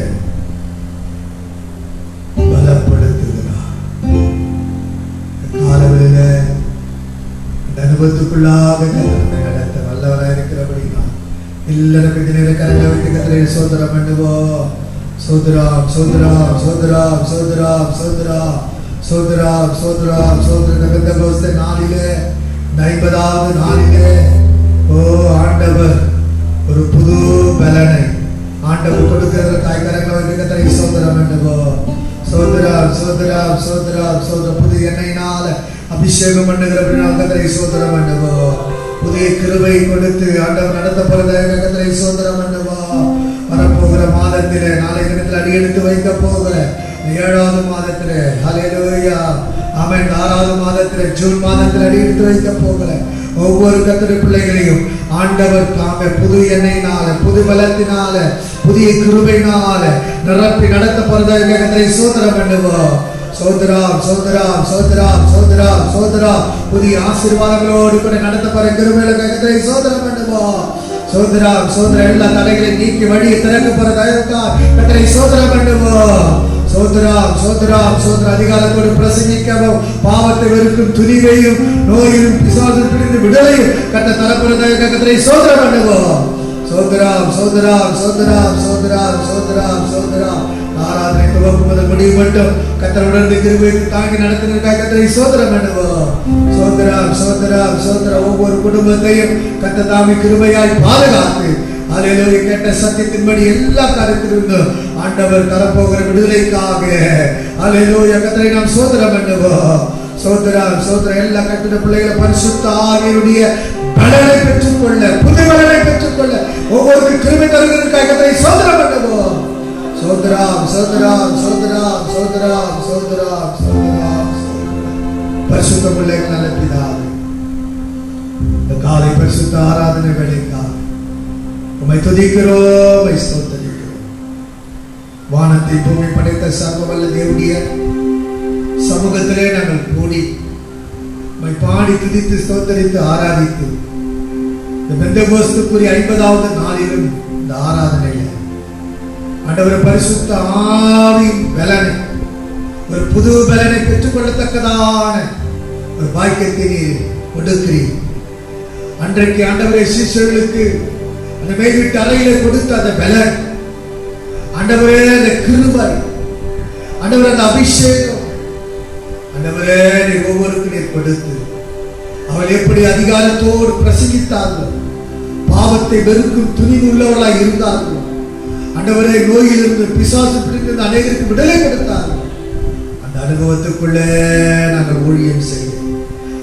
பலப்படுத்துகிறார். காலவெளியில இந்த அனுபவத்துக்குள்ளாக நடத்த வல்லவராக இருக்கிறபடினா எல்லாரும் கொஞ்ச நேரம் கரங்களை விட்டு கர்த்தரை ஸ்தோத்திரம் பண்ணுவோம். ஸ்தோத்திரம், ஸ்தோத்திரம், ஸ்தோத்திரம், ஸ்தோத்திரம், ஸ்தோத்திரம், ஸ்தோத்திரம், ஸ்தோத்திரம், ஸ்தோத்திரம். பெந்தெகோஸ்தே நாளிலே 50வது நாளிலே ஓ ஆண்டவர் ஒரு புது பலனை ஆண்டவர் கொடுக்கிறதற்காக கரங்களை விட்டு கர்த்தரை ஸ்தோத்திரம் பண்ணுவோம். ஸ்தோத்திரம், ஸ்தோத்திரம், ஸ்தோத்திரம், ஸ்தோத்திரம். புது எண்ணெயினால அபிஷேகம் பண்ணுகிறபடினால் கர்த்தரை ஸ்தோத்திரம் பண்ணுவோம். புதிய கிருபை கொடுத்து ஆண்டவர் நடத்த போறத கர்த்தரை ஸ்தோத்திரம் பண்ணுவோம். வரப்போகிற மாதத்திலே நாளை தினத்தில் அடியெடுத்து வைக்க போகிற ஏழாவது மாதத்துல ஹல்லேலூயா ஆமென். 6வது மாதத்துல ஜூன் மாதத்துல அடித்து வைக்க போகிற ஒவ்வொரு கர்த்தருடைய பிள்ளைகளையும் ஆண்டவர் தாமே புது எண்ணெயினால, புது பலத்தினால, புதிய கிருபையினால நிரப்பி நடத்த போறதாக கர்த்தரை ஸ்தோத்திரம் பண்ணுவோம். சோதராம் சோதராம் சோதராம் சோதராம் சோதராம் புதிய ஆசீர்வாதங்களோடு கூட நடத்த போற கிருபையில கர்த்தரை ஸ்தோத்திரம் பண்ணுவோம். சோதராம் சோதர எல்லா தடைகளையும் நீக்கி வழியை திறக்க போற தயவுக்காக கர்த்தரை ஸ்தோத்திரம் பண்ணுவோம். சோதராம் சோதராம் சோதர அதிகாரத்தோடு பிரசங்கிக்கவும் பாவத்தை வெறுக்கும் துணிவையும் நோயிலும் பிசாசில் பிடித்து விடுதலையும் கர்த்தர் தரப்படுறதாக கர்த்தரை ஸ்தோத்திரம் பண்ணுவோம். சோதராம் சோதராம் சோதராம் சோதராம் சோதராம் சோதராம் ஆராதனை துவக்கம் முதல் முடிவு மட்டும் கர்த்தருடன் கிருபைக்கு தாங்கி நடத்துவதற்காக கர்த்தரை ஸ்தோத்திரம் பண்ணுவோம். சோதராம் சோதராம் சோதர ஒவ்வொரு குடும்பத்தையும் கர்த்தர் தாமே கிருபையாய் பாதுகாத்து ஹல்லேலூயா கேட்ட சத்தியத்தின்படி எல்லா காரியத்திலிருந்தும் ஆண்டவர் தரப்போகிற விடுதலைக்காக ஹல்லேலூயா கர்த்தரை நாம் ஸ்தோத்திரம் பண்ணுவோம். சோதராம் சோதர எல்லா கர்த்தருடைய பிள்ளைகளை பரிசுத்த ஆவியுடைய பலனை பெற்றுக்கொள்ள, புது பலனை பெற்றுக்கொள்ள ஒவ்வொரு கிருபை தருவதற்காக கர்த்தரை ஸ்தோத்திரம் பண்ணுவோம். சோதராம் சோதராம் சோதராம் சோதராம் சோதராம் சோதராம் பரிசுத்த பிள்ளைகள் நல்ல பிதாவே, இந்த காலை பரிசுத்த ஆராதனை வேளைக்காக உம்மை துதிக்கிறோம், உம்மை ஸ்தோத்திரிக்கிறோம். வானத்தை பூமி படைத்த சர்வவல்ல தேவனுடைய சமூகத்திலே நாங்கள் கூடி உம்மை பாடி துதித்து ஸ்தோத்தரித்து ஆராதித்து இந்த பெந்தெகோஸ்துக்குரிய 50வது நாளிலும் இந்த ஆராதனையில ஆண்டவரே பரிசுத்த ஆவியின் பலனை, ஒரு புது பலனை பெற்றுக்கொள்ளத்தக்கதான ஒரு பாக்கியத்தை நீர் கொடுக்கிறீர். அன்றைக்கு ஆண்டவரே சீஷர்களுக்கு அந்த மேல்வீட்டு அறையில கொடுத்த அந்த பலன், ஆண்டவரே அந்த கிருபை, ஆண்டவரே அந்த அபிஷேகம், ஆண்டவரே நீர் ஒவ்வொருக்கும் நீர் கொடுத்து அவள் எப்படி அதிகாரத்தோடு பிரசங்கித்தார்கள், பாவத்தை வெறுக்கும் துணிவு உள்ளவர்களாய் இருந்தார்கள். ஆண்டவரே நோயிலிருந்து பிசாசு பிடித்திருந்த அநேகருக்கு விடுதலை கொடுத்தார்கள். அந்த அனுபவத்துக்குள்ளே நாங்கள் ஊழியம் செய்வோம்,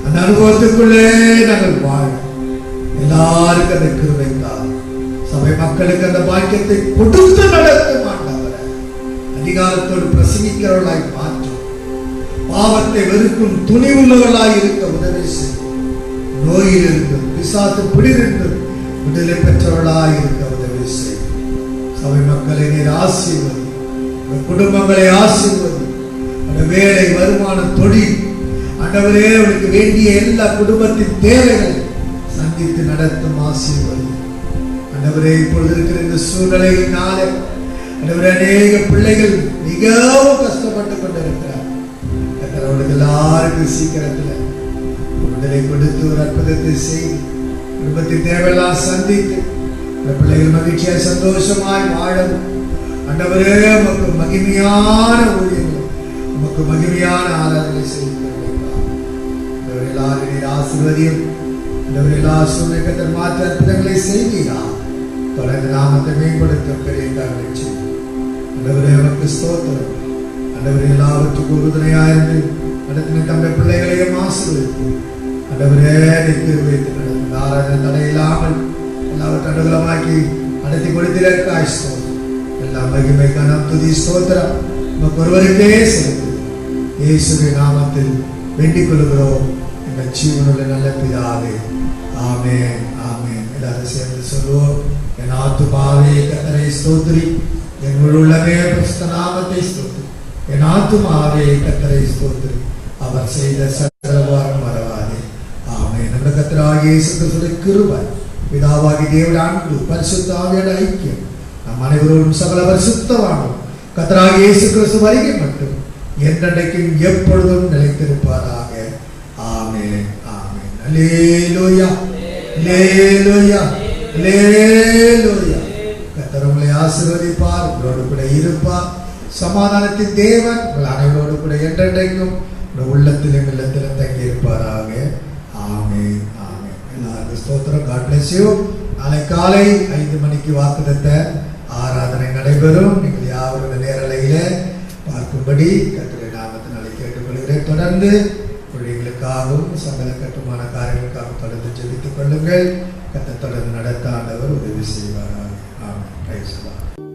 அந்த அனுபவத்துக்குள்ளே நாங்கள் வாழ எல்லாருக்கும் அந்த கிருபைதான் சபை மக்களுக்கு அந்த பாக்கியத்தை கொடுத்து நடத்த மாட்டாங்க. அதிகாரத்தோடு பிரசங்கிக்கிறவர்களாய் மாற்றும், பாவத்தை வெறுக்கும் துணிவுள்ளவர்களாய் இருக்க உதவி செய்யும், நோயிலிருந்து பிசாசு பிடித்திருந்து விடுதலை பெற்றவர்களாய் இருக்க உதவி செய்யும். சபை மக்களை நீர் ஆசீர்வதி, குடும்பங்களை ஆசீர்வதி, அந்த வேலை வருமான தொழில் ஆண்டவரே அவருக்கு வேண்டிய எல்லா குடும்பத்தின் தேவைகளை சந்தித்து நடத்தும் ஆசீர்வதி. ஆண்டவரே இப்பொழுது இருக்கிற இந்த சூழ்நிலையினாலே ஆண்டவரே அநேக பிள்ளைகள் மிகவும் கஷ்டப்பட்டு கொண்டிருக்கிறார். அவர்களுக்கு எல்லாருக்கும் சீக்கிரத்தில் விடுதலை கொடுத்து ஒரு அற்புதத்தை செய்து குடும்பத்தின் தேவையெல்லாம் சந்தித்து பிள்ளைகள் மகிழ்ச்சியாய் சந்தோஷமாய் வாழவும் ஆண்டவரே உமக்கு மகிமையான ஊழியர்கள், உமக்கு மகிமையான ஆராதனை செய்கிறார். எல்லாரும் நீர் ஆசீர்வதியும், எல்லா சூழ்நிலை மாற்ற அற்புதங்களை செய்வீரா. தொடர்ந்து நாமத்தை மேம்படுத்த பெரிய காரணம் ஆண்டவரே உமக்கு ஸ்தோத்திரம். ஆண்டவரே எல்லாவற்றுக்கும் உறுதுணையாயிருந்து நடத்தின தம்முடைய பிள்ளைகளையும் ஆசீர்வதித்து ஆண்டவரே நிற்க வைத்து நடந்த ஆராதனை தடையில்லாமல் எல்லாவற்றை அனுகூலமாக்கி நடத்தி கொடுத்திருக்காய் ஸ்தோத்திரம். எல்லா மகிமை கனம் துதி ஸ்தோத்திரம் நமக்கு ஒருவருக்கே செலுத்து. இயேசுவின் நாமத்தில் வேண்டிக் கொள்கிறோம் எங்கள் ஜீவனுள்ள நல்ல பிதாவே, ஆமென் ஆமென். எல்லாரும் சேர்ந்து சொல்லுவோம். என் ஆத்துமாவே கர்த்தரை ஸ்தோத்திரி, என் முழு உள்ளமே பரிசுத்த நாமத்தை ஸ்தோத்திரி. என் ஆத்துமாவே கர்த்தரை ஸ்தோத்திரி, அவர் செய்த சகல உபகாரம் மறவாதே. ஆமென். நம்ம கர்த்தராகிய இயேசு கிறிஸ்துவின் கிருபை, பிதாவாகிய தேவனுடைய அன்பு, பரிசுத்த ஆவியோட ஐக்கியம் நம் அனைவரோடும் சகல பரிசுத்தவானும் கர்த்தராகிய இயேசு கிறிஸ்து வருகை மட்டும் என்றென்றைக்கும் எப்பொழுதும் நிலைத்திருப்பாராக. ஆமென் ஆமென். அல்லேலூயா அல்லேலூயா அல்லேலூயா. கர்த்தர் உங்களை ஆசீர்வதிப்பார், உங்களோடு கூட இருப்பார். சமாதானத்தின் தேவன் உங்கள் அனைவரோடு கூட என்றென்றைக்கும் உள்ளத்திலும் இல்லத்திலும் தங்கி இருப்பாராக. ஆமென் ஆமென். எல்லாருக்கும் ஸ்தோத்திரம். God bless you. நாளை காலை 5 மணிக்கு வாக்குத்தத்த ஆராதனை நடைபெறும். நீங்கள் யாவரும் நேரலையில பார்க்கும்படி கர்த்தருடைய நாமத்தினாலே கேட்டுக்கொள்கிறேன். தொடர்ந்து பிள்ளைகளுக்காகவும் சகல கட்டுமான காரியங்களுக்காகவும் தொடர்ந்து ஜெபித்துக் கொள்ளுங்கள். கர்த்தர் தொடர்ந்து நடத்த ஆண்டவர் உதவி செய்வாராக. ஆமென். Praise the Lord.